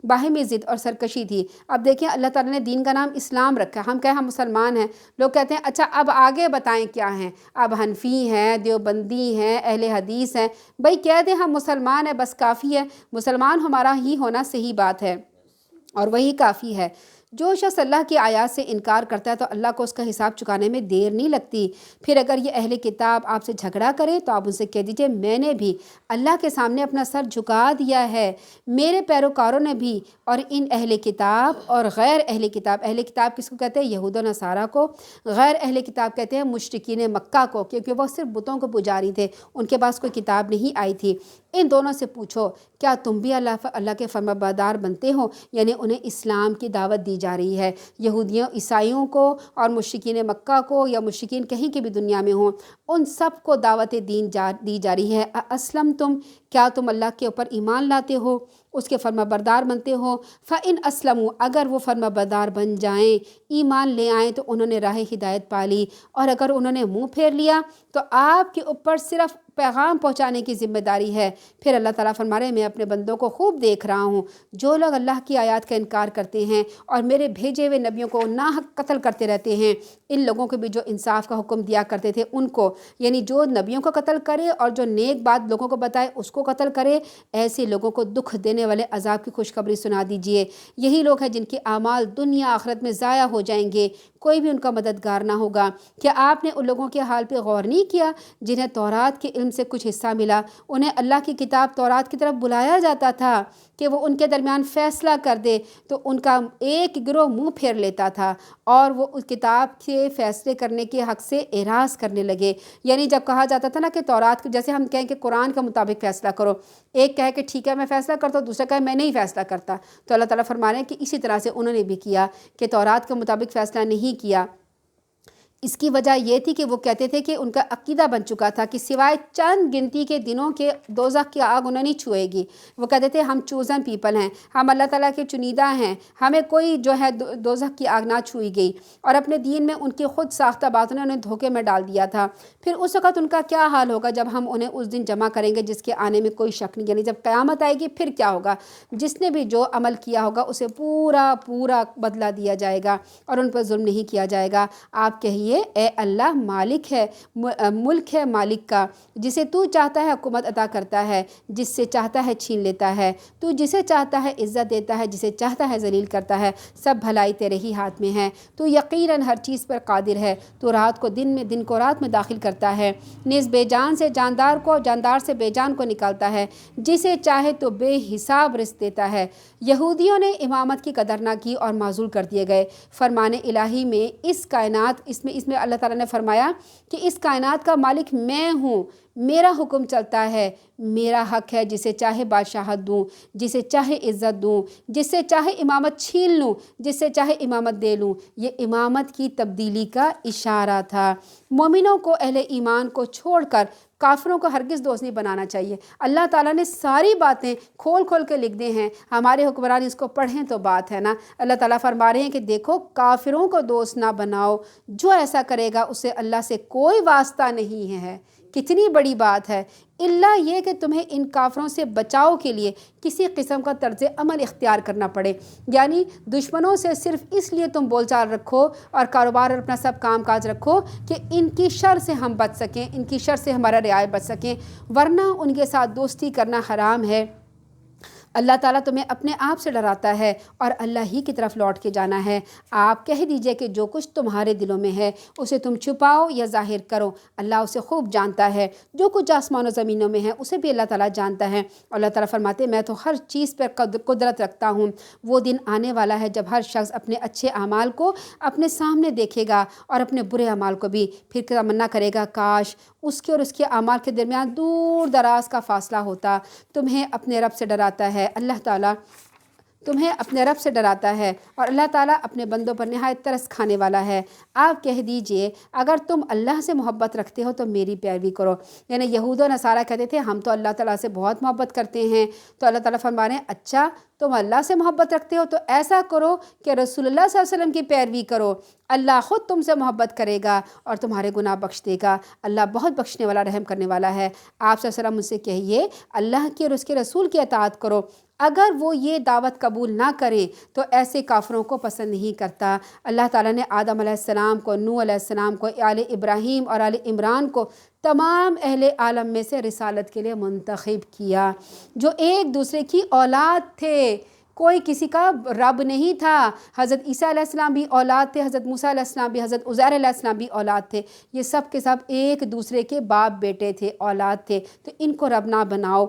باہمی ضد اور سرکشی تھی۔ اب دیکھیں اللہ تعالیٰ نے دین کا نام اسلام رکھا، ہم کہیں ہم مسلمان ہیں، لوگ کہتے ہیں اچھا اب آگے بتائیں کیا ہیں، اب حنفی ہیں، دیوبندی ہیں، اہل حدیث ہیں، بھئی کہہ دیں ہم مسلمان ہیں بس کافی ہے، مسلمان ہمارا ہی ہونا صحیح بات ہے اور وہی کافی ہے۔ جو شخص اللہ کی آیات سے انکار کرتا ہے تو اللہ کو اس کا حساب چکانے میں دیر نہیں لگتی۔ پھر اگر یہ اہل کتاب آپ سے جھگڑا کرے تو آپ ان سے کہہ دیجئے میں نے بھی اللہ کے سامنے اپنا سر جھکا دیا ہے، میرے پیروکاروں نے بھی، اور ان اہل کتاب اور غیر اہل کتاب کس کو کہتے ہیں؟ یہود و نصارہ کو۔ غیر اہل کتاب کہتے ہیں مشرکین مکہ کو، کیونکہ وہ صرف بتوں کو پجاری تھے، ان کے پاس کوئی کتاب نہیں آئی تھی۔ ان دونوں سے پوچھو کیا تم بھی اللہ کے فرما بردار بنتے ہو؟ یعنی انہیں اسلام کی دعوت دی جا رہی ہے۔ یہودیوں عیسائیوں کو اور مشرکین مکہ کو یا مشرکین کہیں کی بھی دنیا میں ہوں، ان سب کو دعوت دین دی جا رہی ہے۔ اسلم تم، کیا تم اللہ کے اوپر ایمان لاتے ہو، اس کے فرما بردار بنتے ہو؟ فَإِنْ أَسْلَمُوا، اگر وہ فرما بردار بن جائیں، ایمان لے آئیں تو انہوں نے راہ ہدایت پا لی، اور اگر انہوں نے منہ پھیر لیا تو آپ کے اوپر صرف پیغام پہنچانے کی ذمہ داری ہے۔ پھر اللہ تعالیٰ فرما رہے ہیں میں اپنے بندوں کو خوب دیکھ رہا ہوں، جو لوگ اللہ کی آیات کا انکار کرتے ہیں اور میرے بھیجے ہوئے نبیوں کو ناحق قتل کرتے رہتے ہیں، ان لوگوں کو بھی جو انصاف کا حکم دیا کرتے تھے ان کو، یعنی جو نبیوں کو قتل کرے اور جو نیک بات لوگوں کو بتائے اس کو قتل کرے، ایسے لوگوں کو دکھ دینے والے عذاب کی خوشخبری سنا دیجئے۔ یہی لوگ ہیں جن کے اعمال دنیا آخرت میں ضائع ہو جائیں گے، کوئی بھی ان کا مددگار نہ ہوگا۔ کیا آپ نے ان لوگوں کے حال پہ غور نہیں کیا جنہیں تورات کے علم سے کچھ حصہ ملا؟ انہیں اللہ کی کتاب تورات کی طرف بلایا جاتا تھا کہ وہ ان کے درمیان فیصلہ کر دے، تو ان کا ایک گروہ منہ پھیر لیتا تھا اور وہ اس کتاب کے فیصلے کرنے کے حق سے اعراض کرنے لگے۔ یعنی جب کہا جاتا تھا نا کہ تورات، جیسے ہم کہیں کہ قرآن کا مطابق فیصلہ کرو، ایک کہے کہ ٹھیک ہے میں فیصلہ کرتا ہوں، دوسرا کہے میں نہیں فیصلہ کرتا، تو اللہ تعالیٰ فرما رہے ہیں کہ اسی طرح سے انہوں نے بھی کیا کہ تورات کے مطابق فیصلہ نہیں کیا۔ اس کی وجہ یہ تھی کہ وہ کہتے تھے کہ ان کا عقیدہ بن چکا تھا کہ سوائے چند گنتی کے دنوں کے دوزخ کی آگ انہیں نہیں چھوئے گی۔ وہ کہتے تھے ہم چوزن پیپل ہیں، ہم اللہ تعالیٰ کے چنیدہ ہیں، ہمیں کوئی جو ہے دوزخ کی آگ نہ چھوئی گئی، اور اپنے دین میں ان کی خود ساختہ باتوں نے انہیں دھوکے میں ڈال دیا تھا۔ پھر اس وقت ان کا کیا حال ہوگا جب ہم انہیں اس دن جمع کریں گے جس کے آنے میں کوئی شک نہیں، یعنی جب قیامت آئے گی پھر کیا ہوگا؟ جس نے بھی جو عمل کیا ہوگا اسے پورا بدلہ دیا جائے گا اور ان پر ظلم نہیں کیا جائے گا۔ آپ کہیے اے اللہ مالک ہے، ملک ہے مالک کا، جسے تو چاہتا ہے حکومت عطا کرتا ہے، جس سے چاہتا ہے چھین لیتا ہے، تو جسے چاہتا ہے عزت دیتا ہے، جسے چاہتا ہے ذلیل کرتا ہے، سب بھلائی تیرے ہی ہاتھ میں ہے، تو یقیناً ہر چیز پر قادر ہے، تو رات کو دن میں، دن کو رات میں داخل کرتا ہے، نیز بے جان سے جاندار کو، جاندار سے بے جان کو نکالتا ہے، جسے چاہے تو بے حساب رزق دیتا ہے۔ یہودیوں نے امامت کی قدر نہ کی اور معزول کر دیے گئے۔ فرمان الہی میں اس کائنات، اس میں اللہ تعالیٰ نے فرمایا کہ اس کائنات کا مالک میں ہوں، میرا حکم چلتا ہے، میرا حق ہے جسے چاہے بادشاہت دوں، جسے چاہے عزت دوں، جس سے چاہے امامت چھین لوں، جس سے چاہے امامت دے لوں۔ یہ امامت کی تبدیلی کا اشارہ تھا۔ مومنوں کو، اہل ایمان کو چھوڑ کر کافروں کو ہرگز دوست نہیں بنانا چاہیے۔ اللہ تعالیٰ نے ساری باتیں کھول کھول کے لکھ دی ہیں، ہمارے حکمران اس کو پڑھیں تو بات ہے نا۔ اللہ تعالیٰ فرما رہے ہیں کہ دیکھو کافروں کو دوست نہ بناؤ، جو ایسا کرے گا اسے اللہ سے کوئی واسطہ نہیں ہے۔ کتنی بڑی بات ہے، اللہ یہ کہ تمہیں ان کافروں سے بچاؤ کے لیے کسی قسم کا طرز عمل اختیار کرنا پڑے، یعنی دشمنوں سے صرف اس لیے تم بول چال رکھو اور کاروبار اور اپنا سب کام کاج رکھو کہ ان کی شر سے ہم بچ سکیں، ان کی شر سے ہمارا رعایا بچ سکیں، ورنہ ان کے ساتھ دوستی کرنا حرام ہے۔ اللہ تعالیٰ تمہیں اپنے آپ سے ڈراتا ہے اور اللہ ہی کی طرف لوٹ کے جانا ہے۔ آپ کہہ دیجئے کہ جو کچھ تمہارے دلوں میں ہے اسے تم چھپاؤ یا ظاہر کرو، اللہ اسے خوب جانتا ہے۔ جو کچھ آسمان و زمینوں میں ہے اسے بھی اللہ تعالیٰ جانتا ہے۔ اللہ تعالیٰ فرماتے ہیں میں تو ہر چیز پر قدرت رکھتا ہوں۔ وہ دن آنے والا ہے جب ہر شخص اپنے اچھے اعمال کو اپنے سامنے دیکھے گا اور اپنے برے اعمال کو بھی، پھر تمنا کرے گا کاش اس کے اور اس کے اعمال کے درمیان دور دراز کا فاصلہ ہوتا۔ تمہیں اپنے رب سے ڈراتا ہے اللہ تعالیٰ، تمہیں اپنے رب سے ڈراتا ہے، اور اللہ تعالیٰ اپنے بندوں پر نہایت ترس کھانے والا ہے۔ آپ کہہ دیجئے اگر تم اللہ سے محبت رکھتے ہو تو میری پیروی کرو۔ یعنی یہود و نصارہ کہتے تھے ہم تو اللہ تعالیٰ سے بہت محبت کرتے ہیں، تو اللہ تعالیٰ فرما رہے ہیں اچھا تم اللہ سے محبت رکھتے ہو تو ایسا کرو کہ رسول اللہ صلی اللہ علیہ وسلم کی پیروی کرو، اللہ خود تم سے محبت کرے گا اور تمہارے گناہ بخش دے گا۔ اللہ بہت بخشنے والا رحم کرنے والا ہے۔ آپ صلی اللہ علیہ وسلم ان سے کہیے اللہ کی اور اس کے رسول کی اطاعت کرو، اگر وہ یہ دعوت قبول نہ کرے تو ایسے کافروں کو پسند نہیں کرتا۔ اللہ تعالیٰ نے آدم علیہ السلام کو، نوح علیہ السلام کو، آل ابراہیم اور آل عمران کو تمام اہل عالم میں سے رسالت کے لیے منتخب کیا، جو ایک دوسرے کی اولاد تھے، کوئی کسی کا رب نہیں تھا۔ حضرت عیسیٰ علیہ السلام بھی اولاد تھے، حضرت موسیٰ علیہ السلام بھی، حضرت عزیر علیہ السلام بھی اولاد تھے، یہ سب کے سب ایک دوسرے کے باپ بیٹے تھے، اولاد تھے، تو ان کو رب نہ بناؤ۔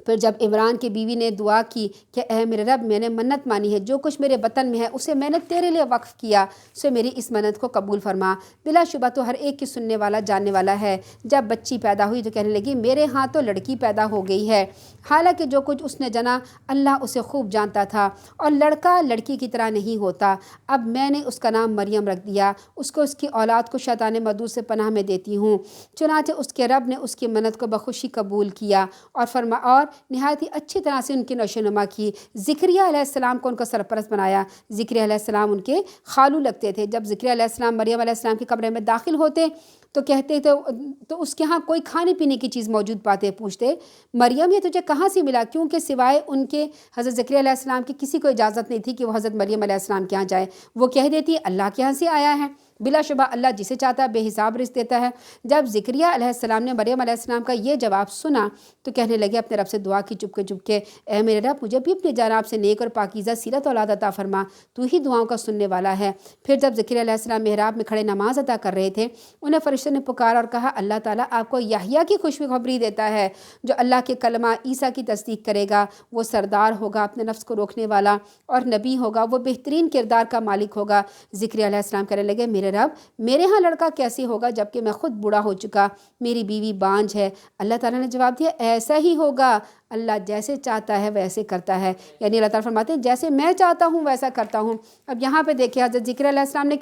پھر جب عمران کی بیوی نے دعا کی کہ اے میرے رب میں نے منت مانی ہے، جو کچھ میرے وطن میں ہے اسے میں نے تیرے لیے وقف کیا، اسے میری اس منت کو قبول فرما۔ بلا شبہ تو ہر ایک کی سننے والا جاننے والا ہے۔ جب بچی پیدا ہوئی تو کہنے لگی میرے ہاں تو لڑکی پیدا ہو گئی ہے، حالانکہ جو کچھ اس نے جنا اللہ اسے خوب جانتا تھا، اور لڑکا لڑکی کی طرح نہیں ہوتا۔ اب میں نے اس کا نام مریم رکھ دیا، اس کو اس کی اولاد کو شیطان مردود سے پناہ میں دیتی ہوں۔ چنانچہ اس کے رب نے اس کی منت کو بخوشی قبول کیا اور نہایت ہی اچھی طرح سے ان کی نشو نما کی۔ زکریا علیہ السلام کو ان کا سرپرست بنایا۔ زکریا علیہ السلام ان کے خالو لگتے تھے۔ جب زکریا علیہ السلام مریم علیہ السلام کے کمرے میں داخل ہوتے تو کہتے تو اس کے ہاں کوئی کھانے پینے کی چیز موجود پاتے، پوچھتے مریم یہ تجھے کہاں سے ملا، کیونکہ سوائے ان کے حضرت زکریا علیہ السلام کی کسی کو اجازت نہیں تھی کہ وہ حضرت مریم علیہ السلام کے ہاں جائے۔ وہ کہہ دیتی اللہ کے ہاں سے آیا ہے۔ بلا شبہ اللہ جسے چاہتا ہے بے حساب رزق دیتا ہے۔ جب زکریا علیہ السلام نے مریم علیہ السلام کا یہ جواب سنا تو کہنے لگے اپنے رب سے دعا کی چپکے اے میرے رب مجھے بھی اپنے جناب سے نیک اور پاکیزہ سیرت اولاد عطا فرما، تو ہی دعاؤں کا سننے والا ہے۔ پھر جب زکریا علیہ السلام محراب میں کھڑے نماز ادا کر رہے تھے، انہیں فرشتے نے پکارا اور کہا اللہ تعالیٰ آپ کو یحییٰ کی خوشخبری دیتا ہے، جو اللہ کے کلمہ عیسیٰ کی تصدیق کرے گا، وہ سردار ہوگا، اپنے نفس کو روکنے والا، اور نبی ہوگا، وہ بہترین کردار کا مالک ہوگا۔ زکریا علیہ السلام کہنے لگے میرے رب میرے ہاں لڑکا کیسے ہوگا جبکہ میں خود بوڑھا ہو چکا، میری بیوی بانجھ ہے۔ اللہ تعالیٰ نے جواب دیا ایسا ہی ہوگا، اللہ جیسے چاہتا ہے ویسے کرتا ہے، یعنی اللہ تعالیٰ فرماتے ہیں جیسے میں چاہتا ہوں ویسا کرتا ہوں۔ اب یہاں پہ دیکھیں حضرت زکریا علیہ السلام نے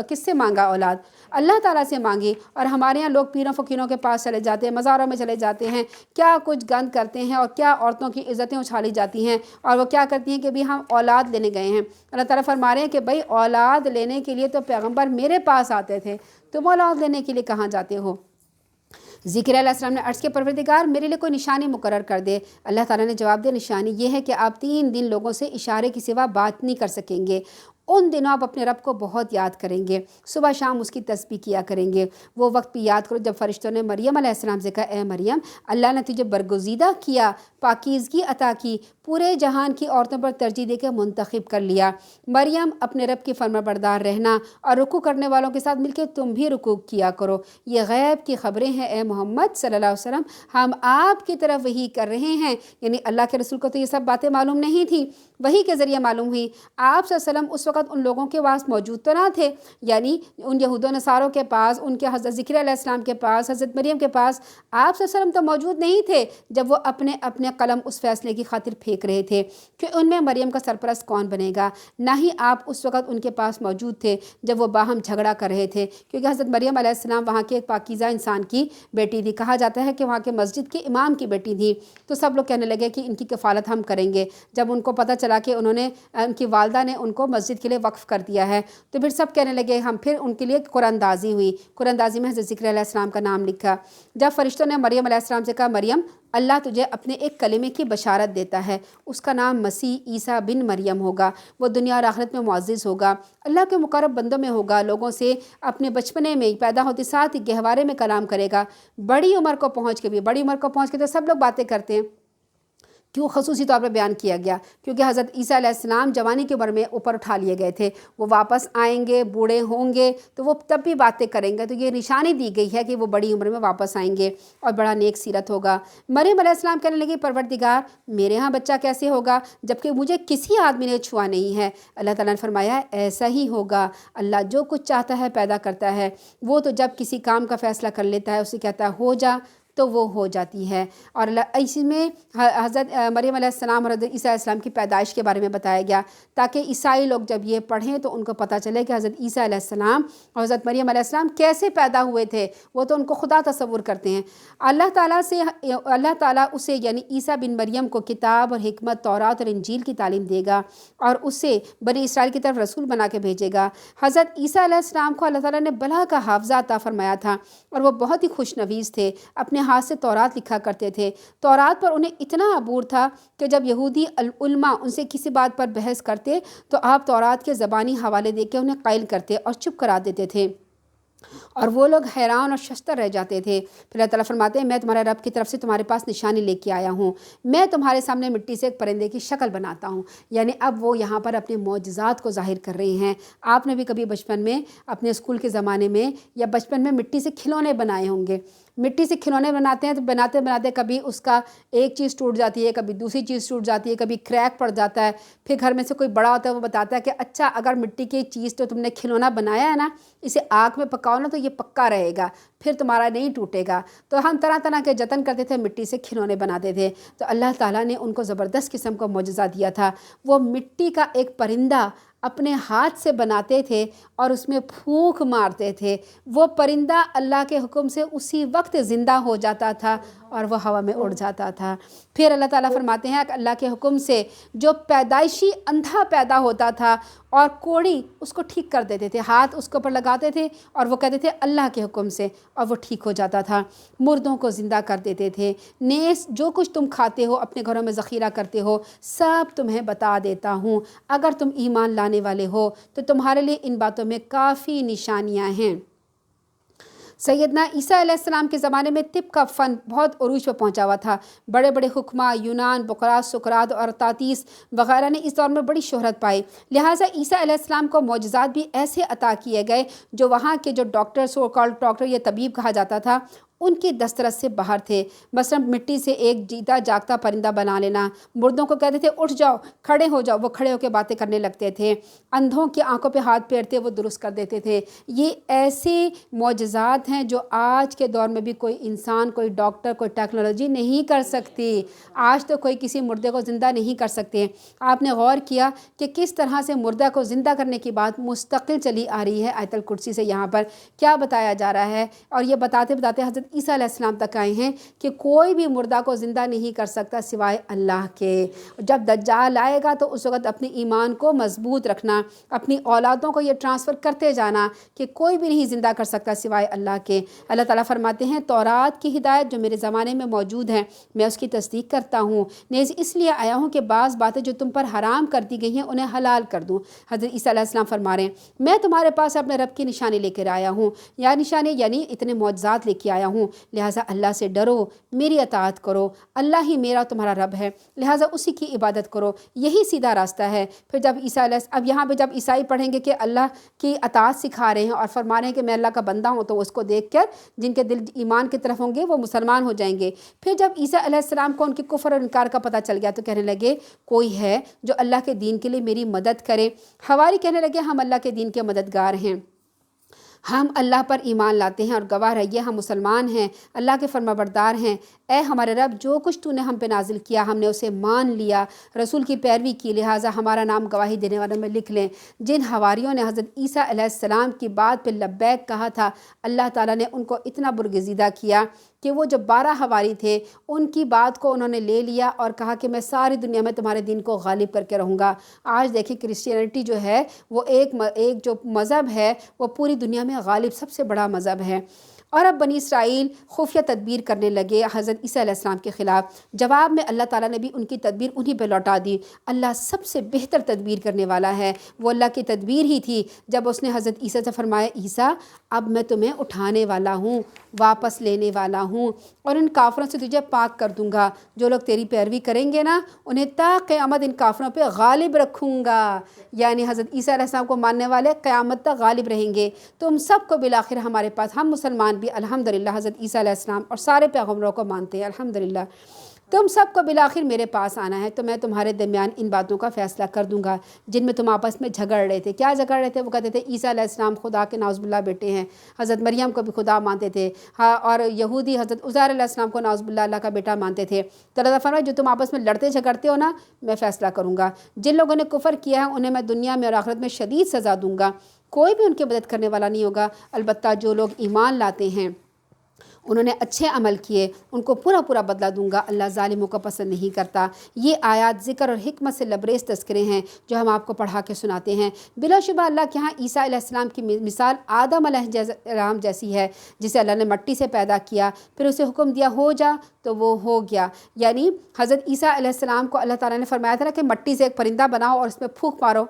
کس سے مانگا اولاد؟ اللہ تعالیٰ سے مانگی۔ اور ہمارے یہاں لوگ پیروں فقیروں کے پاس چلے جاتے ہیں، مزاروں میں چلے جاتے ہیں، کیا کچھ گند کرتے ہیں اور کیا عورتوں کی عزتیں اچھالی جاتی ہیں، اور وہ کیا کرتی ہیں کہ بھی ہم اولاد لینے گئے ہیں۔ اللہ تعالیٰ فرما رہے ہیں کہ بھائی اولاد لینے کے لیے تو پیغمبر میرے پاس آتے تھے، تم اولاد لینے کے لیے کہاں جاتے ہو؟ زکریا علیہ السلام نے عرض کے پروردگار میرے لیے کوئی نشانی مقرر کر دے۔ اللہ تعالیٰ نے جواب دیا نشانی یہ ہے کہ آپ 3 دن لوگوں سے اشارے کی سوا بات نہیں کر سکیں گے۔ ان دنوں آپ اپنے رب کو بہت یاد کریں گے، صبح شام اس کی تسبیح کیا کریں گے۔ وہ وقت بھی یاد کرو جب فرشتوں نے مریم علیہ السلام سے کہا اے مریم اللہ نے تجھے برگزیدہ کیا، پاکیزگی عطا کی، پورے جہان کی عورتوں پر ترجیح دے کے منتخب کر لیا۔ مریم اپنے رب کی فرمانبردار رہنا اور رکوع کرنے والوں کے ساتھ مل کے تم بھی رکوع کیا کرو۔ یہ غیب کی خبریں ہیں اے محمد صلی اللہ علیہ وسلم، ہم آپ کی طرف وحی کر رہے ہیں۔ یعنی اللہ کے رسول کو تو یہ سب باتیں معلوم نہیں تھی، وحی کے ذریعے معلوم ہوئی۔ آپ صلی اللہ علیہ وسلم اس وقت ان لوگوں کے پاس موجود تو نہ تھے، یعنی ان یہود و نصاروں کے پاس، ان کے حضرت زکریا علیہ السلام کے پاس، حضرت مریم کے پاس آپ صلی اللہ علیہ وسلم تو موجود نہیں تھے جب وہ اپنے قلم اس فیصلے کی خاطر پھینک رہے تھے کہ ان میں مریم کا سرپرست کون بنے گا۔ نہ ہی آپ اس وقت ان کے پاس موجود تھے جب وہ باہم جھگڑا کر رہے تھے، کیونکہ حضرت مریم علیہ السلام وہاں کے ایک پاکیزہ انسان کی بیٹی تھی، کہا جاتا ہے کہ وہاں کے مسجد کے امام کی بیٹی تھی۔ تو سب لوگ کہنے لگے کہ ان کی کفالت ہم کریں گے۔ جب ان کو پتہ چلا کہ ان کی والدہ نے ان کو مسجد کے لیے وقف کر دیا ہے تو پھر سب کہنے لگے ہم، پھر ان کے لیے قرآن اندازی ہوئی، قرآن اندازی میں حضرت زکریا علیہ السلام کا نام لکھا۔ جب فرشتوں نے مریم علیہ السلام سے کہا مریم اللہ تجھے اپنے ایک کلمے کی بشارت دیتا ہے، اس کا نام مسیح عیسیٰ بن مریم ہوگا، وہ دنیا اور آخرت میں معزز ہوگا، اللہ کے مقرب بندوں میں ہوگا، لوگوں سے اپنے بچپنے میں پیدا ہوتے ساتھ ہی گہوارے میں کلام کرے گا، بڑی عمر کو پہنچ کے تو سب لوگ باتیں کرتے ہیں، کیوں خصوصی طور پر بیان کیا گیا؟ کیونکہ حضرت عیسیٰ علیہ السلام جوانی کی عمر میں اوپر اٹھا لیے گئے تھے، وہ واپس آئیں گے، بوڑھے ہوں گے تو وہ تب بھی باتیں کریں گے، تو یہ نشانی دی گئی ہے کہ وہ بڑی عمر میں واپس آئیں گے اور بڑا نیک سیرت ہوگا۔ مریم علیہ السلام کہنے لگی پروردگار میرے ہاں بچہ کیسے ہوگا جبکہ مجھے کسی آدمی نے چھوا نہیں ہے؟ اللہ تعالیٰ نے فرمایا ایسا ہی ہوگا، اللہ جو کچھ چاہتا ہے پیدا کرتا ہے، وہ تو جب کسی کام کا فیصلہ کر لیتا ہے اسے کہتا ہے ہو جا تو وہ ہو جاتی ہے۔ اور اسی میں حضرت مریم علیہ السلام اور حضرت عیسیٰ علیہ السلام کی پیدائش کے بارے میں بتایا گیا تاکہ عیسائی لوگ جب یہ پڑھیں تو ان کو پتہ چلے کہ حضرت عیسیٰ علیہ السلام اور حضرت مریم علیہ السلام کیسے پیدا ہوئے تھے، وہ تو ان کو خدا تصور کرتے ہیں۔ اللہ تعالیٰ اسے یعنی عیسیٰ بن مریم کو کتاب اور حکمت، تورات اور انجیل کی تعلیم دے گا اور اسے بنی اسرائیل کی طرف رسول بنا کے بھیجے گا۔ حضرت عیسیٰ علیہ السلام کو اللہ تعالیٰ نے بلا کا حافظہ عطا فرمایا تھا اور وہ بہت ہی خوش نویس تھے، اپنے ہاتھ سے تورات لکھا کرتے تھے۔ تورات پر انہیں اتنا عبور تھا کہ جب یہودی علماء ان سے کسی بات پر بحث کرتے تو آپ تورات کے زبانی حوالے دے کے انہیں قائل کرتے اور چپ کرا دیتے تھے اور وہ لوگ حیران اور ششدر رہ جاتے تھے۔ پھر اللہ تعالیٰ فرماتے ہیں میں تمہارے رب کی طرف سے تمہارے پاس نشانی لے کے آیا ہوں، میں تمہارے سامنے مٹی سے ایک پرندے کی شکل بناتا ہوں۔ یعنی اب وہ یہاں پر اپنے معجزات کو ظاہر کر رہے ہیں۔ آپ نے بھی کبھی بچپن میں اپنے اسکول کے زمانے میں یا بچپن میں مٹی سے کھلونے بنائے ہوں گے۔ مٹی سے کھلونے بناتے ہیں تو بناتے بناتے کبھی اس کا ایک چیز ٹوٹ جاتی ہے، کبھی دوسری چیز ٹوٹ جاتی ہے، کبھی کریک پڑ جاتا ہے۔ پھر گھر میں سے کوئی بڑا ہوتا ہے وہ بتاتا ہے کہ اچھا اگر مٹی کی چیز تو تم نے کھلونا بنایا ہے نا، اسے آگ میں پکاؤ نا تو یہ پکا رہے گا، پھر تمہارا نہیں ٹوٹے گا۔ تو ہم طرح طرح کے جتن کرتے تھے، مٹی سے کھلونے بناتے تھے۔ تو اللہ تعالیٰ نے ان کو زبردست قسم کا معجزہ دیا تھا۔ وہ مٹی کا ایک پرندہ اپنے ہاتھ سے بناتے تھے اور اس میں پھونک مارتے تھے، وہ پرندہ اللہ کے حکم سے اسی وقت زندہ ہو جاتا تھا اور وہ ہوا میں اڑ جاتا تھا۔ پھر اللہ تعالیٰ فرماتے ہیں کہ اللہ کے حکم سے جو پیدائشی اندھا پیدا ہوتا تھا اور کوڑی اس کو ٹھیک کر دیتے تھے، ہاتھ اس کے اوپر لگاتے تھے اور وہ کہتے تھے اللہ کے حکم سے، اور وہ ٹھیک ہو جاتا تھا۔ مردوں کو زندہ کر دیتے تھے۔ نیز جو کچھ تم کھاتے ہو اپنے گھروں میں ذخیرہ کرتے ہو سب تمہیں بتا دیتا ہوں، اگر تم ایمان لانے والے ہو تو تمہارے لیے ان باتوں میں کافی نشانیاں ہیں۔ سیدنا عیسیٰ علیہ السلام کے زمانے میں طب کا فن بہت عروج پہ پہنچا ہوا تھا۔ بڑے بڑے حکماء یونان، بقراط، سقراط اور ارطاطیس وغیرہ نے اس دور میں بڑی شہرت پائی، لہٰذا عیسیٰ علیہ السلام کو معجزات بھی ایسے عطا کیے گئے جو وہاں کے جو ڈاکٹر سو کالڈ ڈاکٹر یا طبیب کہا جاتا تھا ان کی دسترس سے باہر تھے۔ مثلا مٹی سے ایک جیتا جاگتا پرندہ بنا لینا، مردوں کو کہتے تھے اٹھ جاؤ، کھڑے ہو جاؤ، وہ کھڑے ہو کے باتیں کرنے لگتے تھے، اندھوں کی آنکھوں پہ ہاتھ پھیرتے وہ درست کر دیتے تھے۔ یہ ایسے معجزات ہیں جو آج کے دور میں بھی کوئی انسان، کوئی ڈاکٹر، کوئی ٹیکنالوجی نہیں کر سکتی۔ آج تو کوئی کسی مردے کو زندہ نہیں کر سکتے۔ آپ نے غور کیا کہ کس طرح سے مردہ کو زندہ کرنے کی بات مستقل چلی آ رہی ہے آیت الکرسی سے، یہاں پر کیا بتایا جا رہا ہے، اور یہ بتاتے بتاتے حضرت عیسیٰ علیہ السلام تک آئے ہیں کہ کوئی بھی مردہ کو زندہ نہیں کر سکتا سوائے اللہ کے۔ جب دجال آئے گا تو اس وقت اپنے ایمان کو مضبوط رکھنا، اپنی اولادوں کو یہ ٹرانسفر کرتے جانا کہ کوئی بھی نہیں زندہ کر سکتا سوائے اللہ کے۔ اللہ تعالیٰ فرماتے ہیں تورات کی ہدایت جو میرے زمانے میں موجود ہے میں اس کی تصدیق کرتا ہوں، نیز اس لیے آیا ہوں کہ بعض باتیں جو تم پر حرام کر دی گئی ہیں انہیں حلال کر دوں۔ حضرت عیسیٰ علیہ السلام فرما رہے ہیں میں تمہارے پاس اپنے رب کی نشانی لے کر آیا ہوں، یا نشانی یعنی اتنے معجزات لے کے آیا ہوں، لہٰذا اللہ سے ڈرو، میری اطاعت کرو، اللہ ہی میرا تمہارا رب ہے، لہٰذا اسی کی عبادت کرو، یہی سیدھا راستہ ہے۔ پھر جب عیسیٰ علیہ اب یہاں پہ جب عیسائی پڑھیں گے کہ اللہ کی اطاعت سکھا رہے ہیں اور فرما رہے ہیں کہ میں اللہ کا بندہ ہوں، تو اس کو دیکھ کر جن کے دل ایمان کی طرف ہوں گے وہ مسلمان ہو جائیں گے۔ پھر جب عیسیٰ علیہ السلام کو ان کے کفر اور انکار کا پتہ چل گیا تو کہنے لگے کوئی ہے جو اللہ کے دین کے لیے میری مدد کرے؟ حواری کہنے لگے ہم اللہ کے دین کے مددگار ہیں، ہم اللہ پر ایمان لاتے ہیں اور گواہ رہیے ہم مسلمان ہیں، اللہ کے فرما بردار ہیں۔ اے ہمارے رب جو کچھ تو نے ہم پہ نازل کیا ہم نے اسے مان لیا، رسول کی پیروی کی، لہٰذا ہمارا نام گواہی دینے والوں میں لکھ لیں۔ جن حواریوں نے حضرت عیسیٰ علیہ السلام کی بات پہ لبیک کہا تھا، اللہ تعالیٰ نے ان کو اتنا برگزیدہ کیا کہ وہ جو 12 حواری تھے ان کی بات کو انہوں نے لے لیا اور کہا کہ میں ساری دنیا میں تمہارے دین کو غالب کر کے رہوں گا۔ آج دیکھیں کرسچینٹی جو ہے وہ ایک جو مذہب ہے وہ پوری دنیا میں غالب سب سے بڑا مذہب ہے۔ اور اب بنی اسرائیل خفیہ تدبیر کرنے لگے حضرت عیسیٰ علیہ السلام کے خلاف، جواب میں اللہ تعالیٰ نے بھی ان کی تدبیر انہی پہ لوٹا دی۔ اللہ سب سے بہتر تدبیر کرنے والا ہے، وہ اللہ کی تدبیر ہی تھی جب اس نے حضرت عیسیٰ سے فرمایا عیسیٰ اب میں تمہیں اٹھانے والا ہوں، واپس لینے والا ہوں، اور ان کافروں سے تجھے پاک کر دوں گا۔ جو لوگ تیری پیروی کریں گے نا، انہیں تا قیامت ان کافروں پہ غالب رکھوں گا۔ یعنی حضرت عیسیٰ علیہ السلام کو ماننے والے قیامت تک غالب رہیں گے۔ تم سب کو بالآخر ہمارے پاس، ہم مسلمان بھی الحمدللہ حضرت عیسیٰ علیہ السلام اور سارے پیغمبروں کو مانتے ہیں الحمدللہ، تم سب کو بالآخر میرے پاس آنا ہے، تو میں تمہارے درمیان ان باتوں کا فیصلہ کر دوں گا جن میں تم آپس میں جھگڑ رہے تھے۔ کیا جھگڑ رہے تھے؟ وہ کہتے تھے عیسیٰ علیہ السلام خدا کے نعوذ باللہ بیٹے ہیں، حضرت مریم کو بھی خدا مانتے تھے، ہاں، اور یہودی حضرت عزیر علیہ السلام کو نعوذ باللہ اللہ کا بیٹا مانتے تھے۔ تو اللہ فرمایا جو تم آپس میں لڑتے جھگڑتے ہو نا، میں فیصلہ کروں گا۔ جن لوگوں نے کفر کیا ہے انہیں میں دنیا میں اور آخرت میں شدید سزا دوں گا، کوئی بھی ان کی مدد کرنے والا نہیں ہوگا، البتہ جو لوگ ایمان لاتے ہیں، انہوں نے اچھے عمل کیے، ان کو پورا پورا بدلہ دوں گا۔ اللہ ظالموں کو پسند نہیں کرتا۔ یہ آیات ذکر اور حکمت سے لبریز تذکرے ہیں جو ہم آپ کو پڑھا کے سناتے ہیں۔ بلا شبہ اللہ کے ہاں عیسیٰ علیہ السلام کی مثال آدم علیہ السلام جیسی ہے، جسے اللہ نے مٹی سے پیدا کیا، پھر اسے حکم دیا ہو جا تو وہ ہو گیا۔ یعنی حضرت عیسیٰ علیہ السلام کو اللہ تعالیٰ نے فرمایا تھا نا کہ مٹی سے ایک پرندہ بناؤ اور اس میں پھونک مارو،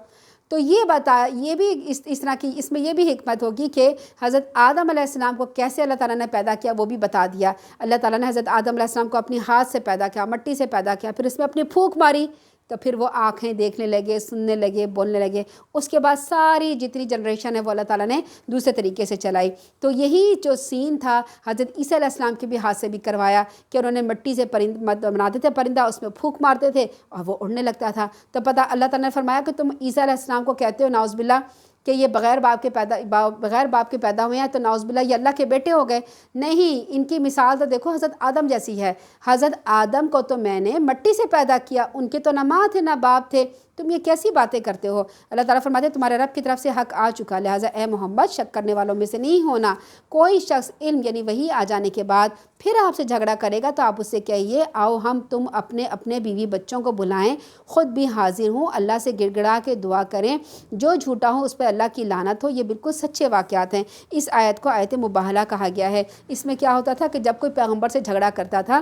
تو یہ بھی اس طرح کی اس میں یہ بھی حکمت ہوگی کہ حضرت آدم علیہ السلام کو کیسے اللہ تعالیٰ نے پیدا کیا وہ بھی بتا دیا۔ اللہ تعالیٰ نے حضرت آدم علیہ السلام کو اپنی ہاتھ سے پیدا کیا، مٹی سے پیدا کیا، پھر اس میں اپنی پھونک ماری تو پھر وہ آنکھیں دیکھنے لگے، سننے لگے، بولنے لگے۔ اس کے بعد ساری جتنی جنریشن ہے وہ اللہ تعالیٰ نے دوسرے طریقے سے چلائی۔ تو یہی جو سین تھا حضرت عیسیٰ علیہ السلام کے بھی ہاتھ سے بھی کروایا کہ انہوں نے مٹی سے بناتے تھے پرندہ، اس میں پھونک مارتے تھے اور وہ اڑنے لگتا تھا۔ تو پتہ اللہ تعالیٰ نے فرمایا کہ تم عیسیٰ علیہ السلام کو کہتے ہو نعوذ باللہ کہ یہ بغیر باپ کے پیدا ہوئے ہیں، تو نعوذ باللہ یہ اللہ کے بیٹے ہو گئے۔ نہیں، ان کی مثال تو دیکھو حضرت آدم جیسی ہے۔ حضرت آدم کو تو میں نے مٹی سے پیدا کیا، ان کے تو نہ ماں تھے نہ باپ تھے، تم یہ کیسی باتیں کرتے ہو؟ اللہ تعالیٰ فرماتے ہیں تمہارے رب کی طرف سے حق آ چکا، لہٰذا اے محمد شک کرنے والوں میں سے نہیں ہونا۔ کوئی شخص علم یعنی وحی آ جانے کے بعد پھر آپ سے جھگڑا کرے گا تو آپ اس سے کہیے آؤ ہم تم اپنے اپنے بیوی بچوں کو بلائیں، خود بھی حاضر ہوں، اللہ سے گڑ گڑا کے دعا کریں، جو جھوٹا ہو اس پہ اللہ کی لعنت ہو۔ یہ بالکل سچے واقعات ہیں۔ اس آیت کو آیت مباہلہ کہا گیا ہے۔ اس میں کیا ہوتا تھا کہ جب کوئی پیغمبر سے جھگڑا کرتا تھا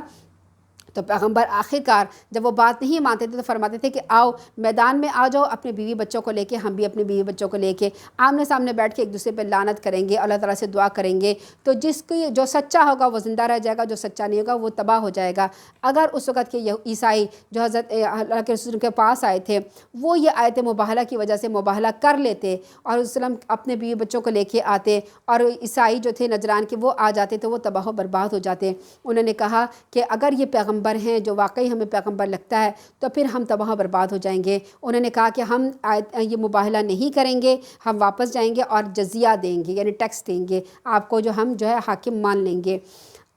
تو پیغمبر آخرکار جب وہ بات نہیں مانتے تھے تو فرماتے تھے کہ آؤ میدان میں آ جاؤ اپنے بیوی بچوں کو لے کے، ہم بھی اپنے بیوی بچوں کو لے کے آمنے سامنے بیٹھ کے ایک دوسرے پہ لعنت کریں گے، اللہ تعالیٰ سے دعا کریں گے، تو جو سچا ہوگا وہ زندہ رہ جائے گا، جو سچا نہیں ہوگا وہ تباہ ہو جائے گا۔ اگر اس وقت کے عیسائی جو حضرت اللہ کے رسول کے پاس آئے تھے وہ یہ آیت مباہلہ کی وجہ سے مباہلہ کر لیتے اور وسلم اپنے بیوی بچوں کو لے کے آتے اور عیسائی جو تھے نجران کے وہ آ جاتے تو وہ تباہ و برباد ہو جاتے۔ انہوں نے کہا کہ اگر یہ پیغمبر ہیں جو واقعی ہمیں پیغمبر لگتا ہے تو پھر ہم تباہ و برباد ہو جائیں گے۔ انہوں نے کہا کہ ہم یہ مباہلہ نہیں کریں گے، ہم واپس جائیں گے اور جزیہ دیں گے، یعنی ٹیکس دیں گے آپ کو، جو ہم جو ہے حاکم مان لیں گے۔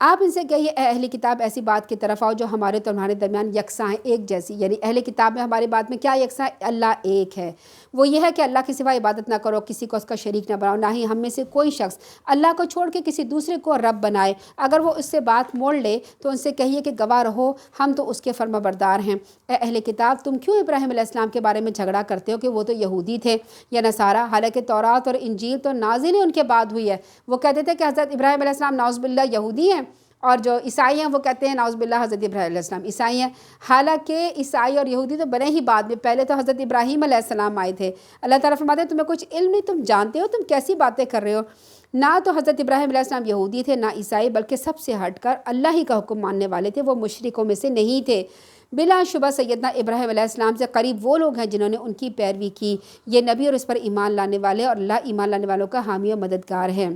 آپ ان سے کہیے اے اہل کتاب ایسی بات کی طرف آؤ جو ہمارے تو تمہارے درمیان یکساں ہیں، ایک جیسی، یعنی اہل کتاب میں ہماری بات میں کیا یکساں ہے؟ اللہ ایک ہے۔ وہ یہ ہے کہ اللہ کے سوا عبادت نہ کرو، کسی کو اس کا شریک نہ بناؤ، نہ ہی ہم میں سے کوئی شخص اللہ کو چھوڑ کے کسی دوسرے کو رب بنائے۔ اگر وہ اس سے بات موڑ لے تو ان سے کہیے کہ گواہ رہو ہم تو اس کے فرما بردار ہیں۔ اے اہل کتاب تم کیوں ابراہیم علیہ السلام کے بارے میں جھگڑا کرتے ہو کہ وہ تو یہودی تھے یا نصارہ، حالانکہ تورات اور انجیل تو نازل ہی ان کے بعد ہوئی ہے۔ وہ کہتے تھے کہ حضرت ابراہیم علیہ السلام نعوذ باللہ یہودی ہیں، اور جو عیسائی ہیں وہ کہتے ہیں نعوذ باللہ حضرت ابراہیم علیہ السلام عیسائی ہیں، حالانکہ عیسائی اور یہودی تو بنے ہی بعد میں، پہلے تو حضرت ابراہیم علیہ السلام آئے تھے۔ اللہ تعالیٰ فرماتے ہیں تمہیں کچھ علم نہیں، تم جانتے ہو، تم کیسی باتیں کر رہے ہو؟ نہ تو حضرت ابراہیم علیہ السلام یہودی تھے نہ عیسائی، بلکہ سب سے ہٹ کر اللہ ہی کا حکم ماننے والے تھے، وہ مشرکوں میں سے نہیں تھے۔ بلا شبہ سیدنا ابراہیم علیہ السلام سے قریب وہ لوگ ہیں جنہوں نے ان کی پیروی کی، یہ نبی اور اس پر ایمان لانے والے، اور اللہ ایمان لانے والوں کا حامی و مددگار ہے۔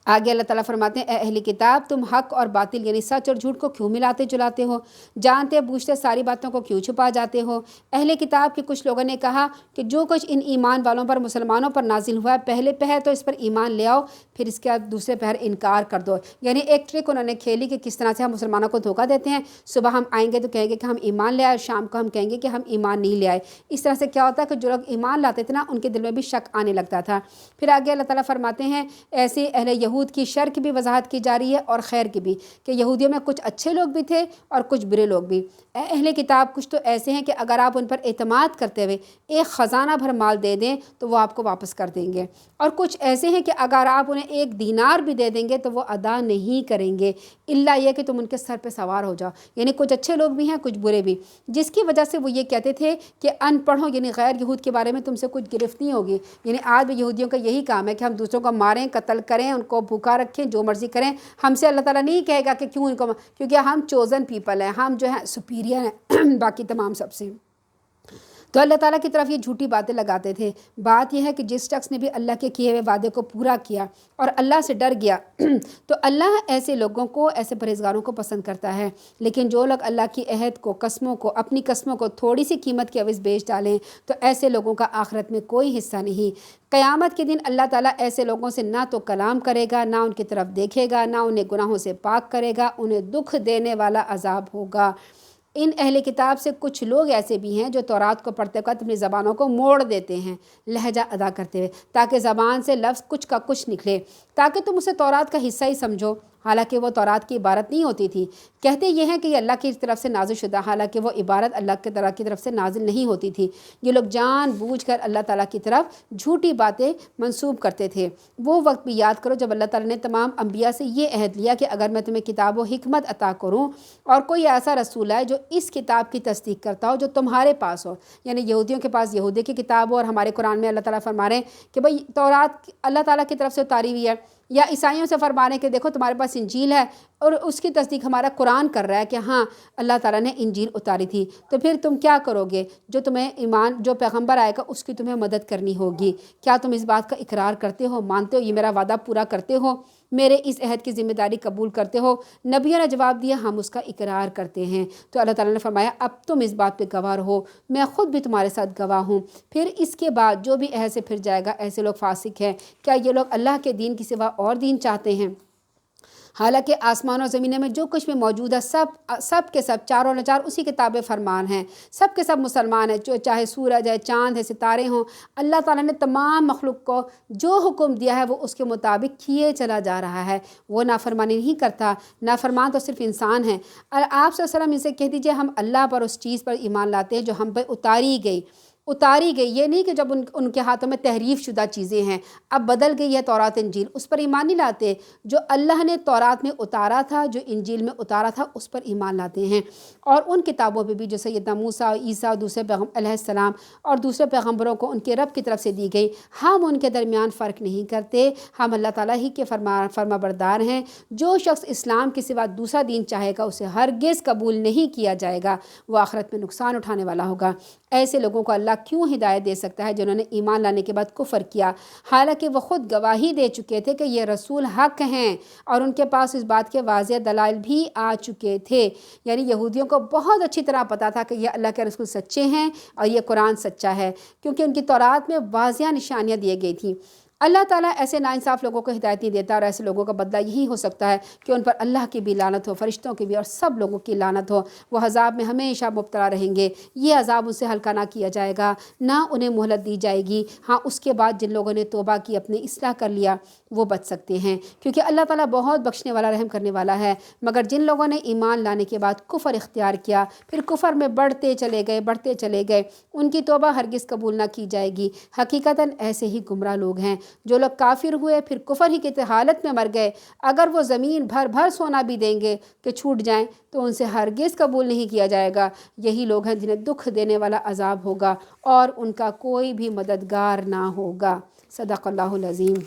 آگے اللہ تعالیٰ فرماتے ہیں اے اہل کتاب تم حق اور باطل یعنی سچ اور جھوٹ کو کیوں ملاتے جلاتے ہو؟ جانتے بوجھتے ساری باتوں کو کیوں چھپا جاتے ہو؟ اہل کتاب کے کچھ لوگوں نے کہا کہ جو کچھ ان ایمان والوں پر مسلمانوں پر نازل ہوا ہے پہلے پہر تو اس پر ایمان لے آؤ، پھر اس کے بعد دوسرے پہر انکار کر دو۔ یعنی ایک ٹرک انہوں نے کھیلی کہ کس طرح سے ہم مسلمانوں کو دھوکہ دیتے ہیں، صبح ہم آئیں گے تو کہیں گے کہ ہم ایمان لے آئے، شام کو ہم کہیں گے کہ ہم ایمان نہیں لے آئے۔ اس طرح سے کیا ہوتا ہے کہ جو لوگ ایمان لاتے تھے نا ان کے دل میں بھی شک آنے لگتا تھا۔ پھر آگے اللہ تعالیٰ فرماتے ہیں ایسے اہل یہود کی شر کی بھی وضاحت کی جا رہی ہے اور خیر کی بھی، کہ یہودیوں میں کچھ اچھے لوگ بھی تھے اور کچھ برے لوگ بھی۔ اہل کتاب کچھ تو ایسے ہیں کہ اگر آپ ان پر اعتماد کرتے ہوئے ایک خزانہ بھر مال دے دیں تو وہ آپ کو واپس کر دیں گے، اور کچھ ایسے ہیں کہ اگر آپ انہیں ایک دینار بھی دے دیں گے تو وہ ادا نہیں کریں گے، الا یہ کہ تم ان کے سر پہ سوار ہو جاؤ۔ یعنی کچھ اچھے لوگ بھی ہیں کچھ برے بھی، جس کی وجہ سے وہ یہ کہتے تھے کہ ان پڑھوں یعنی غیر یہود کے بارے میں تم سے کچھ گرفت نہیں ہوگی۔ یعنی آج بھی یہودیوں کا یہی کام ہے کہ ہم دوسروں کو ماریں، قتل کریں، ان کو بھوکا رکھیں، جو مرضی کریں، ہم سے اللہ تعالیٰ نہیں کہے گا کہ کیوں ان کو، کیونکہ ہم چوزن پیپل ہیں، ہم جو ہیں سپیریئر ہیں باقی تمام سب سے۔ تو اللہ تعالیٰ کی طرف یہ جھوٹی باتیں لگاتے تھے۔ بات یہ ہے کہ جس شخص نے بھی اللہ کے کیے ہوئے وعدے کو پورا کیا اور اللہ سے ڈر گیا تو اللہ ایسے لوگوں کو، ایسے پرہیزگاروں کو پسند کرتا ہے۔ لیکن جو لوگ اللہ کی عہد کو، قسموں کو، اپنی قسموں کو تھوڑی سی قیمت کے عوض بیچ ڈالیں تو ایسے لوگوں کا آخرت میں کوئی حصہ نہیں۔ قیامت کے دن اللہ تعالیٰ ایسے لوگوں سے نہ تو کلام کرے گا، نہ ان کی طرف دیکھے گا، نہ انہیں گناہوں سے پاک کرے گا، انہیں دکھ دینے والا عذاب ہوگا۔ ان اہل کتاب سے کچھ لوگ ایسے بھی ہیں جو تورات کو پڑھتے وقت اپنی زبانوں کو موڑ دیتے ہیں لہجہ ادا کرتے ہوئے، تاکہ زبان سے لفظ کچھ کا کچھ نکلے، تاکہ تم اسے تورات کا حصہ ہی سمجھو، حالانکہ وہ تورات کی عبارت نہیں ہوتی تھی۔ کہتے یہ ہیں کہ یہ اللہ کی طرف سے نازل شدہ، حالانکہ وہ عبارت اللہ کی طرف سے نازل نہیں ہوتی تھی۔ یہ لوگ جان بوجھ کر اللہ تعالیٰ کی طرف جھوٹی باتیں منسوب کرتے تھے۔ وہ وقت بھی یاد کرو جب اللہ تعالیٰ نے تمام انبیاء سے یہ عہد لیا کہ اگر میں تمہیں کتاب و حکمت عطا کروں اور کوئی ایسا رسول آئے جو اس کتاب کی تصدیق کرتا ہو جو تمہارے پاس ہو، یعنی یہودیوں کے پاس یہودی کی کتاب ہو، اور ہمارے قرآن میں اللہ تعالیٰ فرما رہے ہیں کہ بھئی تورات اللہ تعالیٰ کی طرف سے اتاری ہوئی ہے، یا عیسائیوں سے فرما رہے ہیں کہ دیکھو تمہارے پاس انجیل ہے اور اس کی تصدیق ہمارا قرآن کر رہا ہے کہ ہاں اللہ تعالیٰ نے انجیل اتاری تھی، تو پھر تم کیا کرو گے؟ جو تمہیں ایمان، جو پیغمبر آئے گا اس کی تمہیں مدد کرنی ہوگی۔ کیا تم اس بات کا اقرار کرتے ہو، مانتے ہو، یہ میرا وعدہ پورا کرتے ہو، میرے اس عہد کی ذمہ داری قبول کرتے ہو؟ نبیوں نے جواب دیا ہم اس کا اقرار کرتے ہیں۔ تو اللہ تعالیٰ نے فرمایا اب تم اس بات پہ گواہ رہو، میں خود بھی تمہارے ساتھ گواہ ہوں۔ پھر اس کے بعد جو بھی عہد سے پھر جائے گا، ایسے لوگ فاسق ہیں۔ کیا یہ لوگ اللہ کے دین کی سوا اور دین چاہتے ہیں؟ حالانکہ آسمان اور زمینوں میں جو کچھ بھی موجود ہے سب کے سب چاروں نچار اسی کتاب فرمان ہیں، سب کے سب مسلمان ہیں، چاہے سورج ہے، چاند ہے، ستارے ہوں، اللہ تعالیٰ نے تمام مخلوق کو جو حکم دیا ہے وہ اس کے مطابق کیے چلا جا رہا ہے، وہ نافرمانی نہیں کرتا۔ نافرمان تو صرف انسان ہیں۔ اور آپ صلی اللہ علیہ وسلم ان سے کہہ دیجئے ہم اللہ پر، اس چیز پر ایمان لاتے ہیں جو ہم پہ اتاری گئی۔ یہ نہیں کہ جب ان کے ہاتھوں میں تحریف شدہ چیزیں ہیں، اب بدل گئی ہے تورات انجیل، اس پر ایمان نہیں لاتے۔ جو اللہ نے تورات میں اتارا تھا، جو انجیل میں اتارا تھا، اس پر ایمان لاتے ہیں۔ اور ان کتابوں پہ بھی جو سیدنا موسیٰ، عیسیٰ، دوسرے پیغمبر علیہ السلام اور دوسرے پیغمبروں کو ان کے رب کی طرف سے دی گئی، ہم ان کے درمیان فرق نہیں کرتے، ہم اللہ تعالیٰ ہی کے فرما بردار ہیں۔ جو شخص اسلام کے سوا دوسرا دین چاہے گا اسے ہرگز قبول نہیں کیا جائے گا، وہ آخرت میں نقصان اٹھانے والا ہوگا۔ ایسے لوگوں کو اللہ کیوں ہدایت دے سکتا ہے جنہوں نے ایمان لانے کے بعد کفر کیا، حالانکہ وہ خود گواہی دے چکے تھے کہ یہ رسول حق ہیں اور ان کے پاس اس بات کے واضح دلائل بھی آ چکے تھے۔ یعنی یہودیوں کو بہت اچھی طرح پتہ تھا کہ یہ اللہ کے رسول سچے ہیں اور یہ قرآن سچا ہے، کیونکہ ان کی تورات میں واضح نشانیاں دی گئی تھیں۔ اللہ تعالیٰ ایسے ناانصاف لوگوں کو ہدایت نہیں دیتا، اور ایسے لوگوں کا بدلہ یہی ہو سکتا ہے کہ ان پر اللہ کی بھی لعنت ہو، فرشتوں کی بھی، اور سب لوگوں کی لعنت ہو۔ وہ عذاب میں ہمیشہ مبتلا رہیں گے، یہ عذاب ان سے ہلکا نہ کیا جائے گا، نہ انہیں مہلت دی جائے گی۔ ہاں اس کے بعد جن لوگوں نے توبہ کی، اپنے اصلاح کر لیا، وہ بچ سکتے ہیں، کیونکہ اللہ تعالیٰ بہت بخشنے والا، رحم کرنے والا ہے۔ مگر جن لوگوں نے ایمان لانے کے بعد کفر اختیار کیا، پھر کفر میں بڑھتے چلے گئے، ان کی توبہ ہرگز قبول نہ کی جائے گی۔ حقیقتاً ایسے ہی گمراہ لوگ ہیں جو لوگ کافر ہوئے پھر کفر ہی کی حالت میں مر گئے، اگر وہ زمین بھر سونا بھی دیں گے کہ چھوٹ جائیں تو ان سے ہرگز قبول نہیں کیا جائے گا۔ یہی لوگ ہیں جنہیں دکھ دینے والا عذاب ہوگا اور ان کا کوئی بھی مددگار نہ ہوگا۔ صدق اللہ العظیم۔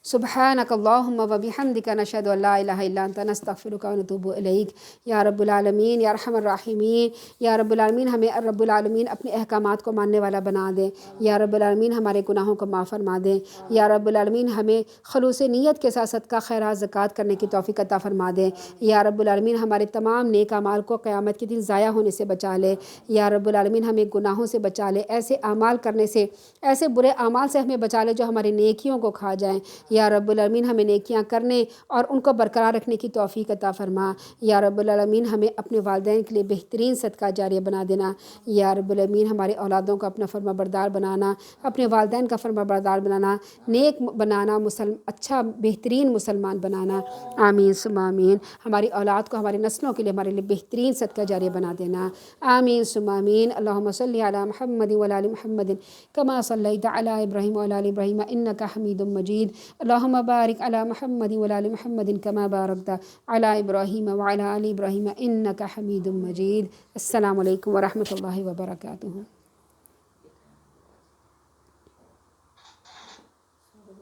سبحانک اللہم و بحمدک نشہد ان لا الہ الا انت نستغفرک و نتوب الیک۔ یا رب العالمین، یا ارحم الراحمین، یا رب العالمین ہمیں رب العالمین اپنے احکامات کو ماننے والا بنا دے۔ یا رب العالمین ہمارے گناہوں کو معاف فرما دے۔ یا رب العالمین ہمیں خلوص نیت کے ساتھ صدقہ خیرات زکوٰۃ کرنے کی توفیق عطا فرما دے۔ یا رب العالمین ہمارے تمام نیک اعمال کو قیامت کے دن ضائع ہونے سے بچا لے۔ یا رب العالمین ہمیں گناہوں سے بچا لے، ایسے اعمال کرنے سے، ایسے برے اعمال سے ہمیں بچا لے جو ہماری نیکیوں کو کھا جائیں۔ یا رب العالمین ہمیں نیکیاں کرنے اور ان کو برقرار رکھنے کی توفیق عطا فرما۔ یا رب العالمین ہمیں اپنے والدین کے لیے بہترین صدقہ جاریہ بنا دینا۔ یا رب العالمین ہمارے اولادوں کو اپنا فرما بردار بنانا، اپنے والدین کا فرما بردار بنانا، نیک بنانا، اچھا بہترین مسلمان بنانا۔ آمین ثم آمین۔ ہماری اولاد کو، ہماری نسلوں کے لیے، ہمارے لیے بہترین صدقہ جاریہ بنا دینا۔ آمین ثم آمین۔ اللہم صلی علی محمد وعلی آل محمد کما صلیت علی ابراہیم وعلی آل ابراہیم انک حمید مجید۔ اللہم بارک علی محمد وعلی آل محمد کما بارکت علی ابراہیم وعلی آل ابراہیم انک حمید مجید۔ السلام علیکم ورحمۃ اللہ وبرکاتہ۔